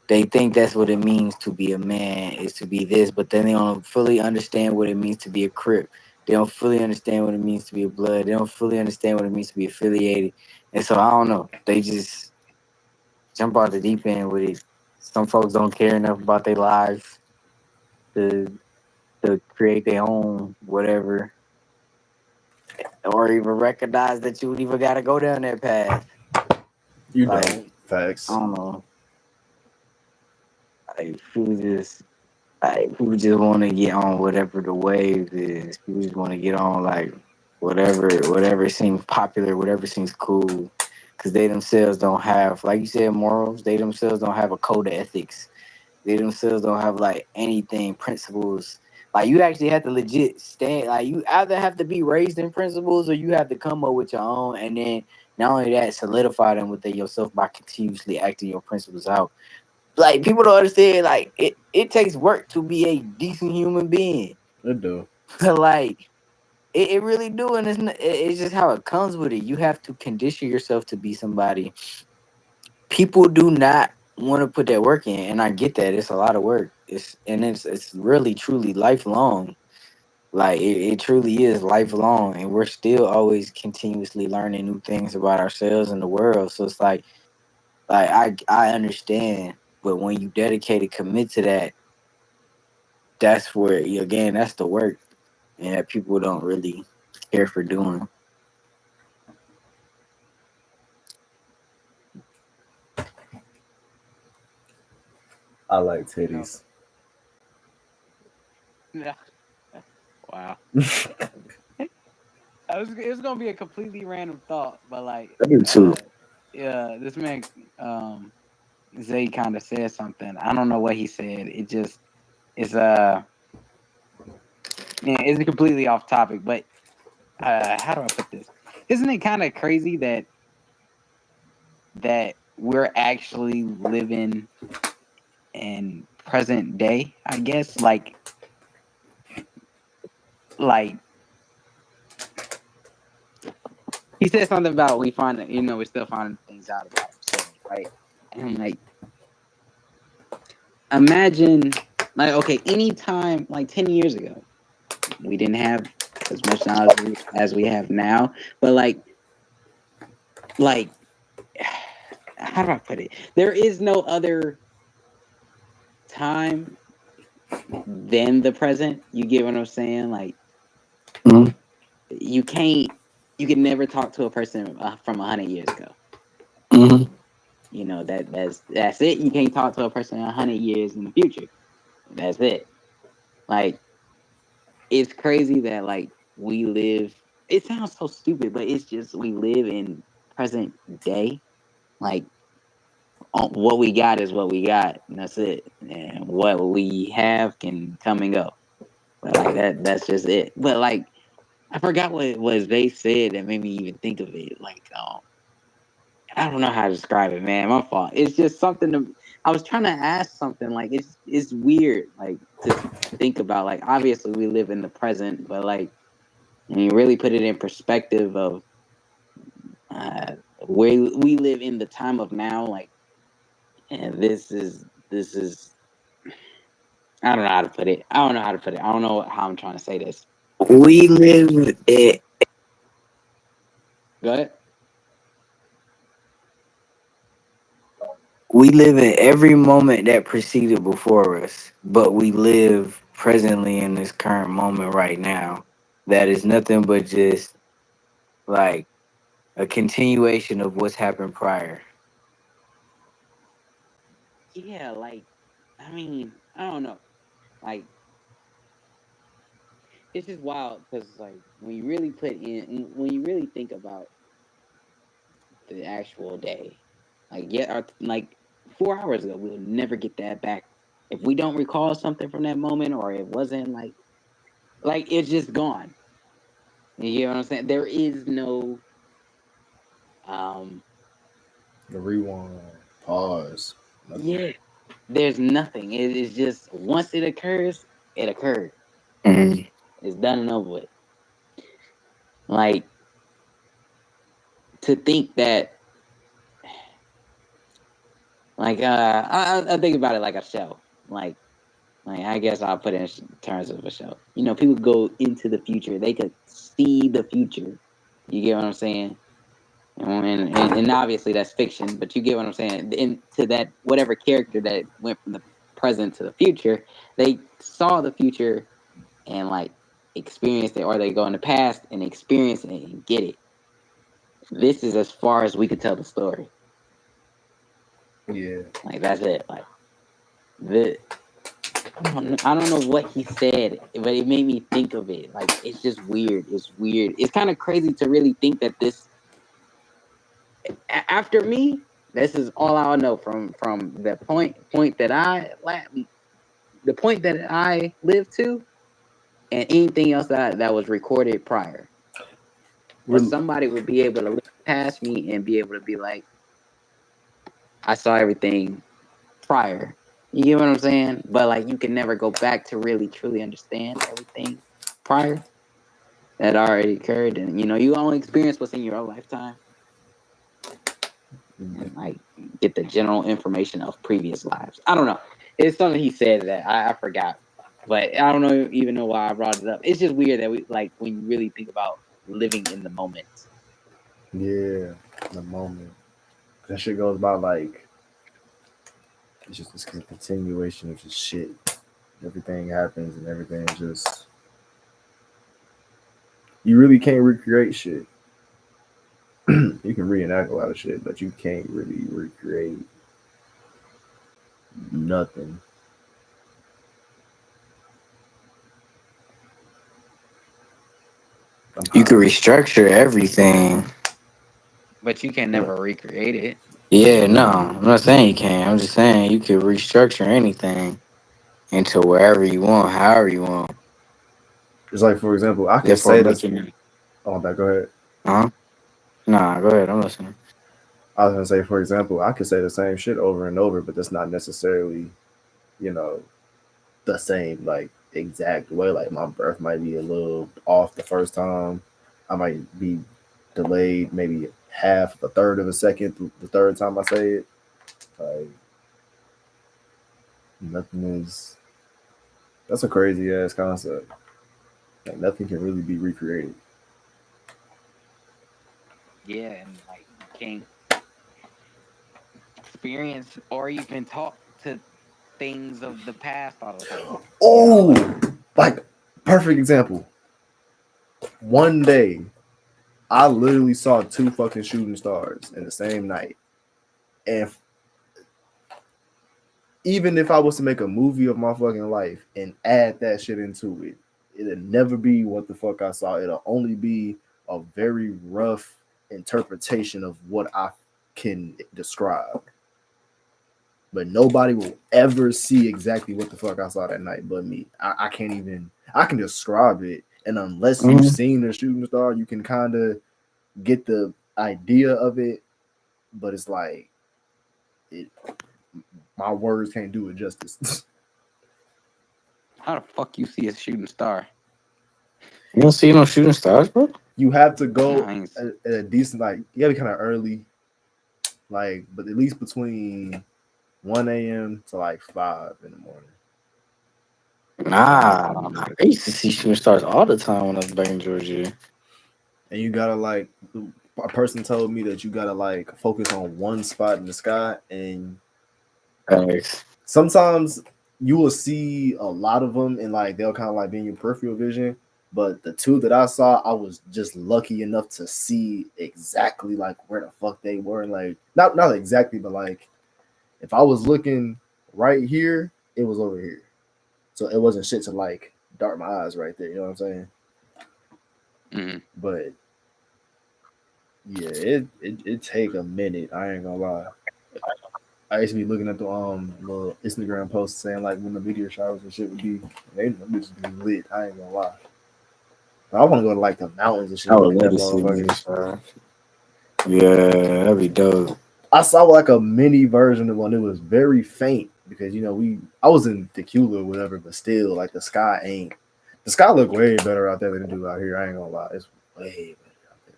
they think that's what it means to be a man is to be this, but then they don't fully understand what it means to be a crip. They don't fully understand what it means to be a blood. They don't fully understand what it means to be affiliated. And so I don't know. They just jump out the deep end with it. Some folks don't care enough about their lives to create their own whatever, or even recognize that you would even got to go down that path. You Like don't. I Facts. don't know. Like people just want to get on whatever the wave is. People just want to get on like whatever seems popular, whatever seems cool, because they themselves don't have, like you said, morals. They themselves don't have a code of ethics. They themselves don't have like anything, principles. Like you actually have to legit stand. Like you either have to be raised in principles, or you have to come up with your own, and then not only that, solidify them within yourself by continuously acting your principles out. Like people don't understand. Like it takes work to be a decent human being. It do. But like it really do, and it's just how it comes with it. You have to condition yourself to be somebody. People do not want to put that work in, and I get that. It's a lot of work. It's really truly lifelong. Like it truly is lifelong, and we're still always continuously learning new things about ourselves and the world. So it's like I understand, but when you dedicate and commit to that, that's where again that's the work, and that people don't really care for doing. I like You know, titties. yeah. Wow. It was gonna be a completely random thought, but like, I do too. yeah, this man, um, Zay kind of said something. I don't know what he said. It just it's man, it's completely off topic. But how do I put this? Isn't it kind of crazy that we're actually living in present day? I guess like he said something about we find we're still finding things out about ourselves, right? And I'm like, imagine like okay, anytime like 10 years ago, we didn't have as much knowledge as we have now, but like how do I put it? There is no other time than the present. You get what I'm saying? Like Mm-hmm. you can't, you can never talk to a person from 100 years ago. Mm-hmm. That's it. You can't talk to a person 100 years in the future. That's it. Like it's crazy that like we live. It sounds so stupid, but it's just we live in present day. Like what we got is what we got, and that's it. And what we have can come and go. But like that's just it. But like I forgot what they said that made me even think of it. Like I don't know how to describe it, man. My fault. It's just something I was trying to ask something like it's weird like to think about. Like obviously we live in the present, but like when you really put it in perspective of uh where we live in the time of now, like and this is I don't know how to put it. I don't know how to put it. I don't know how I'm trying to say this. We live it. Go ahead. We live in every moment that preceded before us, but we live presently in this current moment right now. That is nothing but just like a continuation of what's happened prior. Yeah, like I mean, I don't know. Like it's just wild because like when you really put in when you really think about the actual day, like yeah, like 4 hours ago, we'll never get that back. If we don't recall something from that moment, or it wasn't like it's just gone. You get what I'm saying? There is no um The rewind, pause, nothing. yeah, there's nothing. It is just once it occurs, it occurred. Mhm. It's done and over with. Like to think that I think about it like a show. Like I guess I'll put it in terms of a show. You know, people go into the future. They could see the future. You get what I'm saying? And obviously that's fiction, but you get what I'm saying. Into that whatever character that went from the present to the future, they saw the future and like experienced it, or they go in the past and experience it and get it. This is as far as we could tell the story. Yeah, Like that's it. Like the I don't know what he said, but it made me think of it. Like it's just weird. It's weird. It's kind of crazy to really think that this after me, this is all I know from the point that the point that I lived to, and anything else that was recorded prior. That we're somebody would be able to look past me and be able to be like, I saw everything prior. You get what I'm saying? But like you can never go back to really truly understand everything prior that already occurred, and you know you only experience what's in your own lifetime, and like get the general information of previous lives. I don't know. It's something he said that I forgot, but I don't know even know why I brought it up. It's just weird that we like when you really think about living in the moment. yeah, the moment that shit goes by like it's just this continuation of just shit. Everything happens and everything just you really can't recreate shit. You can reenact a lot of shit, but you can't really recreate nothing. I'm You could high. restructure everything. But you can never recreate it. Yeah, no, I'm not saying you can't. I'm just saying you could restructure anything into wherever you want, however you want. It's like, for example, I could Therefore, say this. making it. Oh, back. Go ahead. Huh? Nah, go ahead. I'm listening. I was gonna say, for example, I could say the same shit over and over, but that's not necessarily, you know, the same like exact way. Like my breath might be a little off the first time. I might be delayed maybe half, a third of a second the third time I say it. Like nothing is. That's a crazy ass concept. Like nothing can really be recreated. Yeah, and like you can't experience or even talk to things of the past all the time. You know, like Oh, like perfect example. One day, I literally saw two fucking shooting stars in the same night, and even if I was to make a movie of my fucking life and add that shit into it, it'll never be what the fuck I saw. It'll only be a very rough interpretation of what I can describe. But nobody will ever see exactly what the fuck I saw that night but me. I can't even, I can describe it. And unless you've Hmm. seen a shooting star, you can kind of get the idea of it. But it's like, it, my words can't do it justice. how the fuck you see a shooting star? You don't see no shooting stars, bro? You have to No, go I ain't. at a decent like you gotta be kind of early, like but at least between 1 a.m. to like 5 in the morning. Like around Nah, that window. I used to see shooting stars all the time when I was back in Georgia. And you gotta like a person told me that you gotta like focus on one spot in the sky and Thanks. sometimes you will see a lot of them and like they'll kind of like be in your peripheral vision, But the two that I saw, I was just lucky enough to see exactly like where the fuck they were. Like not exactly, but like if I was looking right here, it was over here. So it wasn't shit to like dart my eyes right there. You know what I'm saying? Mm-hmm. But yeah, it take a minute. I ain't gonna lie. I used to be looking at the little Instagram posts saying like when the meteor showers and shit would be. They just be lit. I ain't gonna lie. But I want to go to like the mountains and shit I and look would at love that to see motherfucker. this. Yeah, that'd be dope. I saw like a mini version of one. It was very faint because you know I was in Tequila or whatever, but still like the sky look way better out there than it do out here. I ain't gonna lie, it's way better out there.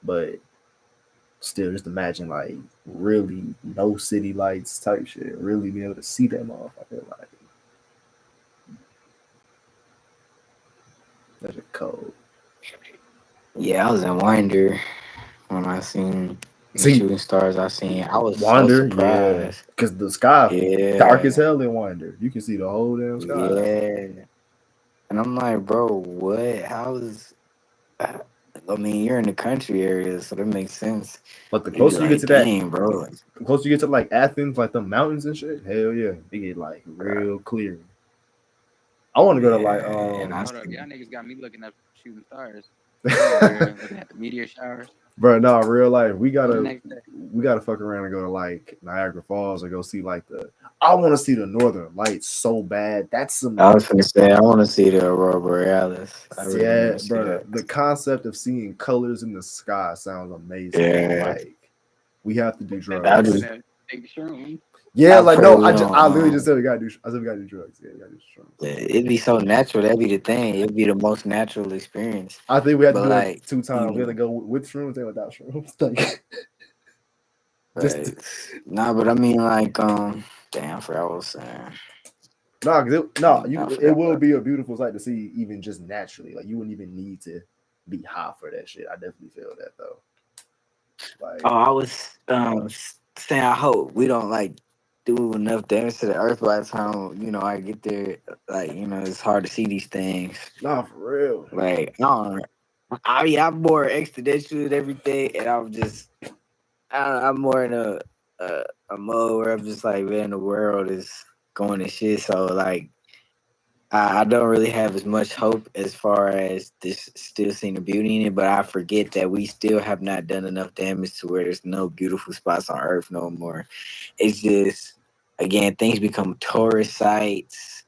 But still, just imagine like really no city lights type shit. Really be able to see that motherfucker like that's just cold. Yeah, I was in Winder when I seen the See, shooting stars. I seen. I was so Wander, yeah, surprised. because the sky dark as Yeah, hell in Wander. You can see the whole damn sky. yeah. And I'm like, bro, what? How's? I mean, you're in the country area, so that makes sense. But the You'd be closer you get like, to that, dang, bro. Like, the closer you get to like Athens, like the mountains and shit, hell yeah, it get like real clear. I want to go to like yeah, and I Hold up, y'all seen. niggas got me looking up shooting stars. I'm over here looking at the meteor showers bro, no, real life. on the next day. We gotta fuck around and go to like Niagara Falls or go see like the. I want to see the Northern Lights so bad. That's some. I was gonna say, I want to see the Aurora Borealis. I really Yeah, want to see bro. that. The concept of seeing colors in the sky sounds amazing. But Yeah, like, we have to do Especially I if we're drugs. just, gonna take the shrooms. Yeah, I like pray no, we don't. I literally just said we gotta do. I said we gotta do drugs. Yeah, we gotta do drugs. It'd be so natural. That'd be the thing. It'd be the most natural experience. I think we have to But do it like, 2 times. We have to you go with shrooms and without shrooms. Like, just But nah, but I mean, like, damn, I forgot what I was saying. no, because no, I it forgot. will be a beautiful sight to see, even just naturally. Like you wouldn't even need to be high for that shit. I definitely feel that though. Oh, Like, I was saying, I hope we don't like do enough damage to the earth by the time I get there. Like, it's hard to see these things. nah, for real. Like, I don't. I'm more exponential and everything, and I'm more in a mode where I'm just like, man, the world is going to shit. So like, I don't really have as much hope as far as this still seeing the beauty in it, but I forget that we still have not done enough damage to where there's no beautiful spots on Earth no more. It's just, again, things become tourist sites.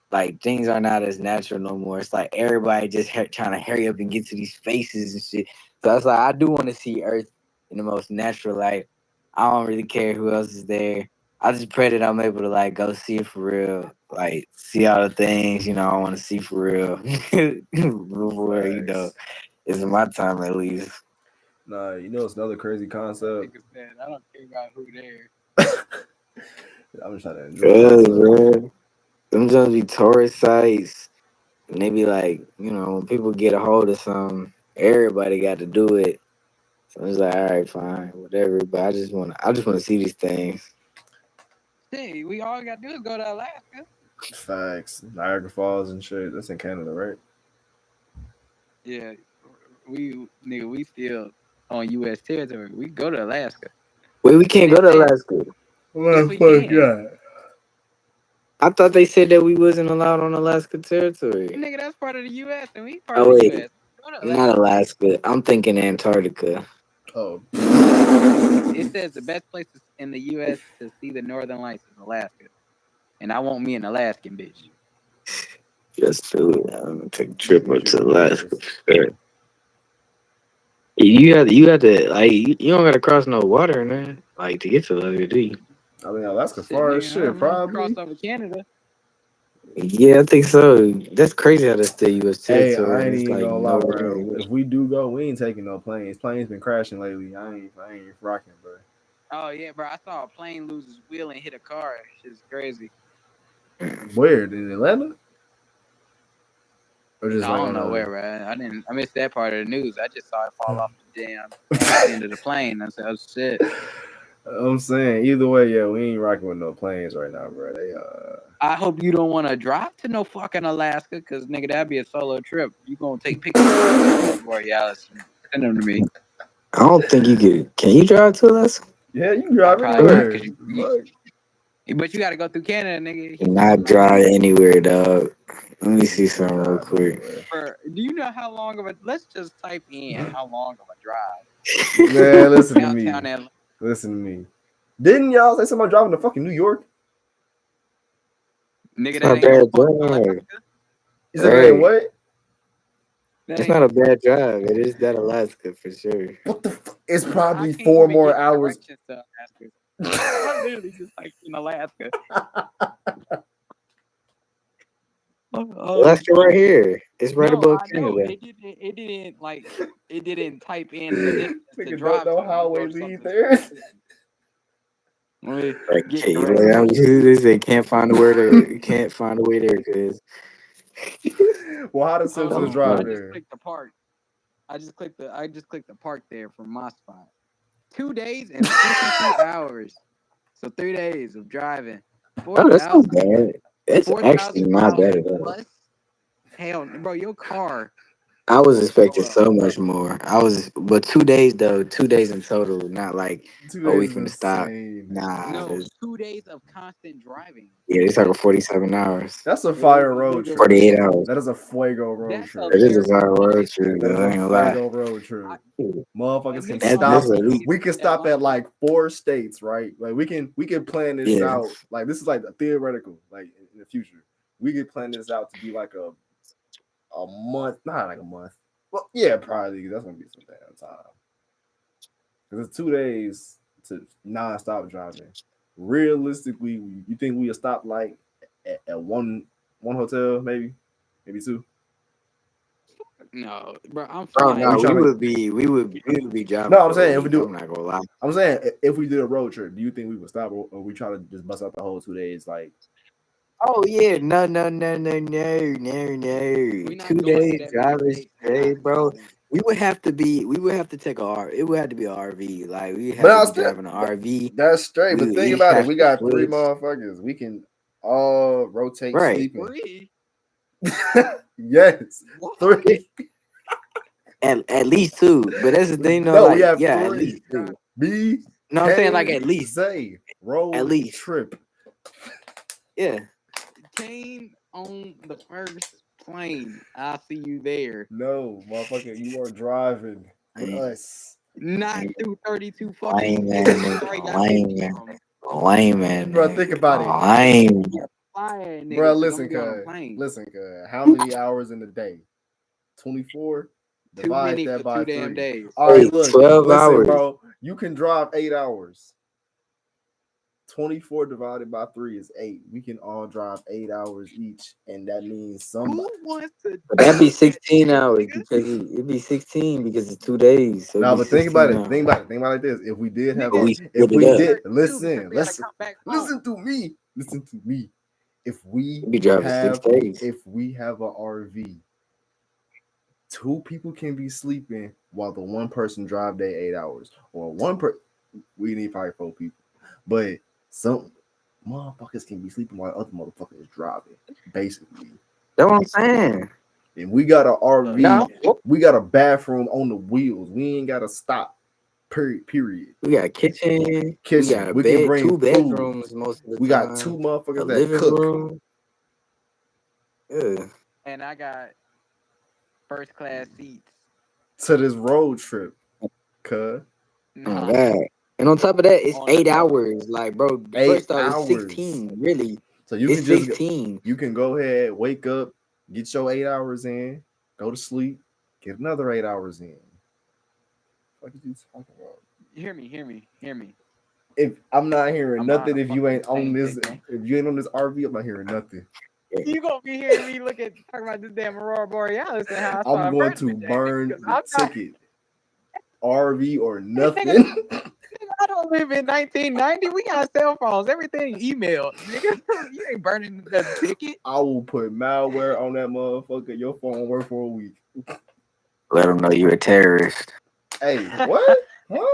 Like, things are not as natural no more. It's like everybody just trying to hurry up and get to these spaces and shit. So it's like, I do want to see Earth in the most natural light. I don't really care who else is there. I just pray that I'm able to like go see it for real, like see all the things I want to see for real before Facts. it's my time at least. Nah, it's another crazy concept. Nigga said, I don't care about who there. I'm just trying to enjoy Cause myself. man, them just be tourist sites, and they be like, when people get a hold of something, everybody got to do it. So it's like, all right, fine, whatever. But I just want to see these things. Hey, we all gotta do is go to Alaska. Facts. Niagara Falls and shit. That's in Canada, right? Yeah, we still on U.S. territory. We go to Alaska. Wait, we And can't they go to say, Alaska. yes, Well, we fuck can. yeah. I thought they said that we wasn't allowed on Alaska territory. Nigga, that's part of the U.S. and we part of Oh the wait, U.S. Go to not Alaska. Alaska. I'm thinking Antarctica. Oh, It says the best places in the U.S. to see the Northern Lights is Alaska, and I want me an Alaskan bitch. Just to take a let trip me up get you to a Alaska. pass. Sure. You got to like you don't got to cross no water, man. Like to get to Alaska, do you? I mean, Alaska Shit, far as nigga, I shit, don't know. Cross probably. over Canada. Yeah, I think so. That's crazy how that's still U.S. Hey, territory I and ain't it's even like gonna lie, nowhere bro. near. If we do go, we ain't taking no planes. Planes been crashing lately. I ain't rocking, bro. Oh yeah, bro. I saw a plane lose its wheel and hit a car. Shit's crazy. Where in Atlanta? Or just I like don't on know a where, bro. I didn't. I missed that part of the news. I just saw it fall off the damn end of the plane. I said, "Oh shit!" I'm saying either way, yeah, we ain't rocking with no planes right now, bro. They I hope you don't want to drive to no fucking Alaska, because nigga, that'd be a solo trip. You gonna take pictures of the aurora borealis and send them to me. I don't think you could. Can you drive to Alaska? yeah, you can I drive probably not, anywhere. because Fuck. but you got to go through Canada, nigga. You not drive anywhere, dog. Let me see You can something real drive quick. anywhere. Do you know how long of a? Let's just type in how long of a drive Man, from listen to me. downtown Atlanta. Listen to me. Didn't y'all say somebody driving to fucking New York? Nigga, It's that not a ain't no bad fucking drive. Alaska. You said that ain't Right. what? That It's ain't not no a fucking. bad drive. It is that Alaska for sure. What the fuck? It's Bro, I probably can't four even more get hours. directions to Alaska. I literally just typed in Alaska. Oh Alaska right shit! here. It's right No, above I know Canada. it didn't. It didn't like. It didn't type in the distance to Nigga don't drive know to. You how we wrote lead something there. specific. Let me get Okay, like directions. they can't find a word to can't find a way there because Well, how the Hold Simpsons I'm on. I drive trying. just there? clicked the park. I just clicked the park there from my spot. 2 days and 22 hours. So 3 days of driving. Four Oh, that's not thousand bad. That's four actually thousand not miles bad at all. plus. Hell, bro, your car. I was expecting Hold on. so much more. But 2 days though, 2 days in total, not like, 2 days we is finna stop. insane. Nah, No, 2 days of constant driving. yeah, it's like 47 hours, That's a fire road Nigga, trip. 48 hours. That is a fuego road that's trip. It is a American fire road mileage. trip. That is I a ain't gonna lie. fuego road I, trip. a Motherfuckers can nigga might That's as stop. at well least get We can that stop one at way. like 4 states, right? Like we can plan this yeah. out. Like this is like a theoretical. Like in the future, we could plan this out to be like a month, not like a month. Well, yeah, probably that's gonna be some damn time. Because it's 2 days to non-stop driving. Realistically, you think we'll stop like at one hotel, maybe two? No, bro, I'm Oh Or we flying. no, trying to? we would be driving No, I'm for a saying if we week. do, I'm not gonna lie. I'm saying if we did a road trip, do you think we would stop, or we try to just bust out the whole 2 days? Like, Oh yeah, no. We're not Two going to days that many driving states and not straight, bro. stopping. We would have to take a R. It would have to be an RV. Like we but have to I be still, driving an but RV. that's straight. We But would think each about it, have we to got three switch. motherfuckers. We can all rotate Right. sleeping. Three? Yes, What? three. At least two. But that's the thing though, No, we like, have yeah, at three. least two. B No, I'm saying like K at least. Zay At road least. trip. Yeah. Came on the first plane. I'll see you there. No, motherfucker, you are driving with Lame, us. Not through 32 fucking lame states. man You nigga. already got Lame pictures man. from. Lame man Bro, think nigga. about it. Lame. Flying, Bro, nigga, because I'm listen, going to be on a cuz. plane. Listen, cuz. How many hours in a day? 24? Too Divide many that for by 2 damn 3. days. All right, Wait, look. 12 Listen, hours. bro. You can drive 8 hours. 24 divided by 3 is 8. We can all drive 8 hours each. And that means Who somebody. wants to But that'd do be that 16 shit, hours nigga? because it'd be 16 because it's 2 days. So it'd No, be but think about 16 it. Think hours. about it. Think about it like this. If we did have But Nigga, a, we if split it we it'd be up. did, 32 because listen, we got to listen, come back home. listen to me. Listen to me. If we We'd be driving six have, days. if we have a RV, two people can be sleeping while the one person drive their 8 hours, or we need probably 4 people, but some motherfuckers can be sleeping while other motherfuckers is driving, basically. That's what I'm saying. And we got a Look, RV, No, we got a bathroom on the wheels. We ain't gotta stop. Period. we got a kitchen. We got Kitchen. a We can bed, bring two food. bedrooms most of the We got two time. A motherfuckers that living cook room. Yeah. and I got first class seats. to this road trip. Cuz Oh my Nah, god. And on top of that, it's on the eight go. hours. Like, bro, eight first off, it's hours. 16. Really. So you It's can just 16. you can go ahead, wake up, get your 8 hours in, go to sleep, get another 8 hours in. What are you talking about? Hear me. If I'm not hearing I'm not on nothing, a if you fucking ain't on plane, this, nigga. if you ain't on this RV, I'm not hearing nothing. You gonna be hearing me talking about this damn aurora borealis and how I saw I'm a going bird of to the day, nigga. burn Because the I'm not, ticket, RV or nigga, nothing. I don't live in 1990. We got cell phones, everything emailed, nigga. You ain't burning the ticket. I will put malware on that motherfucker. Your phone won't work for a week. Let them know you're a terrorist. Hey, what? Huh?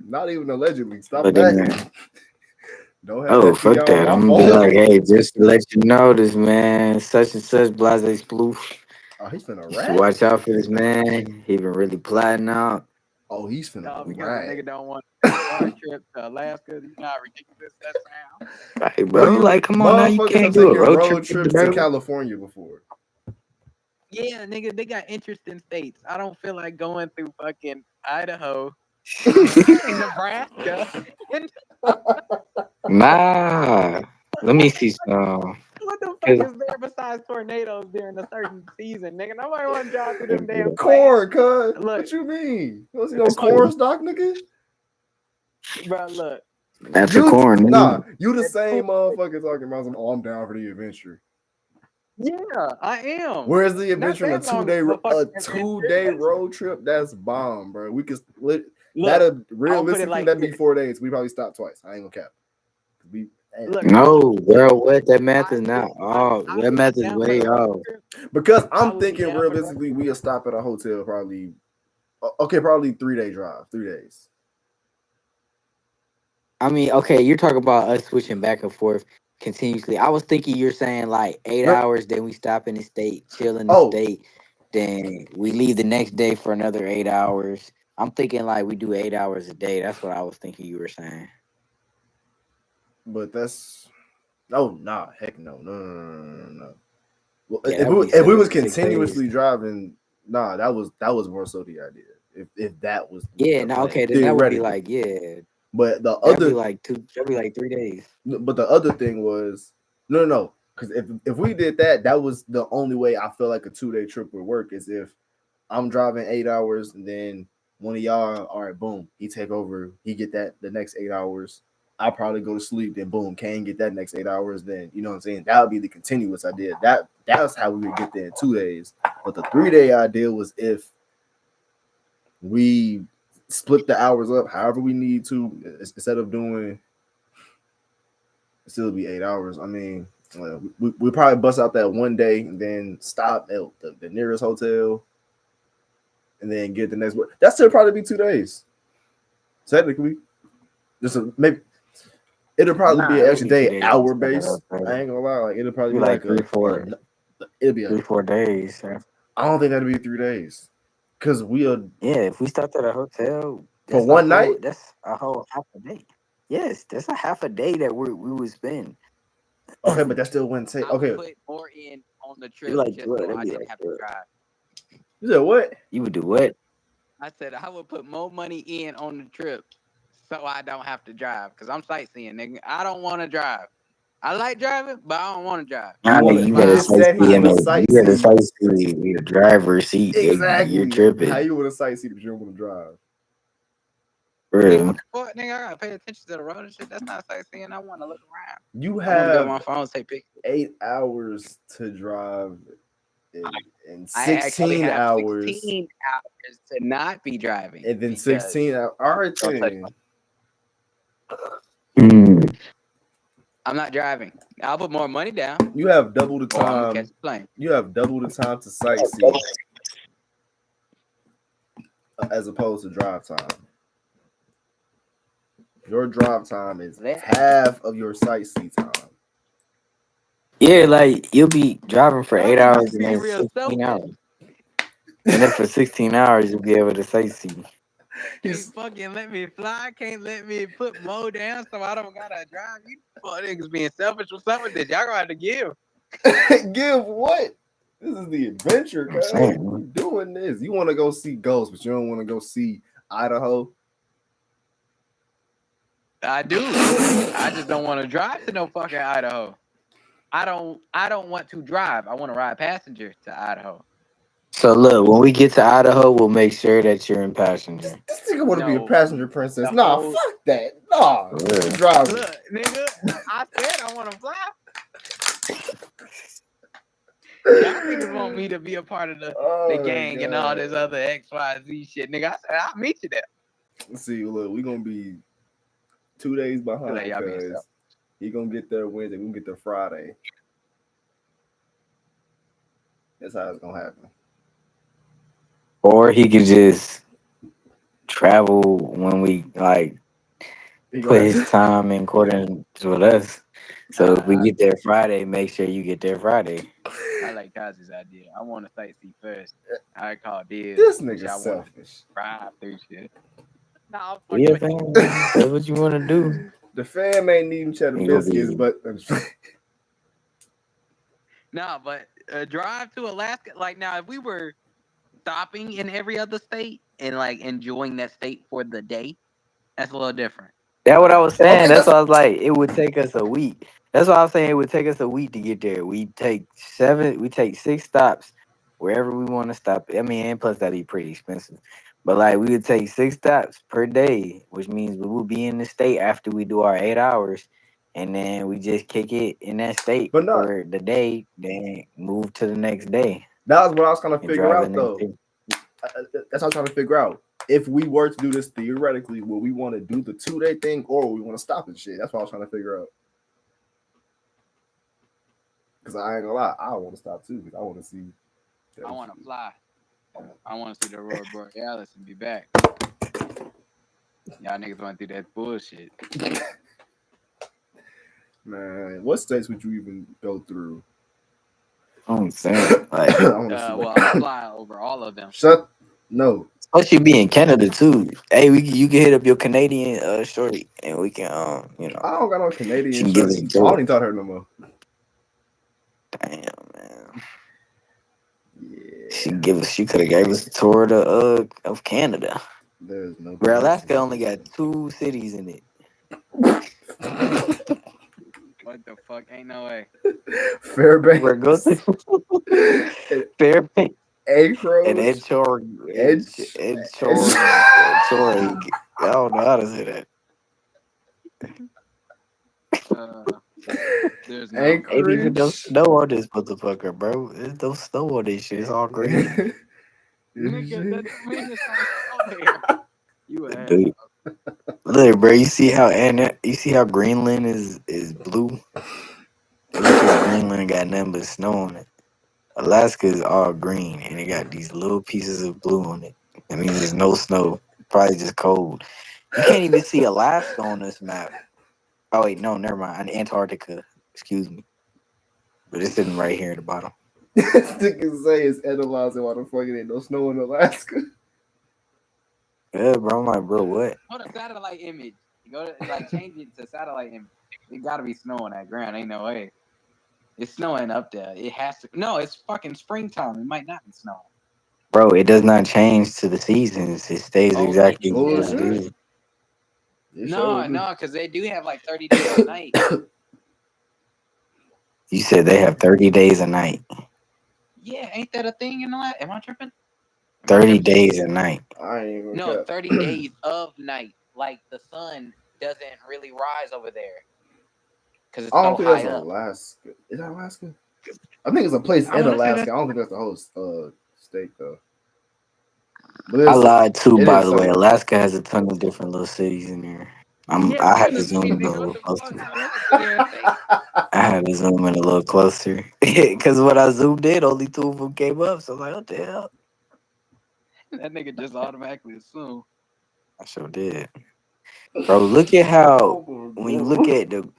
Not even allegedly. Stop But that. then, Don't have oh that fuck PR on that! my I'm gonna be like, phone. hey, just to let you know, this man, such and such, blase sploof. Oh, he's finna You should rat. watch out for this man. He been really plotting out. Oh, he's finna No, because a rat. nigga don't want to take a car trip to Alaska. You know how ridiculous that sounds. Like, Bro, bro, you like, come on now, you motherfuckers have can't do a taken road trip road with the trips to bro. California before. Yeah, nigga, they got interesting states. I don't feel like going through fucking Idaho and Nebraska. And Nah, let me see some. what the fuck 'Cause- is there besides tornadoes during a certain season, nigga? Nobody want to drive through them damn plains. Corn, cuz. Look, What you mean? You want to see no corn stock, nigga? bro, look. After You corn, nah, nigga. you the It's cool. same motherfucker talking about some. Oh, I'm down for the adventure. Yeah, I am. Where's the Not adventure on a that long of a a fucking adventure. 2 day road trip? That's bomb, bro. We could split Look, that'll I'll put it realistically like that'd be this. 4 days. We probably stop twice. I ain't gonna cap. We Look, No, bro, what? That math I is would, not I, off. I That would be math is down for way the road off. trip. because I I'm would be thinking down for the road realistically trip. we'll stop at a hotel probably okay, probably 3 day drive, 3 days. I mean, okay, you're talking about us switching back and forth continuously. I was thinking you're saying like eight No, hours, then we stop in the state, chill in the oh, state, then we leave the next day for another 8 hours. I'm thinking like we do 8 hours a day. That's what I was thinking you were saying. but that's oh nah, heck no, no. Well, Yeah, that would be if we was 6 days. continuously driving, nah, that was more so the idea. If that was Yeah, the now plan okay, then that would be theoretically, like, yeah, but the that'd be other like that'd be like 3 days. but the other thing was no, because if we did that, that was the only way I feel like a 2 day trip would work is if I'm driving 8 hours and then one of y'all, all right, boom, he take over, he get that the next 8 hours. I probably go to sleep, then boom, Kane get that next 8 hours. Then you know what I'm saying. That would be the continuous idea. That's how we would get there in 2 days. But the 3 day idea was if we split the hours up however we need to, instead of doing still be 8 hours. I mean, we probably bust out that one day and then stop at the nearest hotel and then get the next one. That still probably be 2 days. Technically, just maybe it'll probably be Nah, an it would extra be two day days. hour based. I ain't gonna lie, like it'll probably Be be like like three, four, it'll be a. 3, 4 days. I don't think that'll be 3 days because we are Yeah, if we stopped at a hotel, for that's a one night. whole that's a whole half a day. Yes, that's a half a day that we would spend. Okay, but that still wouldn't take. I would Okay, put more in on the You trip like just what? so That'd I be didn't like have to what? drive. you said what? You would do what? I said I would put more money in on the trip so I don't have to drive because I'm sightseeing, nigga. I don't want to drive. I like driving, but I don't want to drive. You Nah, want nigga, to? you He gotta just said he sightsee in want to the you gotta sightsee. sightsee in the driver's seat. You're Exactly. How tripping, you want to sightsee but you don't want to drive? Nigga, bro. what the fuck, nigga? I gotta pay attention to the road and shit. That's not sightseeing. I want to look around. You I want to be on have my phone, take pictures. 8 hours to drive and I actually 16 have hours 16 hours to not be driving and then because 16 hours. All right, don't touch my. then. Mm. I'm not driving. I'll put more money down, You have double the or I'm gonna catch time. a plane. You have double the time to sightsee as opposed to drive time. Your drive time is That half of your sightsee time. Yeah, like you'll be driving for eight Bro, you hours and being then real 16 selfish. hours, and then for 16 hours you'll be able to sightsee. Can't He's fucking let me fly. Can't let me put more down so I don't gotta drive. You fuck niggas being selfish. What's up with this? Y'all gonna have to give. give what? This is the adventure, I'm guys. saying, We doing this. You want to go see ghosts, but you don't want to go see Idaho. I do. I just don't want to drive to no fucking Idaho. I don't want to drive. I want to ride passenger to Idaho. so look, when we get to Idaho, we'll make sure that you're in passenger. This nigga want to be a No, passenger princess. the Nah, whole fuck that. Nah, For you real. driving. look, nigga. I said I want to fly. Y'all niggas want me to be a part of the Oh my gang and all this god. other XYZ shit, nigga. I said I'll meet you there. Let's see. Look, we gonna be 2 days Feel like behind y'all being selfish. because he gonna get there Wednesday. We gonna get there Friday. That's how it's gonna happen. Or he could just travel when we like You put gonna his have time in accordance with us. So if we Nah, get there Friday, make sure you get there Friday. I like Kazi's idea. I want to sightsee first. I call dibs. this nigga Shit, I want to selfish. drive through shit. Nah, I'm fucking Yeah, with you. fam. That's what you want to do. The fam ain't even cheddar You gonna biscuits, be but Nah, but drive to Alaska. Like now, if we were stopping in every other state and like enjoying that state for the day, that's a little different. that what I But was saying. okay, That's that's why I was like, it would take us a week. That's why I was saying it would take us a week to get there. We take 6 stops wherever we want to stop. I mean, and plus that'd be pretty expensive. But like we would take 6 stops per day, which means we will be in the state after we do our 8 hours, and then we just kick it in that state but not for the day, then move to the next day that was what I was trying to and figure drive the out next though. day. That's what I'm trying to figure out. If we were to do this theoretically, would we want to do the 2 day thing or would we want to stop and shit? That's what I was trying to figure out. Because I ain't gonna lie, I want to stop too because I want to see. I want to fly. I want to see the Aurora Borealis and be back. Y'all niggas went through that bullshit. Man, what states would you even go through? I'm saying, like, I want to see Well, I'm gonna like fly over all of them. shut no. plus you be in Canada too. Hey, you can hit up your Canadian shorty, and we can I don't got no she Canadian can give shirt. us a I don't tour. even talk to her no more. Damn, man. Yeah, She could have gave us a tour of Canada. there's no Where Canadian Alaska only got shirt. 2 cities in it. What the fuck? Ain't no way. Where go Fairbanks, to Fairbanks and Anchorage, Edge, Edchorg. I don't know how to say that. Uh, there's no. Ain't even no Anchorage. snow on this motherfucker, bro. There's no snow on this shit. It's all green. Nigga, that don't mean it's not snow there. You a ass. Dude, look, bro. You see how Greenland is blue? That's because Greenland got nothing but snow on it. Alaska is all green and it got these little pieces of blue on it. That means there's no snow. Probably just cold. You can't even see Alaska on this map. Oh wait, no, never mind. Antarctica. Excuse me. But it's sitting right here at the bottom. This nigga say it's analyzing why the fuck it ain't no snow in Alaska. Yeah, bro. I'm like, bro, what? Hold a satellite image. You go to like change it to satellite image. It gotta be snow on that ground. Ain't no way. It's snowing up there. It has to. No, it's fucking springtime. It might not be snowing. Bro, it does not change to the seasons. It stays Oh, it exactly as it Bullshit. does. is. It sure No, do. no, because they do have like 30 days a night. You said they have 30 days a night. Yeah, ain't that a thing in the last? Am I tripping? Am I 30 tripping? days a night. I ain't even No, cap. 30 days of night. Like the sun doesn't really rise over there because it's I don't so think that's high up. Alaska. Is that Alaska? I think it's a place I in want to say Alaska. that. I don't think that's the whole state though. But I it's lied too, it by is the way. somewhere. Alaska has a ton of different little cities in there. Yeah, I we had in to the zoom same in a nigga. What little the fuck? closer. I know it's city and state. I had to zoom in a little closer. Because when I zoomed in, only 2 of them came up. So I'm like, what the hell? That nigga just automatically assume. I sure did. Bro, look at how Oh, when you look bro. at the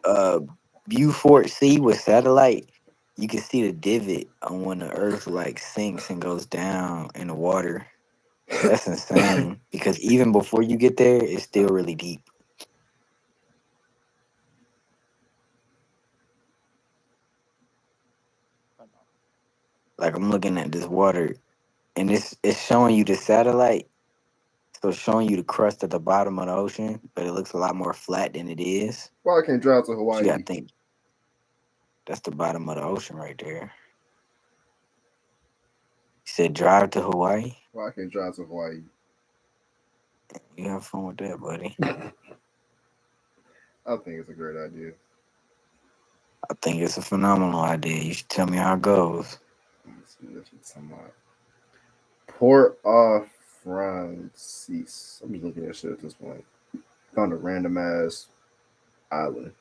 Beaufort Sea with satellite, you can see the divot on when the earth like sinks and goes down in the water. That's insane. Because even before you get there, it's still really deep. Like I'm looking at this water and it's showing you the satellite. So it's showing you the crust at the bottom of the ocean, but it looks a lot more flat than it is. Why I can't drive to So you gotta Hawaii? think that's the bottom of the ocean right there. You said drive to Hawaii. Why I can't drive to Hawaii? You have fun with that, buddy. I think it's a great idea. I think it's a phenomenal idea. You should tell me how it goes. Let's see what it's talking about. Port au Francis. I'm just looking at shit at this point. Found a random ass island.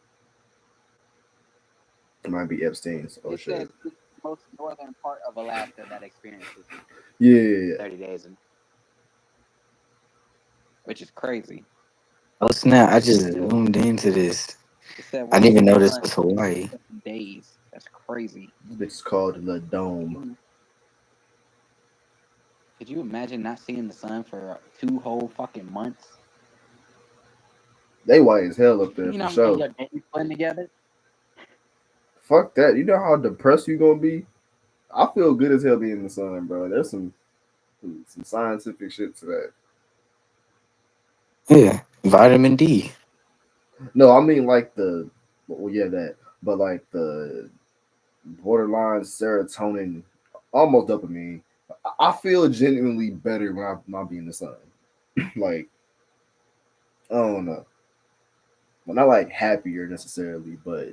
It might be Epstein's. Oh It says shit. it's the most northern part of Alaska that experiences Yeah, yeah, 30 days. And which is crazy. Oh snap! I just zoomed into this. It said I we're didn't in even the know this sun was Hawaii. 7 days. That's crazy. This bitch is called the Dome. Mm. Could you imagine not seeing the sun for 2 whole fucking months? They white as hell up there You for know how many sure. your days blend together? Fuck that. You know how depressed you gonna be? I feel good as hell being in the sun, bro. There's some scientific shit to that. Yeah, vitamin D. No, I mean like well, yeah, that, but like the borderline serotonin, almost dopamine. I feel genuinely better when I be in the sun. Like I don't know, well, not like happier necessarily, but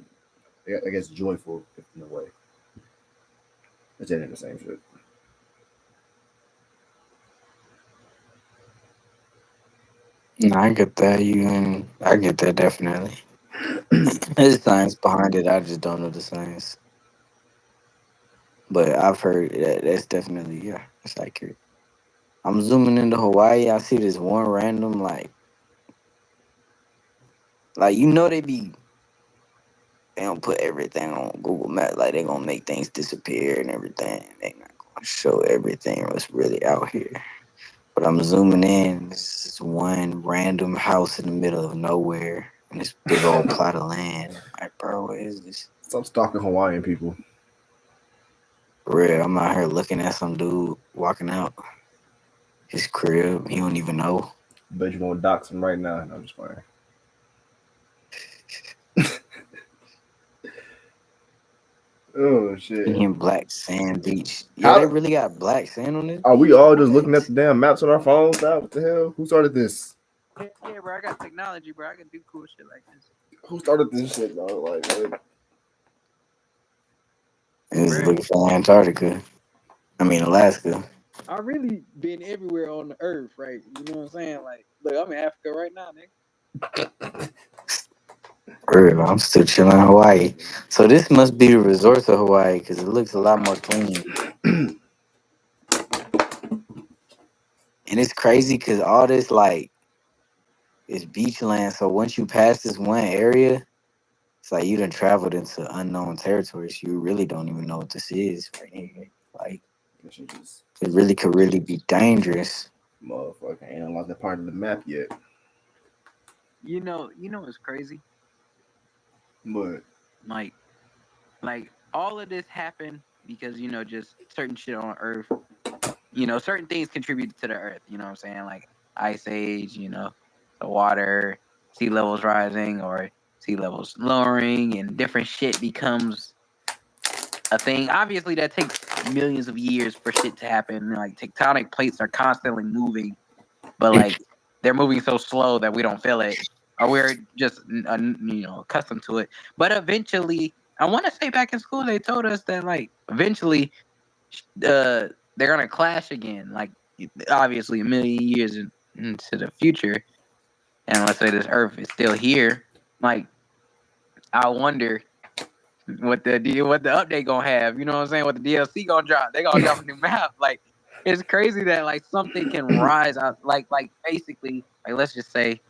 I guess joyful in a way. It's in the same shit. No, I get that. I get that definitely. There's science behind it. I just don't know the science. But I've heard that that's definitely yeah, it's accurate. I'm zooming into Hawaii. I see this one random like they don't put everything on Google Maps. Like they gonna make things disappear and everything. They not gonna show everything what's really out here. But I'm zooming in. This is one random house in the middle of nowhere and this big old plot of land. I'm like, bro, what is this? Stop stalking Hawaiian people. For real, I'm out here looking at some dude walking out his crib. He don't even know. Bet you won't dox them right now. No, I'm just playing. Oh shit! In Black Sand Beach. Yo, they How really got black sand on this are we beach? all just looking at What? the damn maps on our phones now? What the hell? Who started this? Yeah, bro. I got technology, bro. I can do cool shit like this. Who started this shit, though? Like, This is Bro, looking for Antarctica. I mean Alaska. I really been everywhere on the earth, right? You know what I'm saying? Like, look, I'm in Africa right now, nigga. For real, I'm still chilling in Hawaii. So this must be the resorts of Hawaii because it looks a lot more clean. And it's crazy because all this like is beach land. So once you pass this one area, it's like you done traveled into unknown territories. You really don't even know what this is right here. Like this shit just it really could really be dangerous. motherfucker ain't unlocked that part of the map yet. You know what's crazy? But Like, like all of this happened because just certain shit on Earth. Certain things contribute to the Earth. You know what I'm saying? Like ice age. The water, sea levels rising or sea levels lowering, and different shit becomes a thing. Obviously, that takes millions of years for shit to happen. Like tectonic plates are constantly moving, but like they're moving so slow that we don't feel it, or we're just accustomed to it. But eventually, I want to say back in school they told us that like eventually, they're gonna clash again. Like obviously, a million years into the future, and let's say this Earth is still here. Like I wonder what the update gonna have. You know what I'm saying? What the DLC gonna drop? They gonna drop a new map. Like it's crazy that like something can rise out. Like basically, like let's just say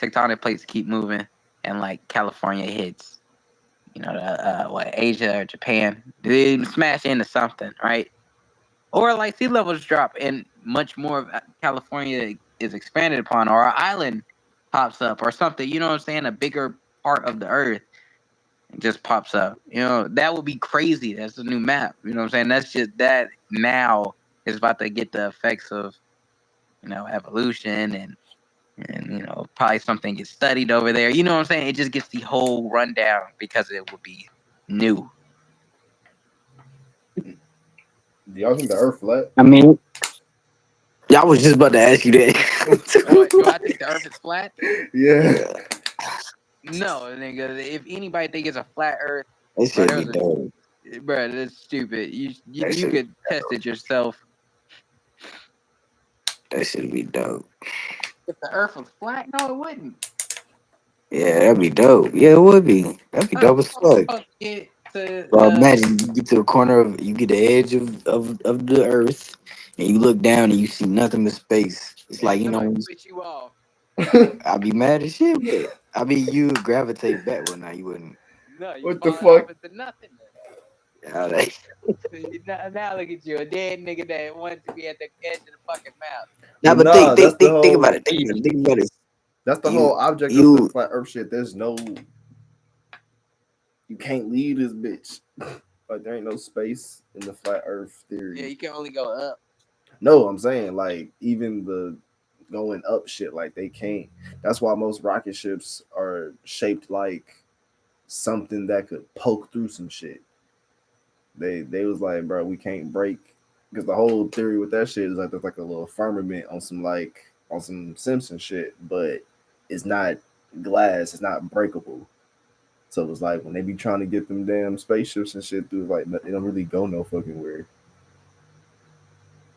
tectonic plates keep moving and like California hits. What Asia or Japan, they smash into something, right? Or like sea levels drop and much more of California is expanded upon, or an island pops up, or something. You know what I'm saying? A bigger part of the Earth just pops up. That would be crazy. That's a new map. You know what I'm saying? That's just that now is about to get the effects of evolution and probably something gets studied over there. You know what I'm saying? It just gets the whole rundown because it would be new. do y'all think the Earth flat? I mean, yeah, I was just about to ask you What do I that. think the Earth is flat? Yeah. Yeah, No, nigga. If anybody think it's a flat Earth, it bro, should there be was dope. bro, that's stupid. You you, That you should could test it yourself. that should be dope. If the Earth was flat, no, it wouldn't. Yeah, that'd be dope. Yeah, it would be. That'd be How the dope as fuck. fuck get to Bro, imagine you get to a corner of you get the edge of the earth and you look down and you see nothing but space. It's Hey, like, you know, somebody switch you off. I'd be mad as shit, but I mean, you would gravitate back. Well, now you wouldn't. No, you What the falling fuck? off into nothingness. Yeah, like, Now look at you, a dead nigga that wanted to be at the edge of the fucking map. now, But but nah, think about it. Think about it. Think about it. that's the You, whole object of the you. flat Earth shit. There's no, you can't leave this bitch. Like there ain't no space in the flat Earth Yeah, theory. you can only go up. No, I'm saying like even the going up shit, like they can't. That's why most rocket ships are shaped like something that could poke through some shit. They was like, bro, we can't break because the whole theory with that shit is like there's like a little firmament on some on some Simpson shit, but it's not glass, it's not breakable. So it was like when they be trying to get them damn spaceships and shit through, like they don't really go no fucking where.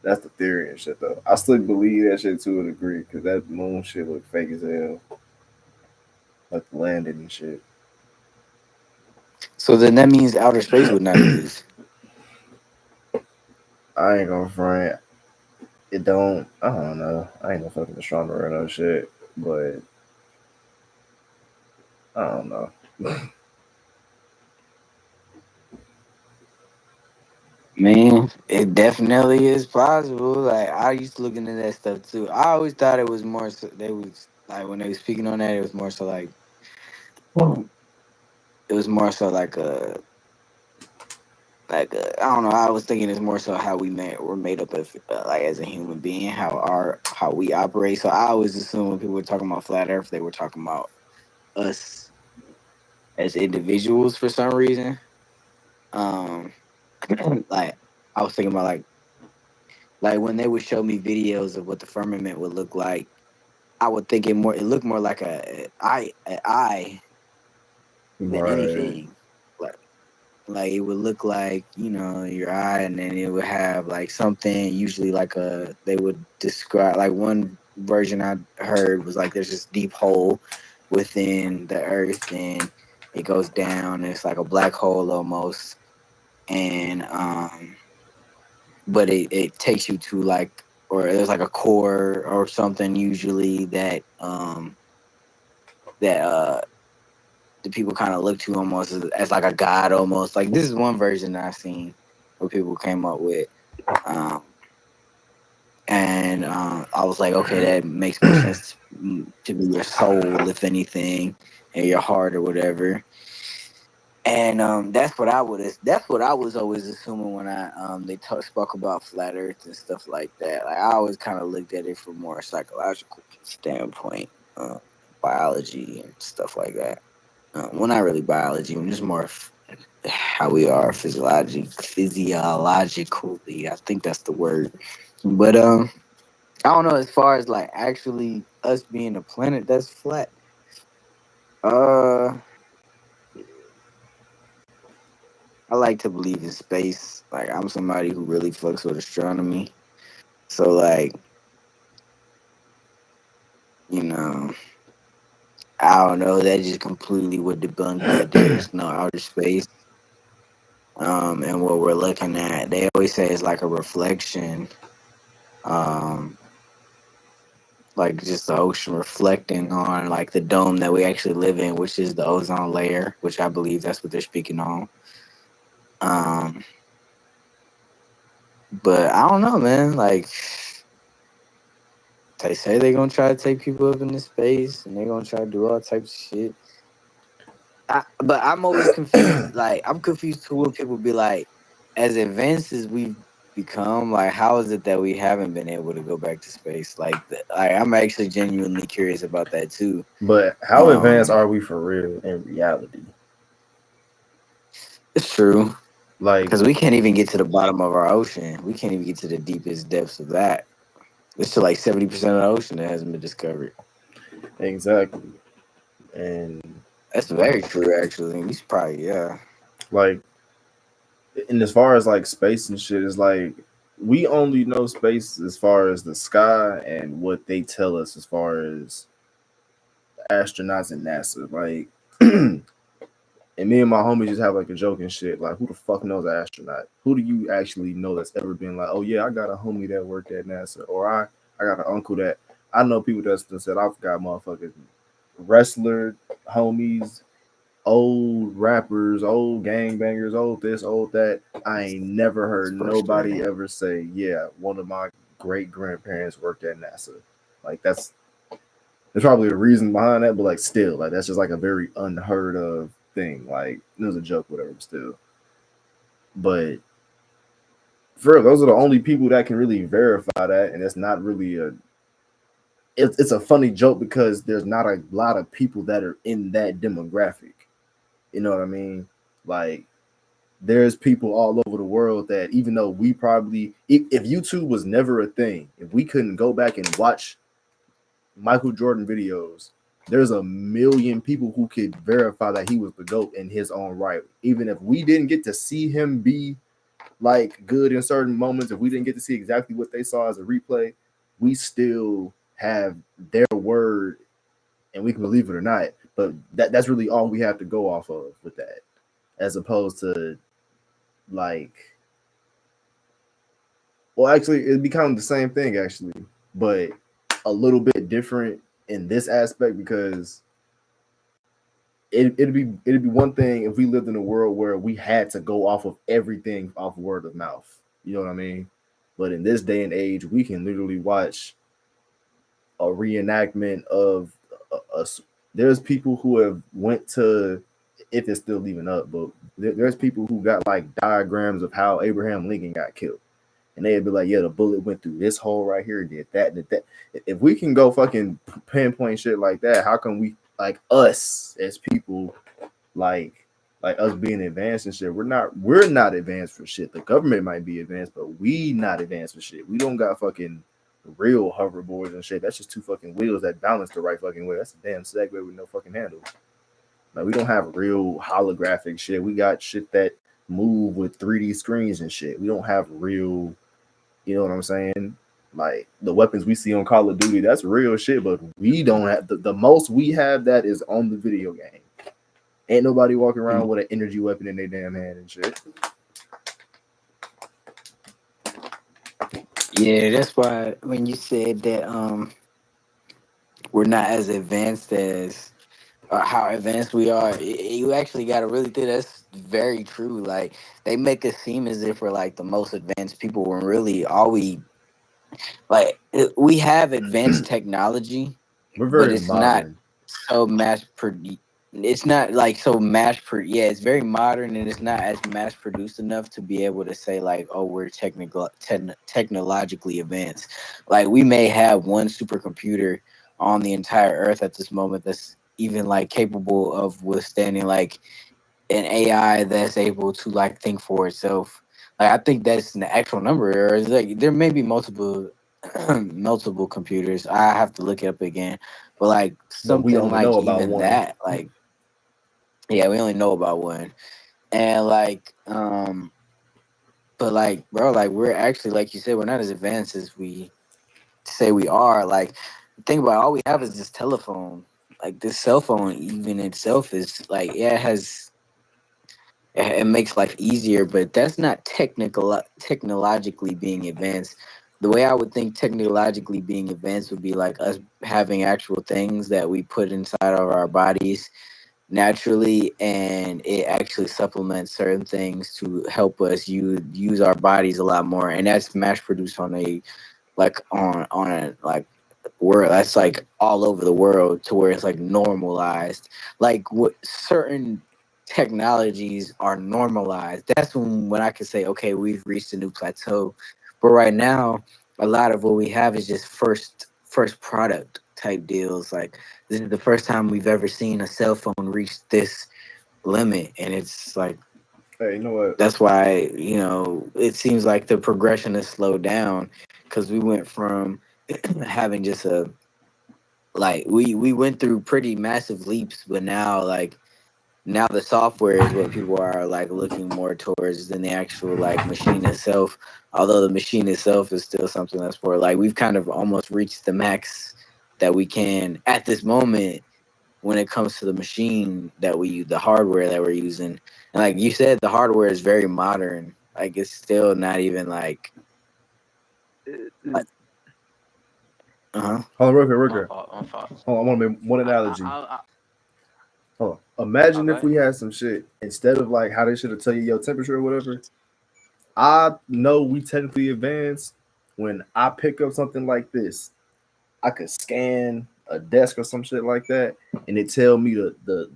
That's the theory and shit though. I still believe that shit to a degree because that moon shit look fake as hell, like the landing and shit. So then that means outer space would not exist. I ain't gonna front. It don't. I don't know. I ain't no fucking astronomer or no shit, but I don't know. Man, it definitely is possible. Like I used to look into that stuff too. I always thought it was more. So they was like when they was speaking on that, it was more so like it was more so I don't know. I was thinking it's more so how we're made up of like as a human being, how we operate. So I always assume when people were talking about flat Earth, they were talking about us as individuals for some reason. Um, like I was thinking about like when they would show me videos of what the firmament would look like, I would think it looked more like a eye than Right. anything. Like it would look like, you know, your eye, and then it would have like something, usually like they would describe, like one version I heard was like there's this deep hole within the earth, and it goes down, and it's like a black hole almost. And but it takes you to like, or there's like a core or something usually that the people kind of look to almost as like a god almost. Like this is one version that I've seen where people came up with. Um, and I was like, okay, that makes more sense to be your soul, if anything, and your heart or whatever. And that's what I was always assuming when they spoke about flat Earth and stuff like that. Like I always kind of looked at it from more psychological standpoint, biology and stuff like that. Well, not really biology, just more how we are physiologically. I think that's the word. But I don't know, as far as like actually us being a planet that's flat. Uh, I like to believe in space. Like I'm somebody who really fucks with astronomy. So like, you know, I don't know. That just completely would debunk that there's no outer space. And what we're looking at, they always say is like a reflection. Um, like just the ocean reflecting on like the dome that we actually live in, which is the ozone layer, which I believe that's what they're speaking on. Um, but I don't know, man. Like they say they're gonna try to take people up into space and they're gonna try to do all types of shit. But I'm always confused. Like I'm confused too when people be like, as advanced as we've become, like how is it that we haven't been able to go back to space? I'm actually genuinely curious about that too. But how advanced Um, are we for real in reality? it's true. Like Because we can't even get to the bottom of our ocean. We can't even get to the deepest depths of that. There's still like 70% of the ocean that hasn't been discovered. exactly. And That's very true, actually. We should probably, yeah. like and as far as like space and shit, it's like we only know space as far as the sky and what they tell us as far as astronauts and NASA. Like and me and my homies just have like a joke and shit. Like, who the fuck knows an astronaut? Who do you actually know that's ever been like, oh yeah, I got a homie that worked at NASA, or I got an uncle that I know people that said I've got motherfuckers, wrestler homies, old rappers, old gangbangers, old this, old that. I ain't never It's heard nobody frustrating. ever say, yeah, one of my great grandparents worked at NASA. Like that's there's probably a reason behind that, but like still, like that's just like a very unheard of thing. Like it was a joke, whatever, but still. But for real, those are the only people that can really verify that, and it's not really a. It's a funny joke because there's not a lot of people that are in that demographic. You know what I mean? Like there's people all over the world that even though we probably if YouTube was never a thing, if we couldn't go back and watch Michael Jordan videos, there's a million people who could verify that he was the GOAT in his own right. Even if we didn't get to see him be like good in certain moments, if we didn't get to see exactly what they saw as a replay, we still have their word and we can believe it or not. But that's really all we have to go off of with that, as opposed to like, well, actually, it'd be kind of the same thing actually, but a little bit different in this aspect because it'd be one thing if we lived in a world where we had to go off of everything off word of mouth. You know what I mean? But in this day and age, we can literally watch a reenactment of us. There's people who have went to, if it's still even up, but there's people who got like diagrams of how Abraham Lincoln got killed, and they'd be like, "Yeah, the bullet went through this hole right here, did that, did that." If we can go fucking pinpoint shit like that, how come we like us as people like us being advanced and shit? We're not advanced for shit. The government might be advanced, but we not advanced for shit. We don't got fucking real hoverboards and shit. That's just two fucking wheels that balance the right fucking way. That's a damn Segway with no fucking handles. Like we don't have real holographic shit. We got shit that move with 3D screens and shit. We don't have real, you know what I'm saying? Like the weapons we see on Call of Duty, that's real shit, but we don't have the most we have that is on the video game. Ain't nobody walking around with an energy weapon in their damn hand and shit. Yeah, that's why when you said that we're not as advanced as how advanced we are, you actually got to really think that's very true. Like they make us seem as if we're like the most advanced people when really all we have advanced technology, We're but very it's not modern. so it's not like so yeah, it's very modern and it's not as mass produced enough to be able to say like, oh, we're technologically advanced. Like we may have one supercomputer on the entire earth at this moment that's even like capable of withstanding like an AI that's able to like think for itself. Like I think that's an actual number, or is like there may be multiple multiple computers. I have to look it up again, but like But we something only know like about even one. that, like yeah, we only know about one, and like but like bro, like we're actually like you said, we're not as advanced as we say we are. Like think about it, all we have is this telephone. Like this cell phone, even itself, is like yeah, it makes life easier, but that's not technologically being advanced. The way I would think technologically being advanced would be like us having actual things that we put inside of our bodies naturally, and it actually supplements certain things to help us use our bodies a lot more, and that's mass produced on a on a like world that's like all over the world to where it's like normalized. Like what certain technologies are normalized, that's when I could say okay, we've reached a new plateau. But right now a lot of what we have is just first product type deals. Like this is the first time we've ever seen a cell phone reach this limit, and it's like Hey, you know what? that's why it seems like the progression has slowed down because we went from having just a like we went through pretty massive leaps, but now like now the software is what people are like looking more towards than the actual like machine itself. Although the machine itself is still something that's for like we've kind of almost reached the max that we can at this moment when it comes to the machine that we use, the hardware that we're using. And like you said, the hardware is very modern. Like it's still not even like Uh-huh. Hold on, real quick, real My quick. fault. My fault. Hold on, I want to make one analogy. I Hold on. Imagine if okay. we had some shit instead of like how they should have tell you your temperature or whatever. I know we technically advanced. When I pick up something like this, I could scan a desk or some shit like that, and it tell me the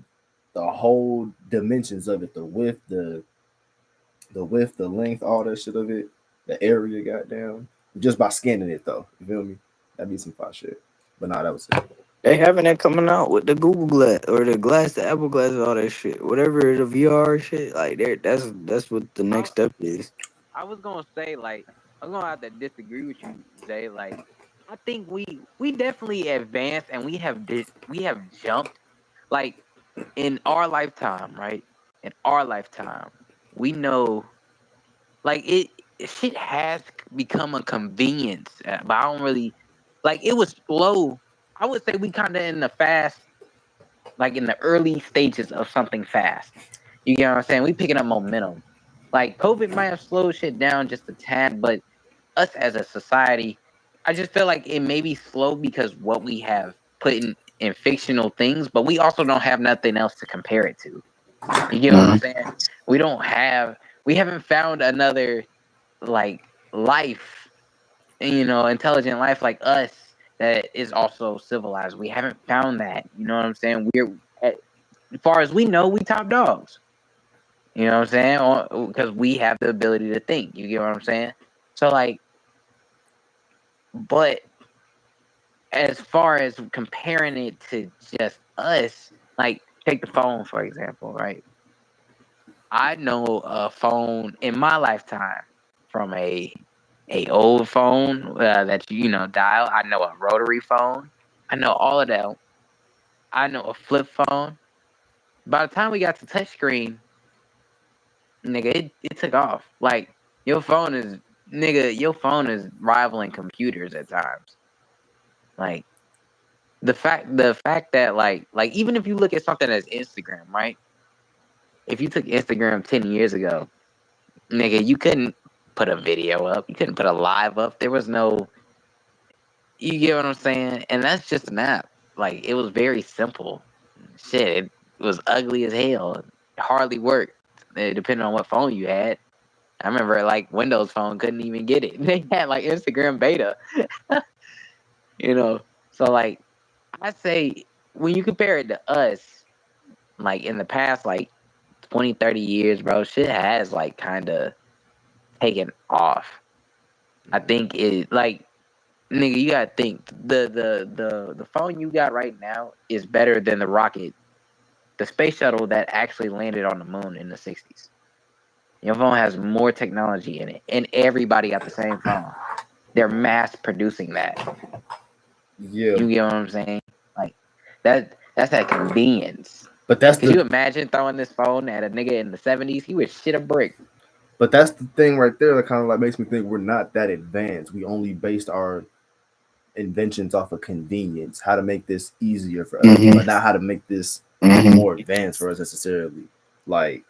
whole dimensions of it, the width, the length, all that shit of it, the area, goddamn, just by scanning it though. You feel me? That'd be some fire shit. But nah, that was it. They having that coming out with the Google Glass or the glass, the Apple Glass, all that shit. Whatever the VR shit, like that's what the next I step is. I was gonna say like I'm gonna have to disagree with you, Zay. Like I think we definitely advanced and we have jumped like in our lifetime, right? In our lifetime, we know like shit has become a convenience, but I don't really like it was slow. I would say we kind of in the fast, like in the early stages of something fast. You get what I'm saying? We picking up momentum. Like COVID might have slowed shit down just a tad, but us as a society, I just feel like it may be slow because what we have put in fictional things, but we also don't have nothing else to compare it to. You get what I'm Mhm. saying? We don't have we haven't found another like life, intelligent life like us that is also civilized. We haven't found that. You know what I'm saying? As far as we know, we top dogs. You know what I'm saying? Because we have the ability to think. You get what I'm saying? So like, but as far as comparing it to just us, like take the phone for example, right? I know a phone in my lifetime from a old phone that dial. I know a rotary phone. I know all of that. I know a flip phone. By the time we got to touchscreen, nigga, it took off. Like your phone is your phone is rivaling computers at times. Like the fact that like even if you look at something as Instagram, right? If you took Instagram 10 years ago, nigga, you couldn't put a video up, you couldn't put a live up. There was no, you get what I'm saying? And that's just an app. Like it was very simple. Shit, it was ugly as hell. It hardly worked. Depending on what phone you had. I remember like Windows Phone couldn't even get it. They had like Instagram beta, you know. So like I say when you compare it to us, like in the past like 20, 30 years, bro, shit has like kind of taken off. I think it like nigga, you gotta think the phone you got right now is better than the space shuttle that actually landed on the moon in the 60s. Your phone has more technology in it, and everybody got the same phone. They're mass producing that. Yeah, You get what I'm saying? Like that's that convenience. but that's Could you the imagine throwing this phone at a nigga in the 70s? He would shit a brick. but that's the thing right there that kind of like makes me think we're not that advanced. We only based our inventions off of convenience, how to make this easier for us, Mhm. but not how to make this Mhm. more advanced for us necessarily. Like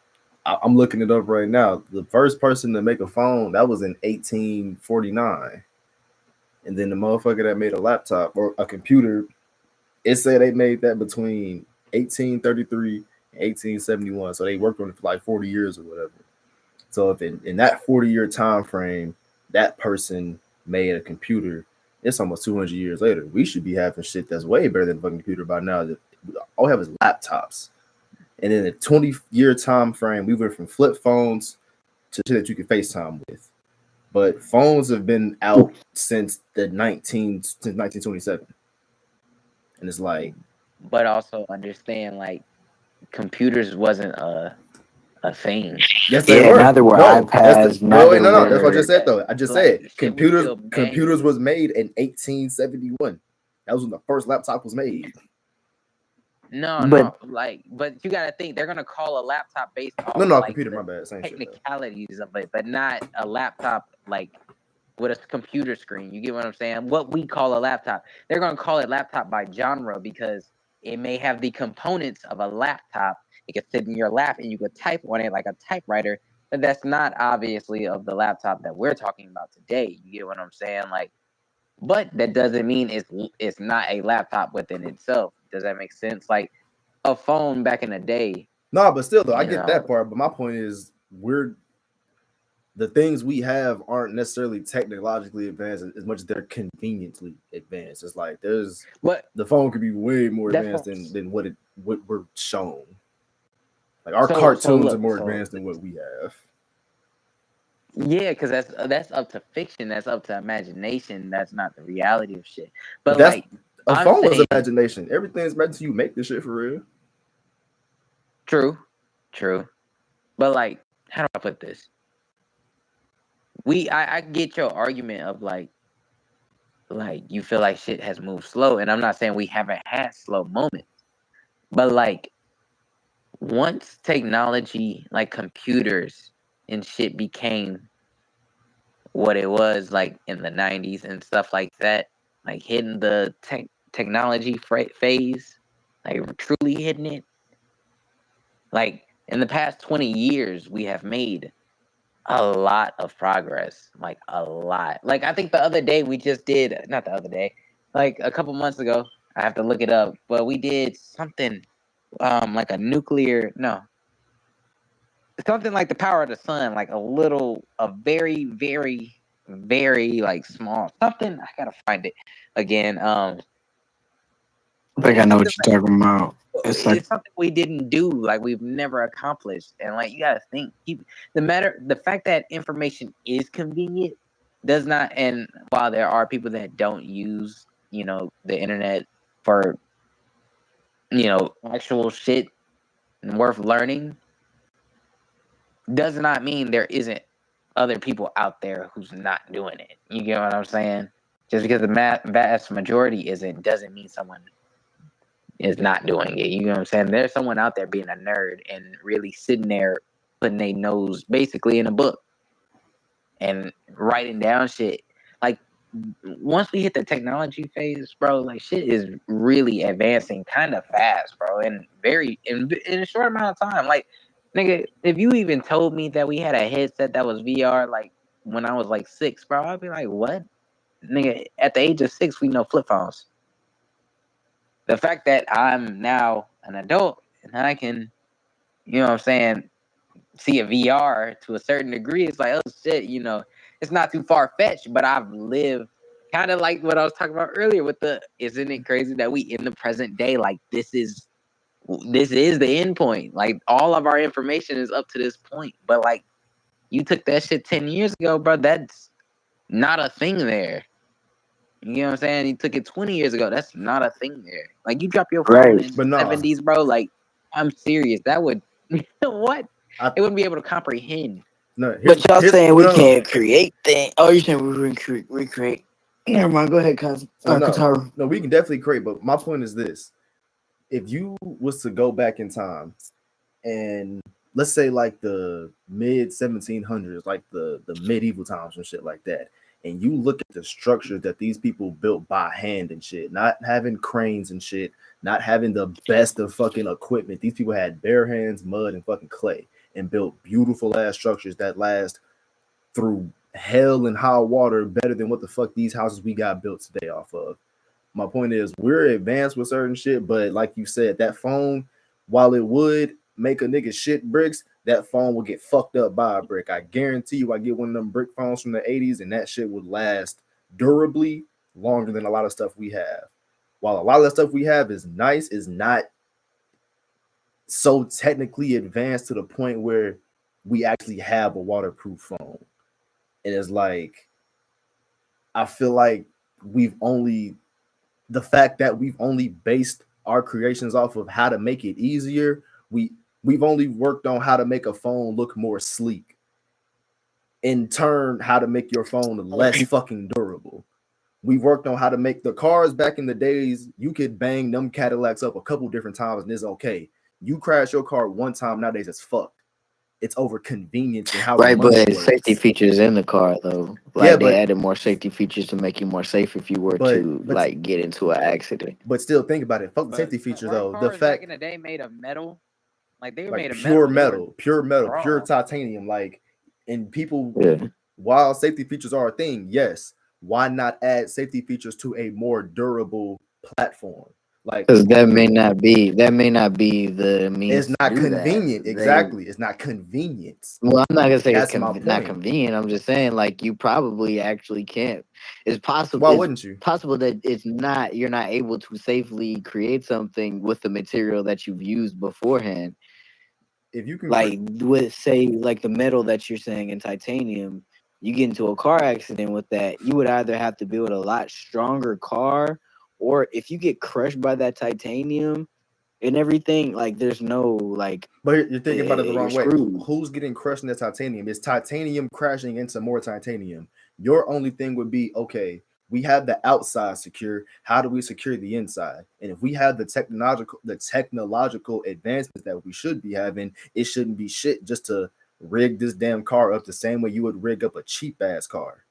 I'm looking it up right now. The first person to make a phone that was in 1849, and then the motherfucker that made a laptop or a computer, it said they made that between 1833 and 1871. So they worked on it for like 40 years or whatever. So if in that 40-year time frame, that person made a computer, it's almost 200 years later. We should be having shit that's way better than a fucking computer by now. All we have is laptops. And in a 20-year time frame, we went from flip phones to shit that you can FaceTime with. But phones have been out since 1927. And it's like, But also understand like computers wasn't a thing. yes, they Yeah, were. neither were No, that's the iPads, wait, neither no, no. That's what I just were. said though. I just Like said shit was still computers manual. was made in 1871. That was when the first laptop was made. No, But no, like, but you gotta think they're gonna call a laptop based No, off no, like computer. the My bad. Same shit though. technicalities of it, but not a laptop like with a computer screen. You get what I'm saying? What we call a laptop, they're gonna call it laptop by genre because it may have the components of a laptop. It could sit in your lap and you could type on it like a typewriter, but that's not obviously of the laptop that we're talking about today. You get what I'm saying? Like but that doesn't mean it's not a laptop within itself. Does that make sense? Like a phone back in the day, No, but still though, I you get know. that part. But my point is, the things we have aren't necessarily technologically advanced as much as they're conveniently advanced. It's like But the phone could be way more that's advanced what. than what we're shown. Like our So cartoons are look, more so advanced than what we have. yeah, because that's up to fiction. That's up to imagination. That's not the reality of shit. But But that's like a I'm phone is saying, imagination. Everything's meant to you make this shit for real. true, true. But like, how do I put this? I get your argument of like you feel like shit has moved slow, and I'm not saying we haven't had slow moments, but like once technology, like computers and shit, became what it was like in the 90s and stuff like that, like hitting the technology phase, like truly hitting it, like in the past 20 years we have made a lot of progress, like a lot. Like I think the other day we just did, not the other day, like a couple months ago, I have to look it up, but we did something like a nuclear, no, something like the power of the sun, like a very, very, very like small something. I gotta find it again. I But think I it's know something what you're talking about. It's like it's something we didn't do, like we've never accomplished, and like you gotta think, keep the fact that information is convenient does not, and while there are people that don't use, the internet for, actual shit worth learning, does not mean there isn't other people out there who's not doing it. You get what I'm saying? Just because the vast majority isn't, doesn't mean someone is not doing it. You know what I'm saying? There's someone out there being a nerd and really sitting there putting their nose basically in a book and writing down shit. Like once we hit the technology phase, bro, like shit is really advancing kind of fast, bro, and very in a short amount of time. Like, nigga, if you even told me that we had a headset that was VR, like when I was like 6, bro, I'd be like, what, nigga? At the age of 6, we know flip phones. The fact that I'm now an adult and I can, you know what I'm saying, see a VR to a certain degree, it's like, oh shit, it's not too far fetched, but I've lived kind of like what I was talking about earlier with isn't it crazy that we in the present day, like this is the end point. Like all of our information is up to this point. But like you took that shit 10 years ago, bro, that's not a thing there. You know what I'm saying? You took it 20 years ago. That's not a thing there. Like you drop your phone right. in the But nah, 70s, bro. Like I'm serious. That would what? I It wouldn't be able to comprehend. no But y'all here's saying we no no can't create things. Oh, you saying we recreate. Never mind. Go ahead, no no Kataru. no. We can definitely create, but my point is this: if you was to go back in time and let's say like the mid 1700s, like the medieval times and shit like that, and you look at the structure that these people built by hand and shit, not having cranes and shit, not having the best of fucking equipment. These people had bare hands, mud, and fucking clay, and built beautiful ass structures that last through hell and high water better than what the fuck these houses we got built today off of. My point is we're advanced with certain shit, but like you said, that phone, while it would make a nigga shit bricks, that phone will get fucked up by a brick. I guarantee you, I get one of them brick phones from the 80s, and that shit would last durably longer than a lot of stuff we have. While a lot of the stuff we have is nice, is not so technically advanced to the point where we actually have a waterproof phone. And it's like, I feel like we've only the fact that we've only based our creations off of how to make it easier. We've only worked on how to make a phone look more sleek. In turn, how to make your phone less fucking durable. We worked on how to make the cars back in the days. You could bang them Cadillacs up a couple different times and it's okay. You crash your car one time nowadays, it's fucked. It's over convenience and how Right, but money safety works. features in the car though. Yeah, Like they added more safety features to make you more safe if you were but to but like get into an accident. but still think about it. Fuck the But safety feature weren't though. The cars back fact in the day made of metal? Like they were like made of metal, but they were pure metal, pure raw. titanium. Like, and people, Yeah. while safety features are a thing, yes, why not add safety features to a more durable platform? Like, Because that may not be the it's means to not do that. convenient. Exactly, it's not convenience. Well, I'm not gonna say it's That's my not point. convenient. I'm just saying like you probably actually can't. It's possible. Why It's wouldn't you? possible that it's not. You're not able to safely create something with the material that you've used beforehand. If you can, Like with say like the metal that you're saying in titanium, you get into a car accident with that, you would either have to build a lot stronger car, or if you get crushed by that titanium and everything, like there's no like but you're thinking about it the you're wrong way. screwed. Who's getting crushed in the titanium? It's titanium crashing into more titanium. Your only thing would be, okay, we have the outside secure. How do we secure the inside? And if we have the technological advancements that we should be having, it shouldn't be shit just to rig this damn car up the same way you would rig up a cheap ass car.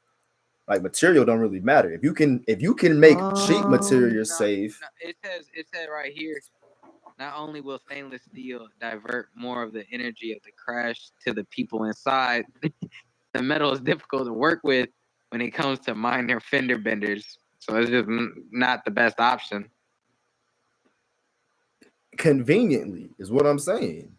Like, material don't really matter. If you can make cheap Um, material No, safe. no, it said right here. Not only will stainless steel divert more of the energy of the crash to the people inside, the metal is difficult to work with when it comes to minor fender benders. So it's just not the best option. Conveniently is what I'm saying.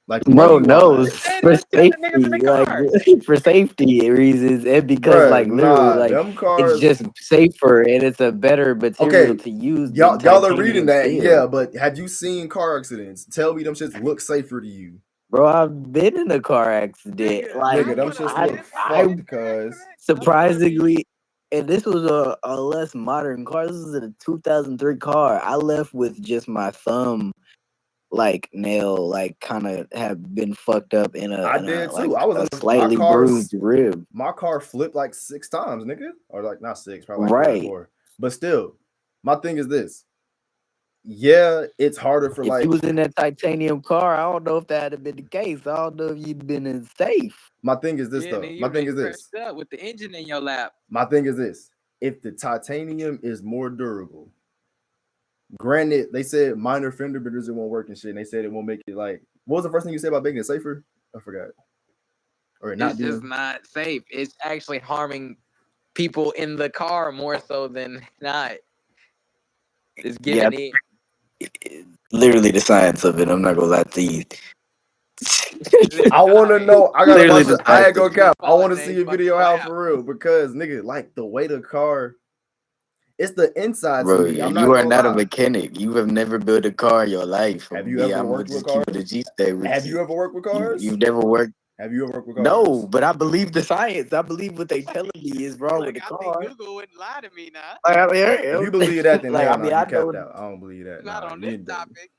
Like, bro money knows It wise, said for just put the niggas in safety, the like car. for safety reasons, and because bruh, like literally nah, like them it's cars. just safer and it's a better material Okay, to use than y'all are reading titanium that, yeah, steel. but have you seen car accidents? Tell me them shits look safer to you, Bro, I've been in a car accident. Nigga, Like I nigga. Them would have shits I look been I in fucked, the cuz. accident. I would have been. surprisingly, and this was a less modern car. This is a 2003 car. I left with just my thumb like nail like kind of have been fucked up I in a did too. I like was in a my slightly car's bruised rib. my car flipped like 6 times, nigga, or like not six, probably like three or Right. four. But still, my thing is this. Yeah, it's harder for If you like was in that titanium car, I don't know if that had been the case. I don't know if you'd been in safe. my thing is this Yeah, though. nigga, My you thing been is this. crushed up with the engine in your lap. My thing is this. If the titanium is more durable, granted, they said minor fender benders it won't work and shit, and they said it won't make it like. What was the first thing you said about making it safer? I forgot. Or it not It's just being. not safe. It's actually harming people in the car more so than not. It's Yeah, giving it. literally the science of it. I'm not gonna lie to you. I want to know. I gotta Literally watch the it. I science ain't of gonna it. Niggas cap. I falling want to in see their a fucking video out lap. for real because nigga, like the way the car. It's the inside to Bro, me. I'm you not are gonna not a lie. mechanic. You have never built a car in your life. Have you ever I'm gonna worked with just keep it cars? a G stay with Have you. you ever worked with cars? You've never worked. Have you ever worked with No, cars? but I believe the science. I believe what they telling me is wrong with Like the I think car. Google wouldn't lie to me now. Like, If you believe that, then like hell I no, mean, you I capped know out. I don't believe that. Not Nah, on you this ain't. topic.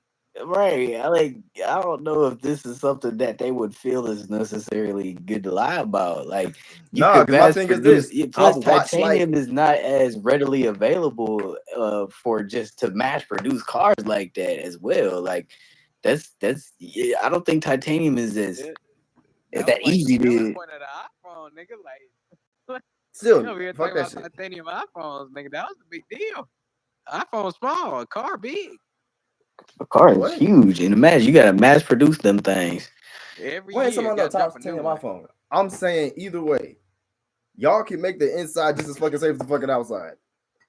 right. I don't know if this is something that they would feel is necessarily good to lie about. Like you Nah, could because my mass thing is produce. this: Plus, I've watched like titanium is not as readily available for just to mass produce cars like that as well. Like that's yeah, I don't think titanium is as It, is that was that like the easy selling to. point of the iPhone, nigga. Like we still over here fuck talking that about shit. titanium iPhones, nigga. That was a big deal. iPhone small, a car big. A car is What? huge, and imagine you gotta mass produce them things. Every Why ain't year, somebody no got to drop top a 10 new on my one. phone? I'm saying either way, y'all can make the inside just as fucking safe as the fucking outside.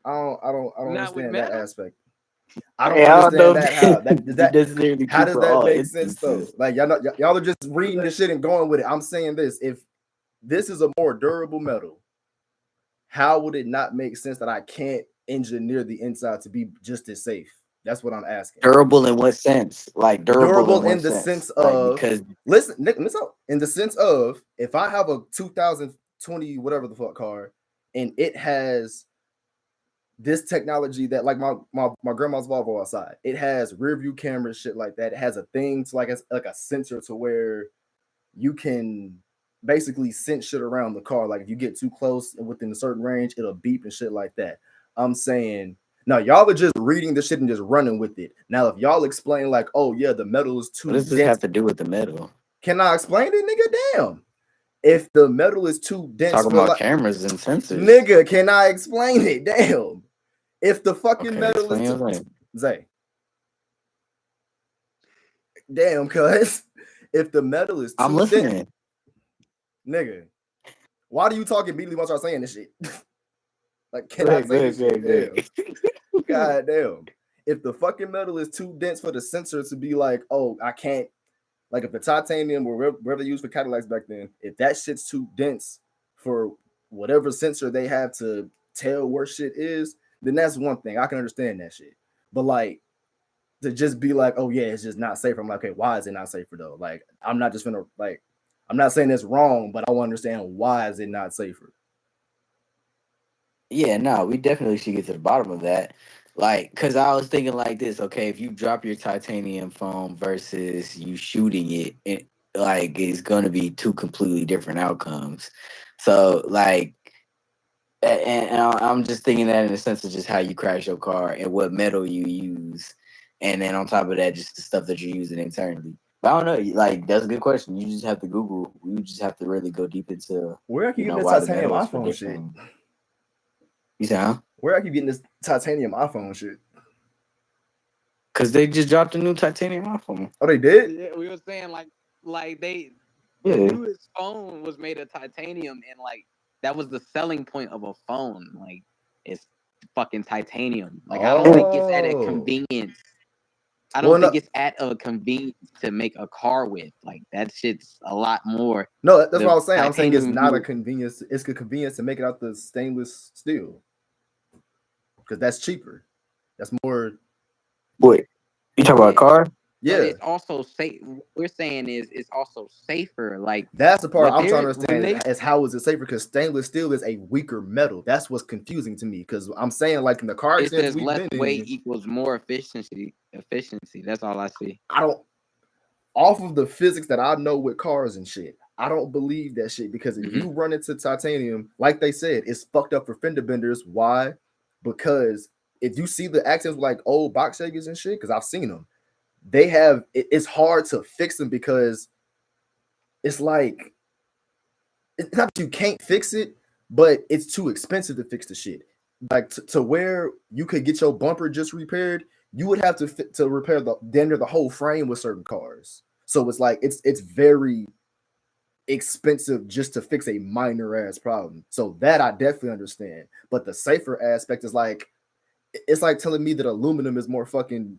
I don't Not with understand that metal. aspect. I don't Hey, I don't know understand if that. How that does it's that? necessarily How true does for that all make sense though? instances. Like y'all are just reading the shit and going with it. I'm saying this: if this is a more durable metal, how would it not make sense that I can't engineer the inside to be just as safe? That's what I'm asking. Durable in what sense? Like durable in Durable what in the sense? sense Like of because listen, listen up. In the sense of if I have a 2020 whatever the fuck car and it has this technology that like my grandma's Volvo outside, it has rear view cameras, shit like that. It has a thing to like a sensor to where you can basically sense shit around the car. Like if you get too close and within a certain range, it'll beep and shit like that. I'm saying now y'all are just reading the shit and just running with it. Now if y'all explain like, oh yeah, the metal is what too does this dense, have to do with the metal? can I explain it, nigga? Damn. If the metal is too dense Talking for about like, cameras and sensors. nigga, can I explain it? Damn. If the fucking Okay, metal is explain too, your thing. Zay, damn, cuz if the metal is I'm too dense, listening. nigga, why do you talk immediately once I start saying this shit? Like, Go can I ahead, go say ahead, this go shit? ahead, go Damn. ahead. God damn. If the fucking metal is too dense for the sensor to be like, oh, I can't, like if the titanium or whatever they used for Cadillacs back then, if that shit's too dense for whatever sensor they have to tell where shit is, then that's one thing. I can understand that shit. But like to just be like, oh yeah, it's just not safe. I'm like, okay, why is it not safer though? Like, I'm not just gonna like, I'm not saying it's wrong, but I want to understand why is it not safer. Yeah, no, we definitely should get to the bottom of that. Like, cause I was thinking like this. Okay, if you drop your titanium foam versus you shooting it like it's gonna be two completely different outcomes. So like, I'm just thinking that in the sense of just how you crash your car and what metal you use, and then on top of that, just the stuff that you're using internally. But I don't know. Like, that's a good question. You just have to Google. You just have to really go deep into, Where I keep getting this why the titanium metals for iPhone shit? different. You say, huh? Where I keep getting this titanium iPhone shit? Because they just dropped a new titanium iPhone. Oh, they did? Yeah, we were saying like the Yeah. newest phone was made of titanium, and like that was the selling point of a phone. Like it's fucking titanium. Like I don't think it's at a Oh, convenience. I well, don't think no, it's at a convenience to make a car with. Like that shit's a lot more. no, that's what I The was saying. I'm saying it's titanium not a you convenience. It's a convenience to make it out the stainless steel because that's cheaper. That's more. Wait, you talking about a yeah, car? but Yeah, it's also safe. What we're saying is it's also safer. Like that's the part what I'm trying to they're when understand they is how is it safer? Because stainless steel is a weaker metal. That's what's confusing to me. Because I'm saying like in the car it accidents says we've less been weight in, equals more efficiency. Efficiency. That's all I see. I don't off of the physics that I know with cars and shit. I don't believe that shit because if Hmm. you run into titanium, like they said, it's fucked up for fender benders. Why? Because if you see the accidents with like old box shakers and shit, because I've seen them, they have it's hard to fix them because it's like it's not that you can't fix it, but it's too expensive to fix the shit. Like to where you could get your bumper just repaired, you would have to to repair the whole frame with certain cars. So it's like it's very expensive just to fix a minor ass problem. So that I definitely understand. But the safer aspect is like it's like telling me that aluminum is more fucking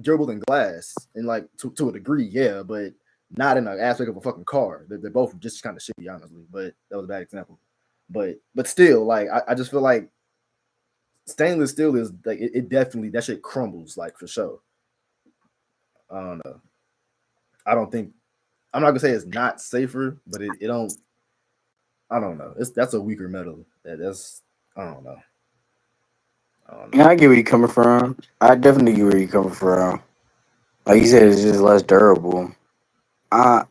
durable than glass, and like to a degree, yeah, but not in an aspect of a fucking car. They're both just kind of shitty, honestly. But that was a bad example. But still, like I just feel like stainless steel is like it definitely that shit crumbles like for sure. I don't know. I don't think I'm not gonna say it's not safer, but it don't. I don't know. It's that's a weaker metal. That's I don't know. I don't Yeah, know. I get where you're coming from. I definitely get where you're coming from. Like you said, it's just less durable. I,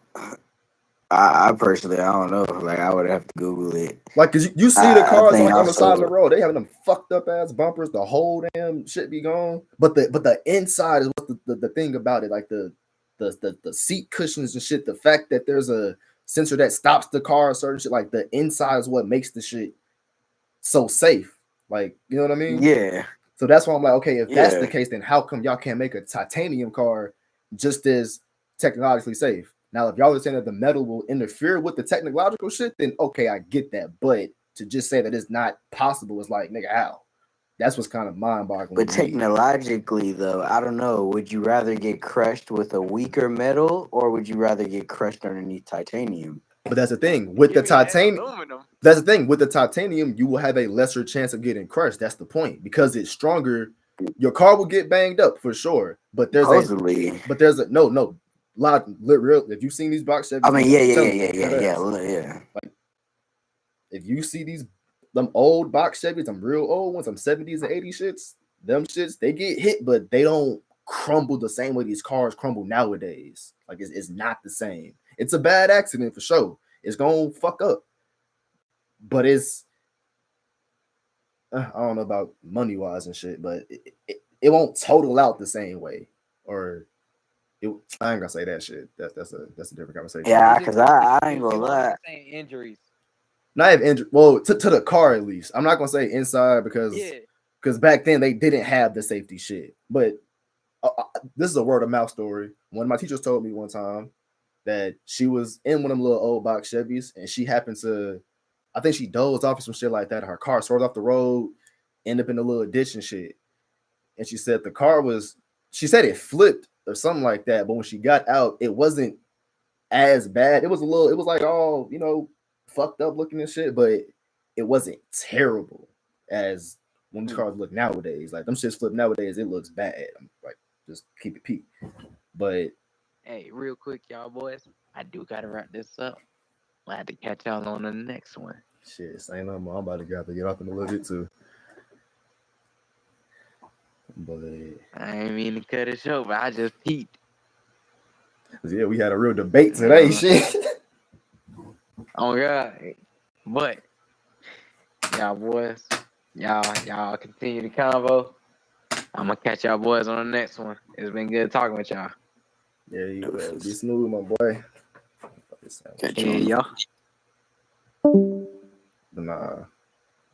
I personally, I don't know. Like I would have to Google it. Like, cause you see the I cars think like on the side of the also, road, they having them fucked up ass bumpers. The whole damn shit be gone. But the inside is what the thing about it. Like the seat cushions and shit. The fact that there's a sensor that stops the car, certain shit. Like the inside is what makes the shit so safe. Like you know what I mean? yeah, So that's why I'm like, okay, if that's the yeah. case, then how come y'all can't make a titanium car just as technologically safe? Now, if y'all are saying that the metal will interfere with the technological shit, then okay, I get that. But to just say that it's not possible is like, nigga, how? That's what's kind of mind-boggling But to me. technologically, though, I don't know. Would you rather get crushed with a weaker metal, or would you rather get crushed underneath titanium? But that's the thing with the Give me that titanium. aluminum. That's the thing with the titanium, you will have a lesser chance of getting crushed. That's the point because it's stronger. Your car will get banged up for sure, Supposedly. but there's a no lot real. If you've seen these box I Chevys, mean, nigga, yeah, I'm yeah, yeah, telling you, yeah, yeah, dead yeah, ass. yeah. Like if you see these them old box Chevys, them real old ones, some 70s and 80s shits, them shits they get hit, but they don't crumble the same way these cars crumble nowadays. Like it's not the same. It's a bad accident for sure. It's gonna fuck up, but it's I don't know about money wise and shit, but it won't total out the same way. Or I ain't gonna say that shit. That's a different conversation. It Yeah, But just because won't. I ain't gonna It won't lie. sustain injuries. not have injured. Well, to the car at least. I'm not gonna say inside Yeah. because back then they didn't have the safety shit. But this is a word of mouth story. One of my teachers told me one time that she was in one of them little old box Chevys and she happened to I think she dozed off or some shit like that. Her car swerved off the road, ended up in a little ditch and shit. And she said the car was, she said it flipped or something like that. But when she got out, it wasn't as bad. It was a little, it was like all, fucked up looking and shit, but it wasn't terrible as when these cars look nowadays. Like them shits flip nowadays, it looks bad. I'm like, just keep it peak. But Hey, real quick, y'all boys, I do gotta wrap this up. I'll have to catch y'all on the next one. shit, say no more. I'm about to get off in a little bit too. But I ain't mean to cut it short, but I just peeped. yeah, we had a real debate You today. know, Shit. oh god. But y'all boys, y'all continue the convo. I'm gonna catch y'all boys on the next one. It's been good talking with y'all. Yeah, you be smooth, my boy. Catch you Yeah, on the y'all. But nah,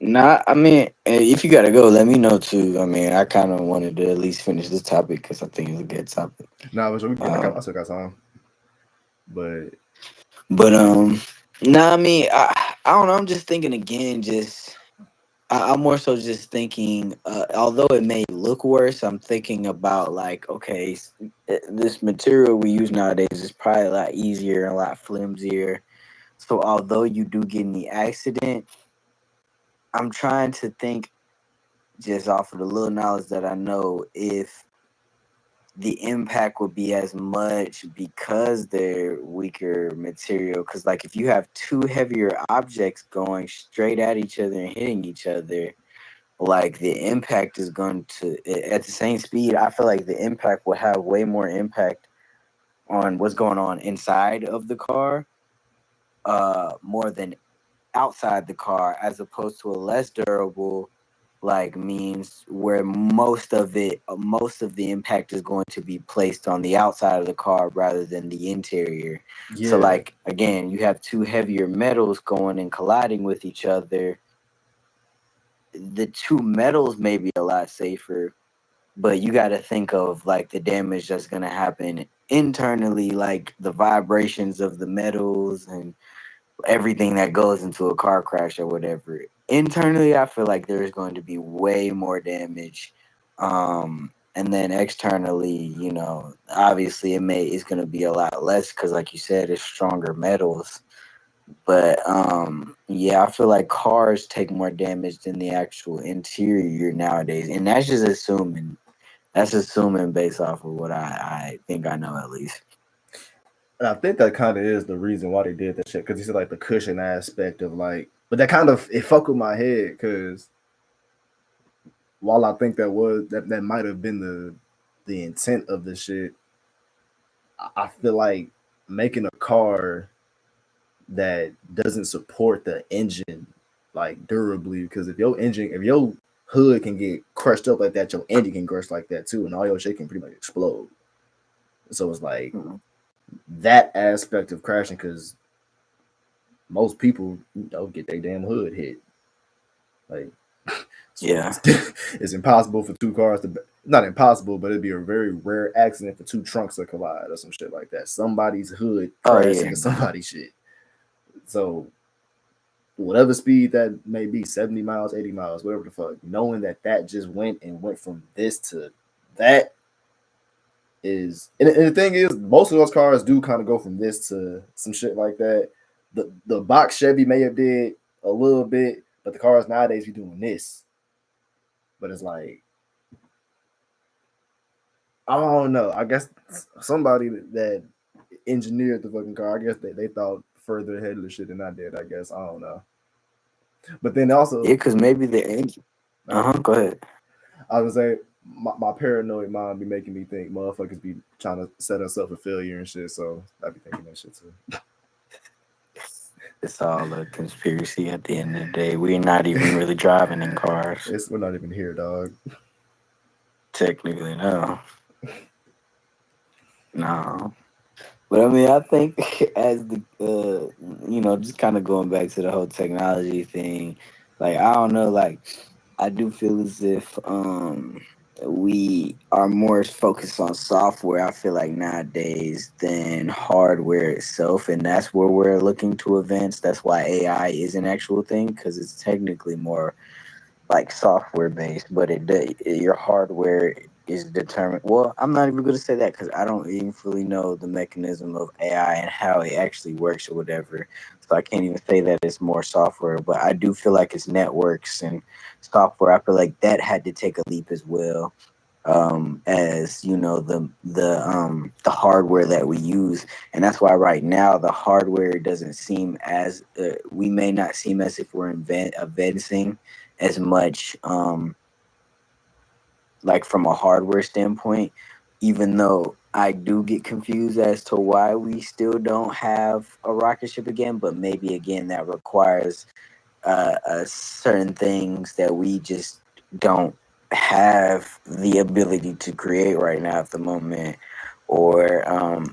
Nah, I mean, if you gotta go, let me know too. I mean, I kind of wanted to at least finish this topic because I think it's a good topic. but sure, I Um, still got time. But but nah, I mean, I don't know. I'm just thinking again. I'm more so just thinking. Although it may look worse, I'm thinking about like, okay, this material we use nowadays is probably a lot easier, a lot flimsier. So although you do get in the accident, I'm trying to think just off of the little knowledge that I know if the impact would be as much because they're weaker material. Because, like, if you have two heavier objects going straight at each other and hitting each other, like, the impact is going to, at the same speed, I feel like the impact will have way more impact on what's going on inside of the car, more than outside the car, as opposed to a less durable like means where most of the impact is going to be placed on the outside of the car rather than the interior. So yeah, like again, you have two heavier metals going and colliding with each other. The two metals may be a lot safer, but you got to think of like the damage that's going to happen internally, like the vibrations of the metals and everything that goes into a car crash or whatever. Internally, I feel like there's going to be way more damage. And then externally, obviously it's going to be a lot less because, like you said, it's stronger metals. But yeah, I feel like cars take more damage than the actual interior nowadays, and that's just assuming. That's assuming based off of what I think I know at least. and I think that kind of is the reason why they did that shit. Because he said like the cushion aspect of like, but that kind of it fucked with my head because while I think that might have been the intent of the shit, I feel like making a car that doesn't support the engine like durably. Because if your hood can get crushed up like that, your engine can crush like that too, and all your shit can pretty much explode. So it's like Mhm. that aspect of crashing because most people get their damn hood hit. Like so Yeah. it's impossible for two cars to not impossible, but it'd be a very rare accident for two trunks to collide or some shit like that. Somebody's hood Oh crashed yeah. into somebody's shit. So whatever speed that may be, 70 miles, 80 miles, whatever the fuck, knowing that just went from this to that is, and the thing is, most of those cars do kind of go from this to some shit like that. The box Chevy may have did a little bit, but the cars nowadays be doing this. But it's like I don't know. I guess somebody that engineered the fucking car, I guess they thought further ahead of the shit than I did. I guess I don't know. But then Yeah, also, because maybe the engine. Go ahead. I was say my paranoid mind be making me think motherfuckers be trying to set us up for failure and shit. So I be thinking that shit too. It's all a conspiracy at the end of the day. We're not even really driving in cars. We're not even here, dog. Technically, no. No. But I mean, I think as just kind of going back to the whole technology thing, like, I don't know, like, I do feel as if, we are more focused on software, I feel like, nowadays than hardware itself, and that's where we're looking to advance. That's why AI is an actual thing, because it's technically more like software based, but your hardware is determined. Well, I'm not even going to say that because I don't even fully know the mechanism of AI and how it actually works or whatever. So I can't even say that it's more software, but I do feel like it's networks and software. I feel like that had to take a leap as well, as you know, the hardware that we use. And that's why right now the hardware doesn't seem as we may not seem as if we're advancing as much, like from a hardware standpoint, even though I do get confused as to why we still don't have a rocket ship again. But maybe again that requires certain things that we just don't have the ability to create right now at the moment, or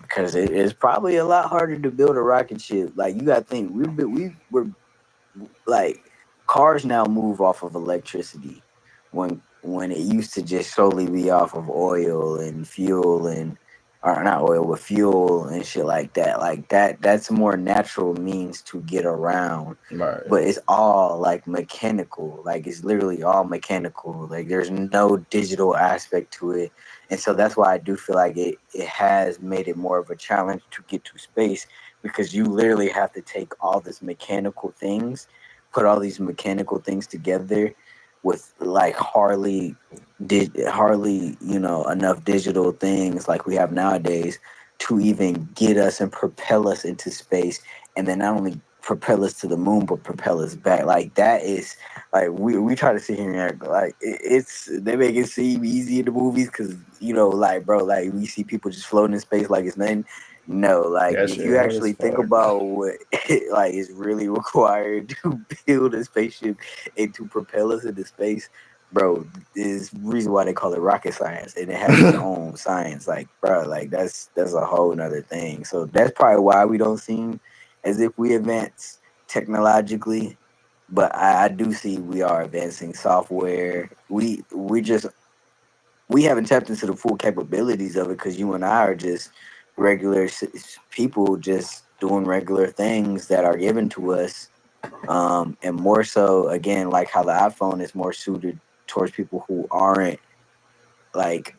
because it is probably a lot harder to build a rocket ship. Like, you got to think, we're like, cars now move off of electricity, when it used to just solely be off of oil and fuel, and or not oil, but fuel and shit like that. Like, that's a more natural means to get around. Right. But it's all like mechanical. Like, it's literally all mechanical. Like, there's no digital aspect to it. And so that's why I do feel like it has made it more of a challenge to get to space, because you literally have to take all this mechanical things, put all these mechanical things together with like hardly, enough digital things like we have nowadays to even get us and propel us into space, and then not only propel us to the moon but propel us back. Like, that is, like, we try to sit here and act like it's, they make it seem easy in the movies, because like, bro, like, we see people just floating in space like it's nothing. No, like, That if shit you hard as actually think fuck. about what like is really required to build a spaceship and to propel us into space, bro, is reason why they call it rocket science, and it has its own science. Like, bro, like, that's a whole nother thing. So that's probably why we don't seem as if we advance technologically. But I do see we are advancing software. We haven't tapped into the full capabilities of it, because you and I are just regular people just doing regular things that are given to us. And more so, again, like how the iPhone is more suited towards people who aren't like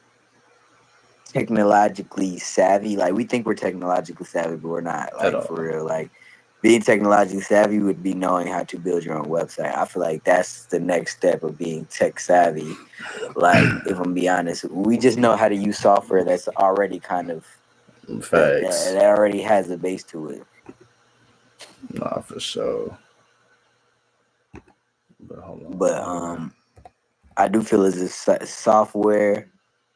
technologically savvy. Like, we think we're technologically savvy, but we're not. At Like, for all. real. Like, being technologically savvy would be knowing how to build your own website. I feel like that's the next step of being tech savvy. Like, if I'm be honest, we just know how to use software that's already kind of Facts. that already has a base to it. Nah, for sure. But hold But on. I do feel as if software,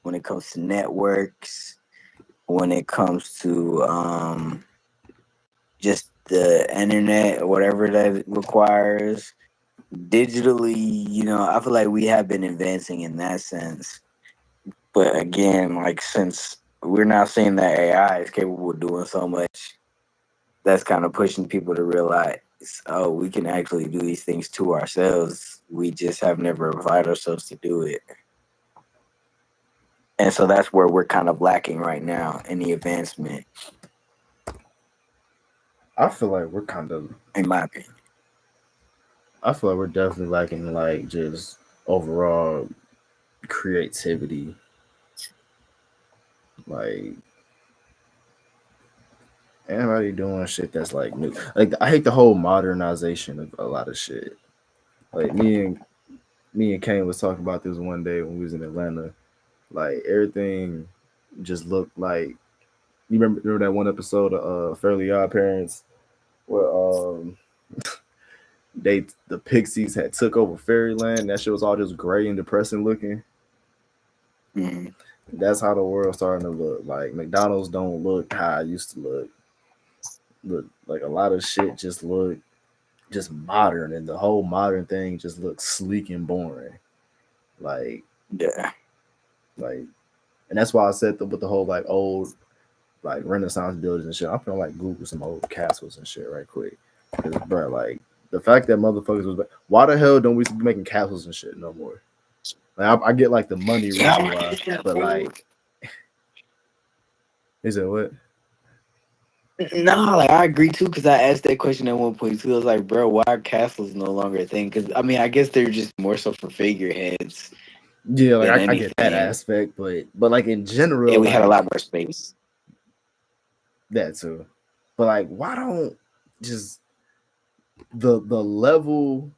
when it comes to networks, when it comes to just the internet or whatever that it requires digitally, I feel like we have been advancing in that sense. But again, like, since we're now seeing that AI is capable of doing so much, that's kind of pushing people to realize, oh, we can actually do these things to ourselves. We just have never applied ourselves to do it. And so that's where we're kind of lacking right now in the advancement, I feel like we're kind of. in my opinion. I feel like we're definitely lacking like just overall creativity. Like, anybody doing shit that's like new. Like, I hate the whole modernization of a lot of shit. Like, me and Kane was talking about this one day when we was in Atlanta. Like, everything just looked like, you remember that one episode of Fairly Odd Parents where the Pixies had took over Fairyland. That shit was all just gray and depressing looking. Mhm. That's how the world's starting to look. Like, McDonald's don't look how it used to look. Look like a lot of shit just look just modern, and the whole modern thing just looks sleek and boring. Like Yeah. like, and that's why I said with the whole like old like Renaissance buildings and shit. I'm gonna like Google some old castles and shit right quick. Cause bro, like the fact that motherfuckers was why the hell don't we be making castles and shit no more? Like I get like the money Yeah, reason why, but like, is it what? no, like I agree too, because I asked that question at one point too. I was like, bro, why are castles no longer a thing? Because I mean, I guess they're just more so for figureheads Yeah, like than I get that anything. aspect, but like in And general, we had a like lot more space. that too. But like, why don't just the level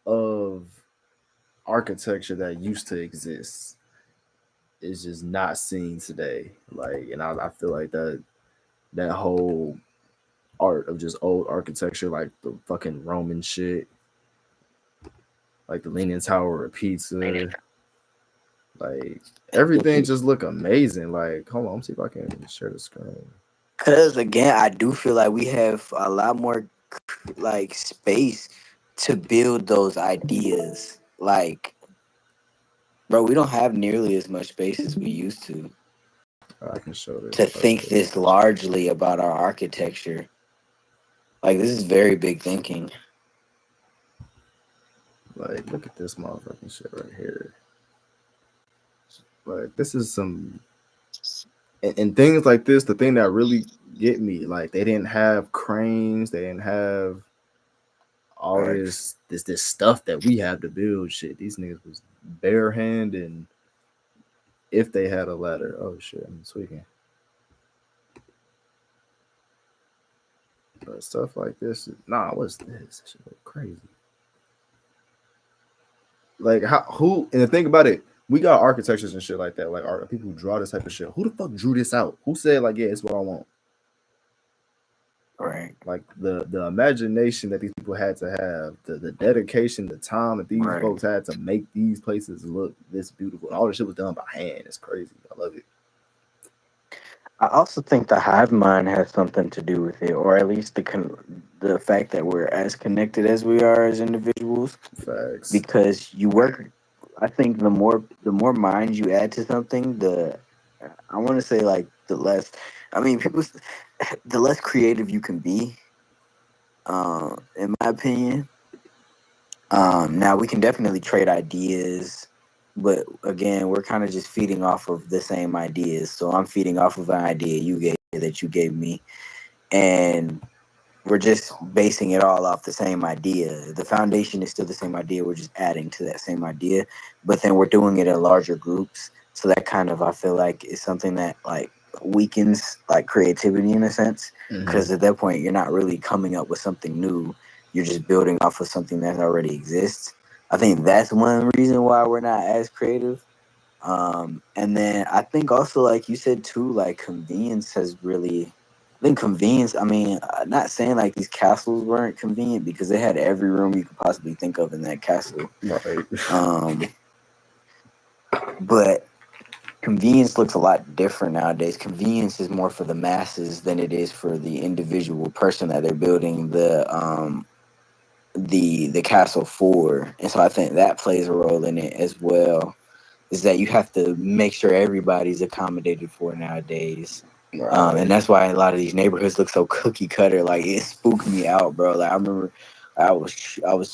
of architecture that used to exist is just not seen today. Like, and I feel like that whole art of just old architecture, like the fucking Roman shit, like the Leaning Tower of Pizza, like everything just look amazing. Like, hold on, let me see if I can share the screen. Because again, I do feel like we have a lot more like space to build those ideas. Like, bro, we don't have nearly as much space as we used I can show to this. think this largely about our architecture. Like, this is very big thinking. Like, look at this motherfucking shit right here. Like, this is some and things like this. The thing that really get me, like, they didn't have cranes. They didn't have all Right. this stuff that we have to build shit. These niggas was bare hand, and if they had a ladder, oh shit, I'm tweaking. But stuff like this, nah, what's this? This shit look crazy. Like how who and the thing about it, we got architectures and shit like that. Like art people who draw this type of shit. Who the fuck drew this out? Who said like, yeah, it's what I want? Right. Like the imagination that these people had to have, the dedication, the time that these Right. folks had to make these places look this beautiful. And all this shit was done by hand. It's crazy. I love it. I also think the hive mind has something to do with it, or at least the fact that we're as connected as we are as individuals. Facts. Because you work, I think the more minds you add to something, the I want to say like the less. I mean, the less creative you can be. In my opinion. Now we can definitely trade ideas, but again, we're kind of just feeding off of the same ideas. So I'm feeding off of an idea you gave me, and we're just basing it all off the same idea. The foundation is still the same idea. We're just adding to that same idea, but then we're doing it in larger groups. So that kind of I feel like is something that like weakens like creativity in a sense, Mm-hmm. because at that point you're not really coming up with something new. You're just building off of something that already exists. I think that's one reason why we're not as creative. And then I think also, like you said too, like convenience has really. I think convenience. I mean, not saying like these castles weren't convenient because they had every room you could possibly think of in that castle. Right. Um, but convenience looks a lot different nowadays. Convenience is more for the masses than it is for the individual person that they're building the castle for. And so I think that plays a role in it as well. Is that you have to make sure everybody's accommodated for nowadays. And Right. that's why a lot of these neighborhoods look so cookie cutter. Like it spooked me out, bro. Like I remember I was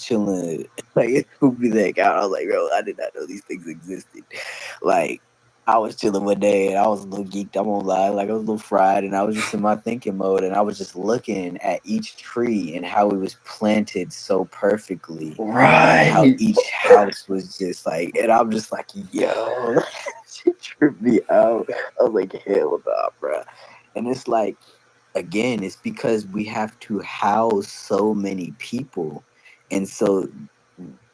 chilling, like it spooked me that out. I was like, bro, I did not know these things existed. Like I was chilling one day and I was a little geeked. I'm gonna lie, like I was a little fried, and I was just in my thinking mode, and I was just looking at each tree and how it was planted so perfectly, and how Right. each house was just like, and I'm just like, yo, she tripped me out. I was like, hell nah, bro. And it's like, again, it's because we have to house so many people. And so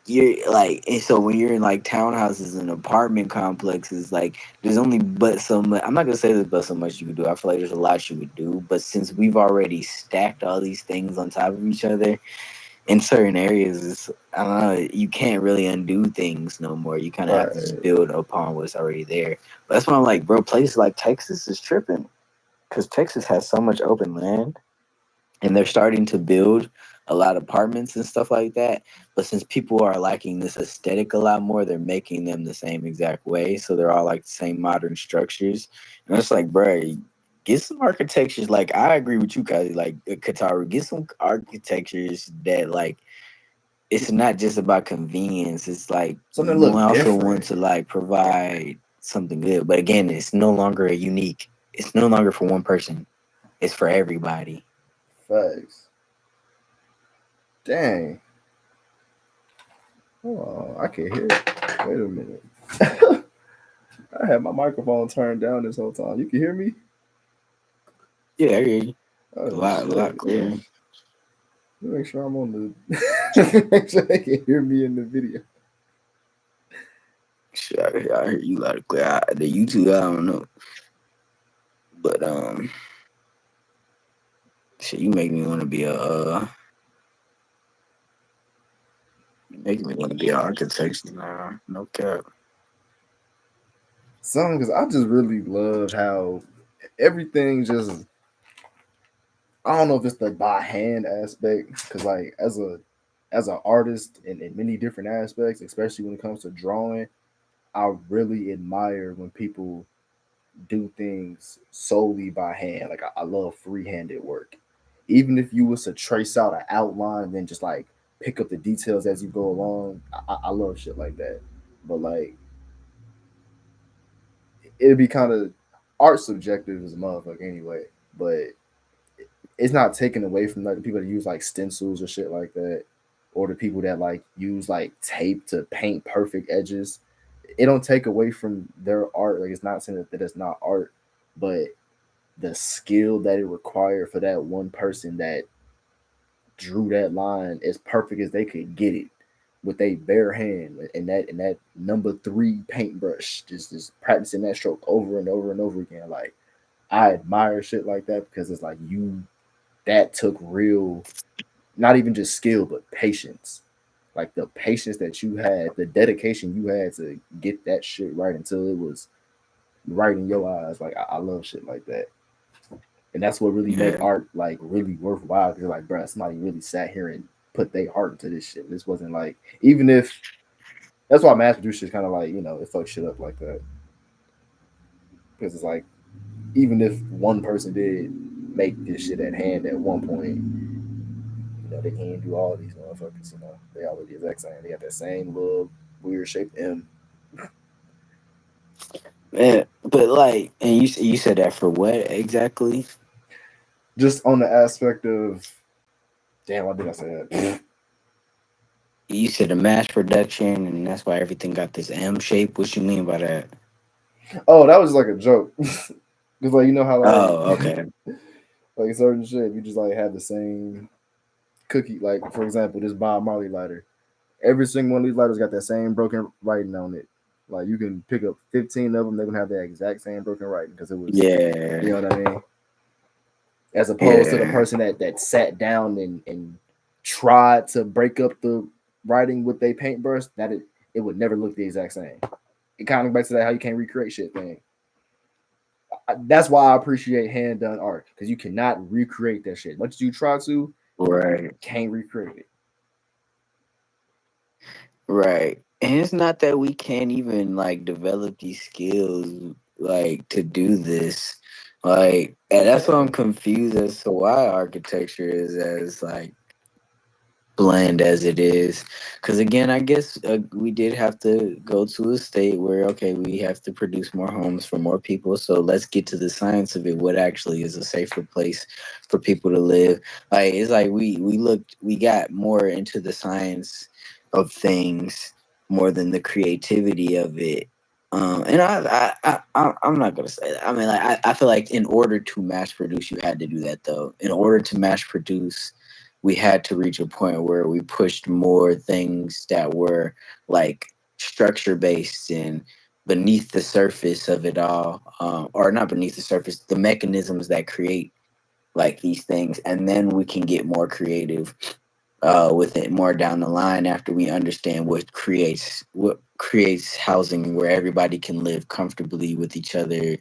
you're like, and so when you're in like townhouses and apartment complexes, like there's only but so much. I'm not gonna say there's but so much you could do. I feel like there's a lot you could do, but since we've already stacked all these things on top of each other, in certain areas, it's, I don't know, you can't really undo things no more. You kind of have to just Right. build upon what's already there. But that's why I'm like, bro, places like Texas is tripping because Texas has so much open land, and they're starting to build a lot of apartments and stuff like that. But since people are liking this aesthetic a lot more, they're making them the same exact way. So they're all like the same modern structures. And it's like, bro, get some architectures. Like I agree with you guys. Like Kataru, get some architectures that like it's not just about convenience. It's like Something you look also want different. to like provide something good. But again, it's no longer a unique. It's no longer for one person. It's for everybody. Facts. Dang. Hold on, I can't hear it. Wait a minute. I had my microphone turned down this whole time. You can hear me? Yeah, I hear you. Oh A shit. lot clearer. Let me make sure I'm on the make sure they can hear me in the video. Shit, I hear you loud and clear. The YouTube, I don't know, but shit, you make me want to be a you making me want to be an architect now. No cap. Some because I just really love how everything just I don't know if it's the by hand aspect because like as an artist in many different aspects, especially when it comes to drawing, I really admire when people do things solely by hand. Like I love free-handed work. Even if you was to trace out an outline and then just like pick up the details as you go along, I love shit like that. But like it'd be kind of art subjective as a motherfucker anyway. But it's not taken away from like the people that use like stencils or shit like that, or the people that like use like tape to paint perfect edges. It don't take away from their art. Like it's not saying that it's not art, but the skill that it required for that one person that drew that line as perfect as they could get it with a bare hand and that number three paintbrush, just practicing that stroke over and over and over again. Like I admire shit like that because it's like you that took real, not even just skill but patience. Like the patience that you had, the dedication you had to get that shit right until it was right in your eyes. Like I love shit like that. And that's what really make Yeah, art like really worthwhile. Because like, bro, somebody really sat here and put their heart into this shit. This wasn't like even if that's why mass produce is kind of like it fucks shit up like that because it's like even if one person did make this shit at hand at one point, they can't do all these motherfuckers. They all look the exact same. They got that same little weird shaped M. yeah. But like, and you said that for what exactly? Just on the aspect of damn, why did I say that? You said a mass production, and that's why everything got this M shape. What you mean by that? Oh, that was like a joke. Because like how like Oh, okay. like certain shit, you just like have the same cookie. Like for example, this Bob Marley lighter. Every single one of these lighters got that same broken writing on it. Like you can pick up 15 of them, they're gonna have the exact same broken writing because it was, you Yeah, know what I mean. As opposed to the yeah, person that sat down and tried to break up the writing with a paintbrush, that it would never look the exact same. It kind of back to that how you can't recreate shit thing. That's why I appreciate hand done art because you cannot recreate that shit. Much as you try to, right, can't recreate it. right. And it's not that we can't even like develop these skills like to do this. Like, You and that's why I'm can. confused as to why architecture is as like bland as it is. Because again, I guess we did have to go to a state where okay, we have to produce more homes for more people, so let's get to the science of it. What actually is a safer place for people to live? Like it's like we got more into the science of things more than the creativity of it. And I'm not gonna say that. I mean, like I feel like in order to mass produce, you had to do that though. In order to mass produce, we had to reach a point where we pushed more things that were like structure based and beneath the surface of it all, or not beneath the surface, the mechanisms that create like these things, and then we can get more creative with it more down the line after we understand what creates housing where everybody can live comfortably with each other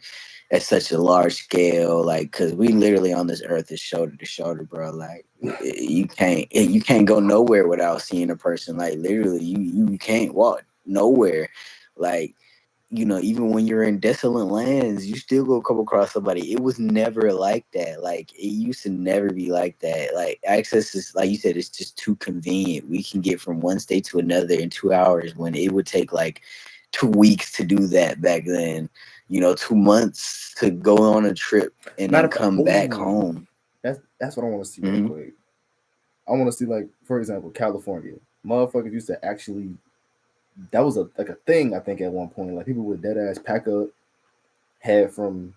at such a large scale, like because we literally on this earth is shoulder to shoulder, bro. Like you can't go nowhere without seeing a person. Like literally, you can't walk nowhere. Like even when you're in desolate lands, you still go come across somebody. It was never like that. Like it used to never be like that. Like access is like you said, it's just too convenient. We can get from one state to another in 2 hours when it would take like 2 weeks to do that back then. 2 months to go on a trip and Matter then of fact, come back ooh, home. that's what I want to see right Hmm. quick. I want to see, like, for example, California. Motherfuckers used to actually, that was a like a thing, I think, at one point. Like, people would dead ass pack up, head from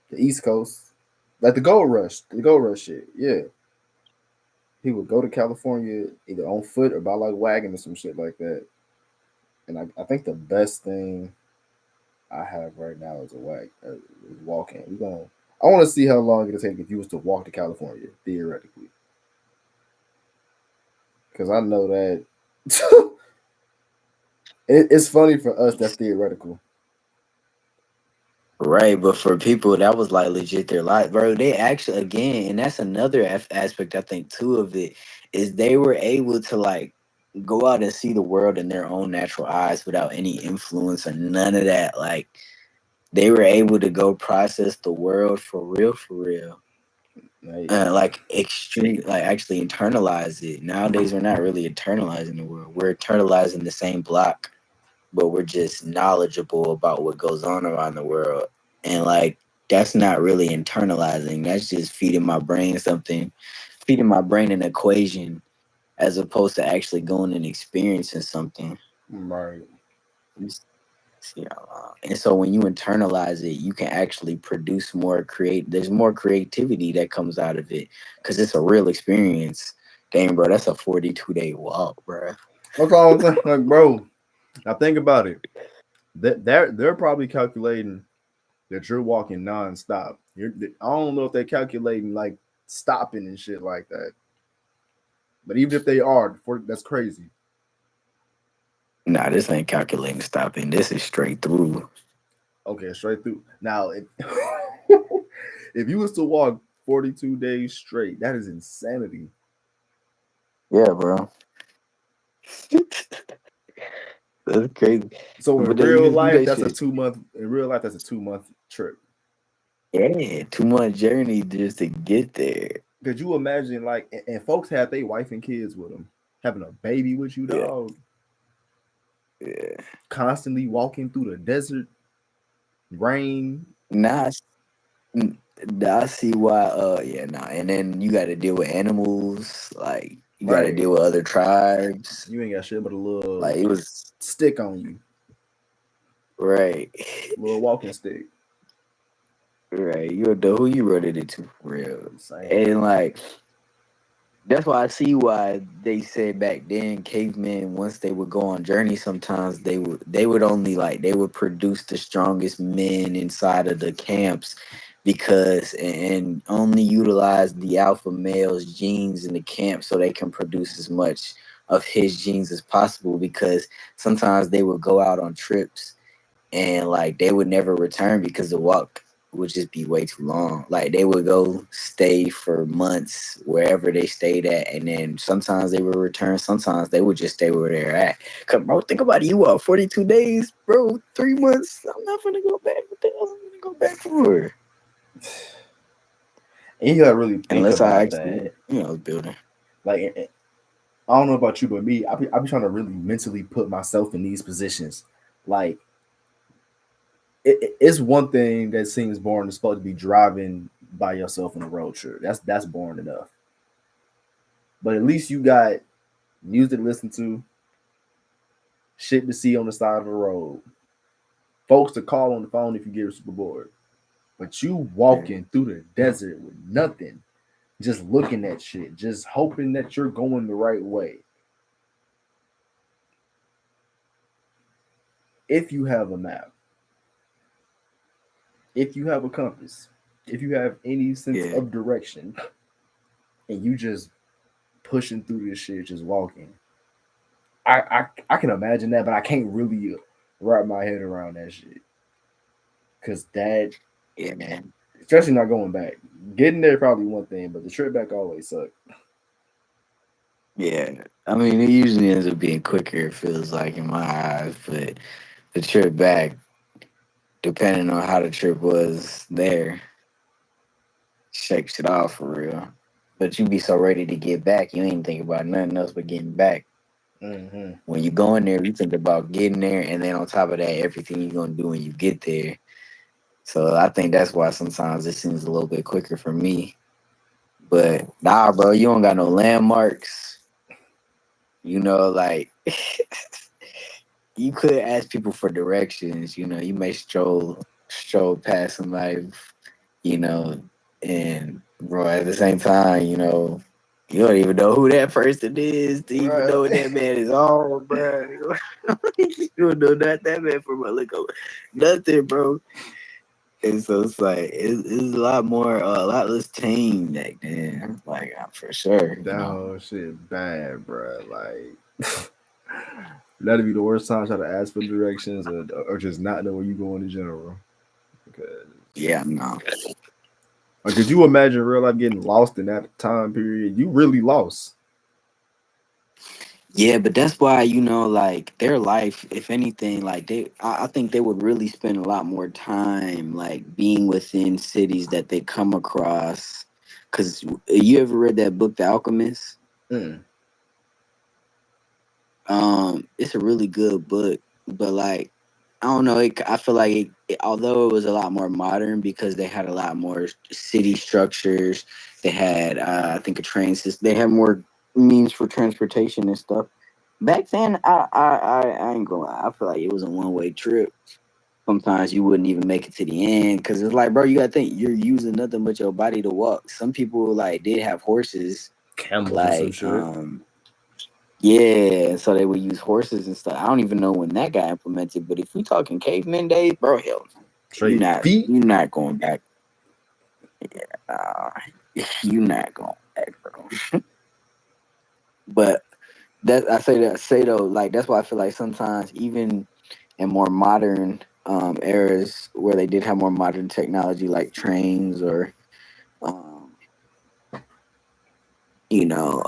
the East Coast, like the gold rush shit. Yeah, he would go to California either on foot or by like wagon or some shit like that. And I think the best thing I have right now is is walking. We gonna. I want to see how long it'll take if you was to walk to California theoretically, because I know that it's funny for us. That's theoretical. Right, but for people that was like legit their life, bro. They actually again, and that's another aspect I think too of it is they were able to like go out and see the world in their own natural eyes without any influence or none of that. Like they were able to go process the world for real. Like, Like extreme, like actually internalize it. Nowadays, we're not really internalizing the world. We're internalizing the same block, but we're just knowledgeable about what goes on around the world. And like that's not really internalizing. That's just feeding my brain something, feeding my brain an equation as opposed to actually going and experiencing something. right. And so when you internalize it, you can actually produce more create. There's more creativity that comes out of it because it's a real experience. Damn, bro, that's a 42-day walk, bro. That's all I'm saying. Like, bro, now think about it. They're probably calculating that you're walking nonstop. I don't know if they're calculating like stopping and shit like that. But even if they are, that's crazy. Nah, this ain't calculating stopping. This is straight through. Okay, straight through. Now, if you was to walk 42 days straight, that is insanity. Yeah, bro. That's crazy. So in But then you real just do life, that that's a shit. 2 month. In real life, that's a 2 month trip. Yeah, 2 month journey just to get there. Could you imagine, like, and folks had their wife and kids with them, having a baby with you, Yeah, dog, yeah. constantly walking through the desert, rain. Now, now I see why. Yeah, nah. And then you got to deal with animals. Like you got to Right. deal with other tribes. You ain't got shit but a little Like it was stick on you, right, little walking stick. right. You don't know who you running into for real. Insane. And like that's why I see why they said back then cavemen once they would go on journeys sometimes they would only like they would produce the strongest men inside of the camps because and only utilize the alpha male's genes in the camp so they can produce as much of his genes as possible because sometimes they would go out on trips and like they would never return because the walk would just be way too long. Like they would go stay for months wherever they stayed at, and then sometimes they would return. Sometimes they would just stay where they're at. Cause bro, think about it. You walk 42 days, bro. 3 months. I'm not gonna go back. What the hell am I gonna go back for? And you gotta really think Unless I about actually, that. building. Like, I don't know about you, but me, I be trying to really mentally put myself in these positions. Like, it's one thing that seems boring. It's supposed to be driving by yourself on a road trip. That's boring enough. But at least you got music to listen to, shit to see on the side of the road, folks to call on the phone if you get super bored. But you walking through the desert with nothing, just looking at shit, just hoping that you're going the right way. If you have a map, if you have a compass, if you have any sense Yeah, of direction, and you just pushing through this shit, just walking. I can imagine that, but I can't really wrap my head around that shit. Cause that, yeah, man. especially not going back. Getting there probably one thing, but the trip back always sucked. Yeah. I mean, it usually ends up being quicker. It feels like in my eyes, but the trip back. depending on how the trip was there, shake shit off for real. But you be so ready to get back, you ain't think about nothing else but getting back. Mm-hmm. When you go in there, you think about getting there, and then on top of that, everything you're gonna do when you get there. So I think that's why sometimes it seems a little bit quicker for me. But nah, bro, you don't got no landmarks. You know, like you could ask people for directions. You know, you may stroll past somebody, you know, and bro, at the same time, you know, you don't even know who that person is to even know what Right. that man is on, bro. You don't know not that man from a look of nothing, bro. And so it's like it's a lot more, a lot less tame back then, like for sure, you That know. whole shit bad, bro. Like that'd be the worst time try to ask for directions or just not know where you going in general. Because Yeah, no. like, could you imagine real life getting lost in that time period? You really lost. Yeah, but that's why, you know, like their life, if anything, like I think they would really spend a lot more time like being within cities that they come across. Cause you ever read that book, The Alchemist? Mm. It's a really good book, but like I don't know, I feel like although it was a lot more modern because they had a lot more city structures, they had I think a train system, they had more means for transportation and stuff. Back then, I ain't gonna lie, I feel like it was a one way trip. Sometimes you wouldn't even make it to the end because it's like, bro, you gotta think you're using nothing but your body to walk. Some people like did have horses, Camels or some like shit. yeah, so they would use horses and stuff. I don't even know when that got implemented, but if we talking caveman days, bro, hell, no. Straight feet. You not going back. Uh, you not going back, bro. But that I say though, like that's why I feel like sometimes even in more modern eras where they did have more modern technology like trains or um, you know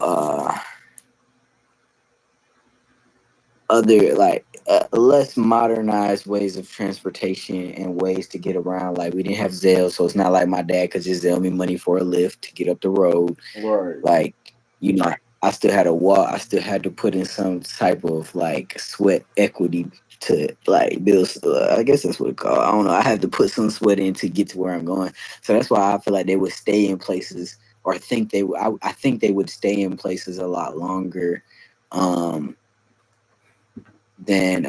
other like less modernized ways of transportation and ways to get around. Like we didn't have Zelle, so it's not like my dad could just Zelle me money for a lift to get up the road. Right. Like you know, I still had to walk. I still had to put in some type of like sweat equity to like build. I guess that's what it's called. I don't know. I had to put some sweat in to get to where I'm going. So that's why I feel like they would stay in places, or think they. I think they would stay in places a lot longer. Um, then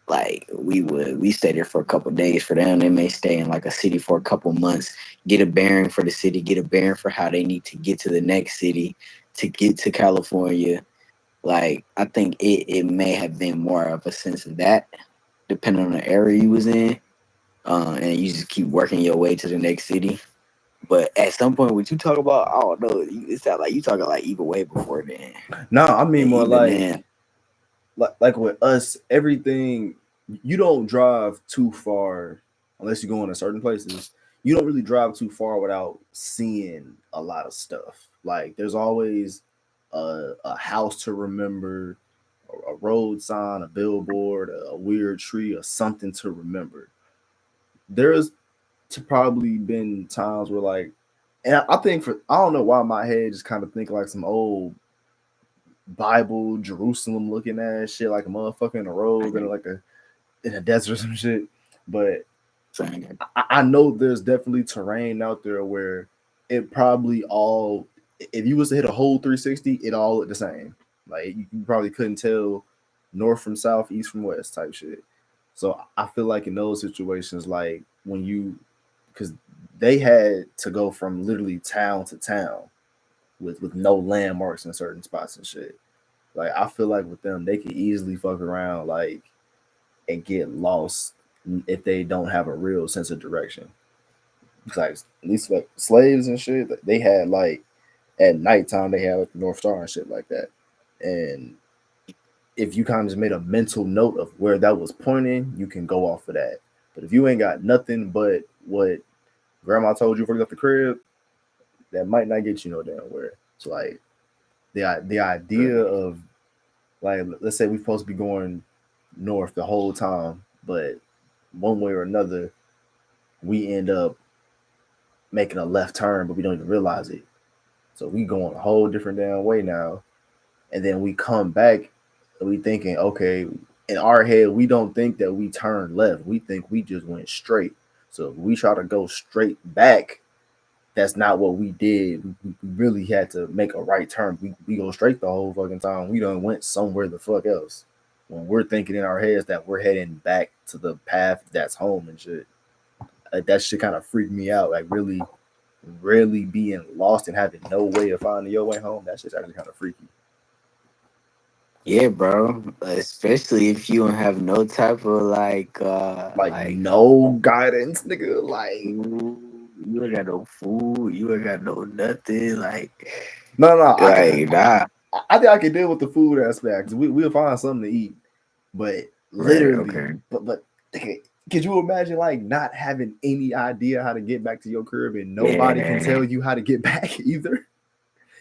like we stay there for a couple of days. For them, they may stay in like a city for a couple months, get a bearing for the city, get a bearing for how they need to get to the next city to get to California. Like I think it may have been more of a sense of that, depending on the area you was in, and you just keep working your way to the next city. But at some point, what you talk about, I don't know. It sounds like you talking like even way before then, No, I mean and more even then, like with us, everything you don't drive too far unless you go into certain places. You don't really drive too far without seeing a lot of stuff. Like there's always a house to remember, a road sign, a billboard, a weird tree, or something to remember. There's to probably been times where like, and I think for I don't know why my head just kind of think like some old Bible Jerusalem looking ass shit, like a motherfucker in a robe and like a in a desert or some shit. But I know there's definitely terrain out there where it probably all if you was to hit a whole 360, it all looked the same. Like you probably couldn't tell north from south, east from west type shit. So I feel like in those situations, like when you because they had to go from literally town to town with no landmarks in certain spots and shit. Like I feel like with them, they could easily fuck around like and get lost if they don't have a real sense of direction. Like at least like slaves and shit, they had like at nighttime they had like the North Star and shit like that. And if you kind of just made a mental note of where that was pointing, you can go off of that. But if you ain't got nothing but what grandma told you before you left the crib, that might not get you no damn where. So like the idea of like let's say we're supposed to be going north the whole time, but one way or another, we end up making a left turn, but we don't even realize it. So we going a whole different damn way now, and then we come back, and we thinking, okay, in our head, we don't think that we turned left. We think we just went straight. So if we try to go straight back, that's not what we did. We really had to make a right turn. We go straight the whole fucking time. We done went somewhere the fuck else. When we're thinking in our heads that we're heading back to the path that's home and shit. Like, that shit kind of freaked me out. Like really being lost and having no way of finding your way home. That shit's actually kind of freaky. Yeah, bro. Especially if you don't have no type of Like no guidance, nigga. Like food, you ain't got no food, you ain't got no nothing. no. Nah. I think I can deal with the food aspect. 'Cause we'll find something to eat, but Right, literally, okay. but okay, could you imagine like not having any idea how to get back to your crib and nobody can Yeah, tell you how to get back either?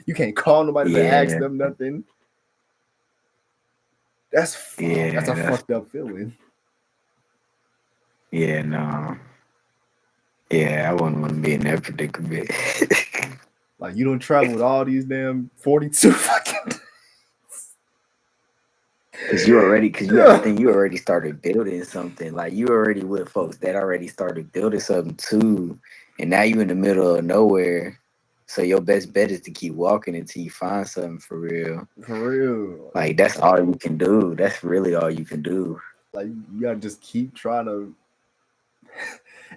You can't call nobody to ask yeah, them nothing. That's yeah, a fucked up feeling. no. Yeah, I wouldn't want to be in that predicament. Like you don't travel with all these damn 42 fucking. Cause you got to Yeah. think you already started building something. Like you already with folks that already started building something too, and now you in the middle of nowhere. So your best bet is to keep walking until you find something for real. For real. Like that's all you can do. That's really all you can do. Like you gotta just keep trying to.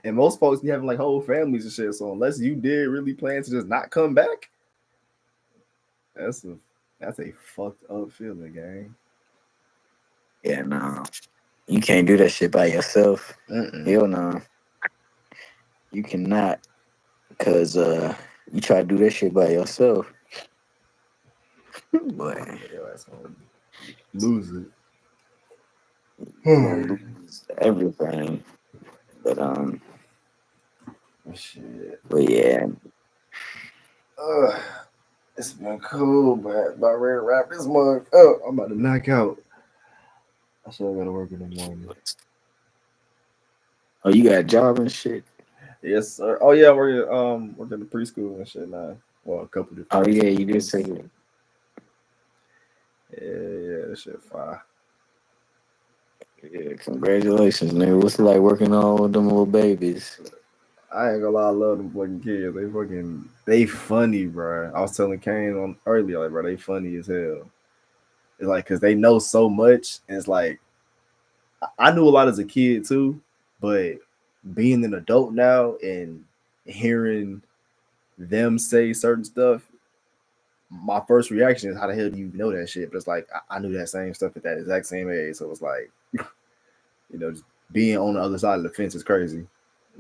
And most folks be having like whole families and shit. So unless you did really plan to just not come back, that's a that's a fucked up feeling, gang. Yeah, no, you can't do that shit by yourself. Mm-mm. Hell no, you cannot. Cause you try to do that shit by yourself, boy, Your ass gonna lose it. you gonna lose everything. But Shit. but yeah, Uh, it's been cool, but about ready to wrap this mug up. I'm about to knock out. I still gotta work in the morning. oh, you got a job and shit. Yes, sir. Oh yeah, working the preschool and shit now. Well, a couple different Oh yeah, you did preschools. say that. Yeah, that shit fire. Yeah, congratulations, nigga. What's it like working on with them little babies? I ain't gonna lie, I love them fucking kids. They funny, bro. I was telling Kane on earlier, like, bro, they funny as hell. It's like, cause they know so much, and it's like, I knew a lot as a kid too, but being an adult now and hearing them say certain stuff, my first reaction is, how the hell do you know that shit? But it's like, I knew that same stuff at that exact same age. So it's like, just being on the other side of the fence is crazy,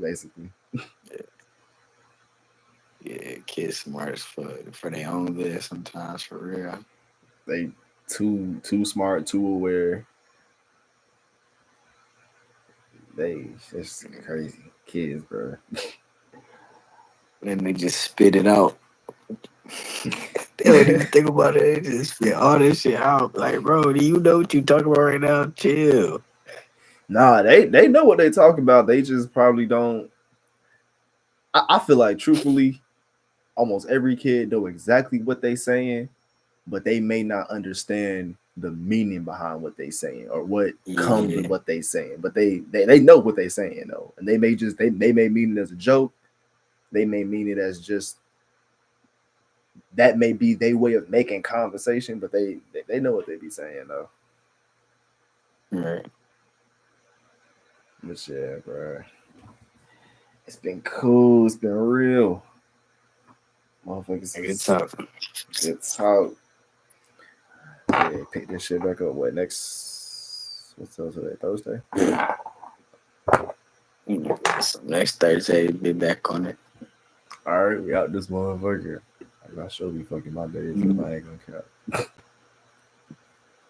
basically. Yeah, kids smart as fuck for their own good sometimes, for real. They too smart, too aware. They just crazy kids, bro. Then they just spit it out. They don't even think about it. They just spit all this shit out. Like, bro, do you know what you talking about right now? Chill. Nah, they know what they talk about. They just probably don't. I feel like, truthfully, almost every kid know exactly what they saying, but they may not understand the meaning behind what they saying or what comes with Yeah, what they saying. But they know what they saying though, and they may mean it as a joke. They may mean it as just, that may be their way of making conversation, but they know what they be saying though. right. But yeah, bro, it's been cool. It's been real, motherfuckers. Good talk. Good talk. Yeah, pick this shit back up. What next? What's today? Thursday. So next Thursday, be back on it. All right, we out this motherfucker. I'm not sure be fucking my days up. I ain't gonna count.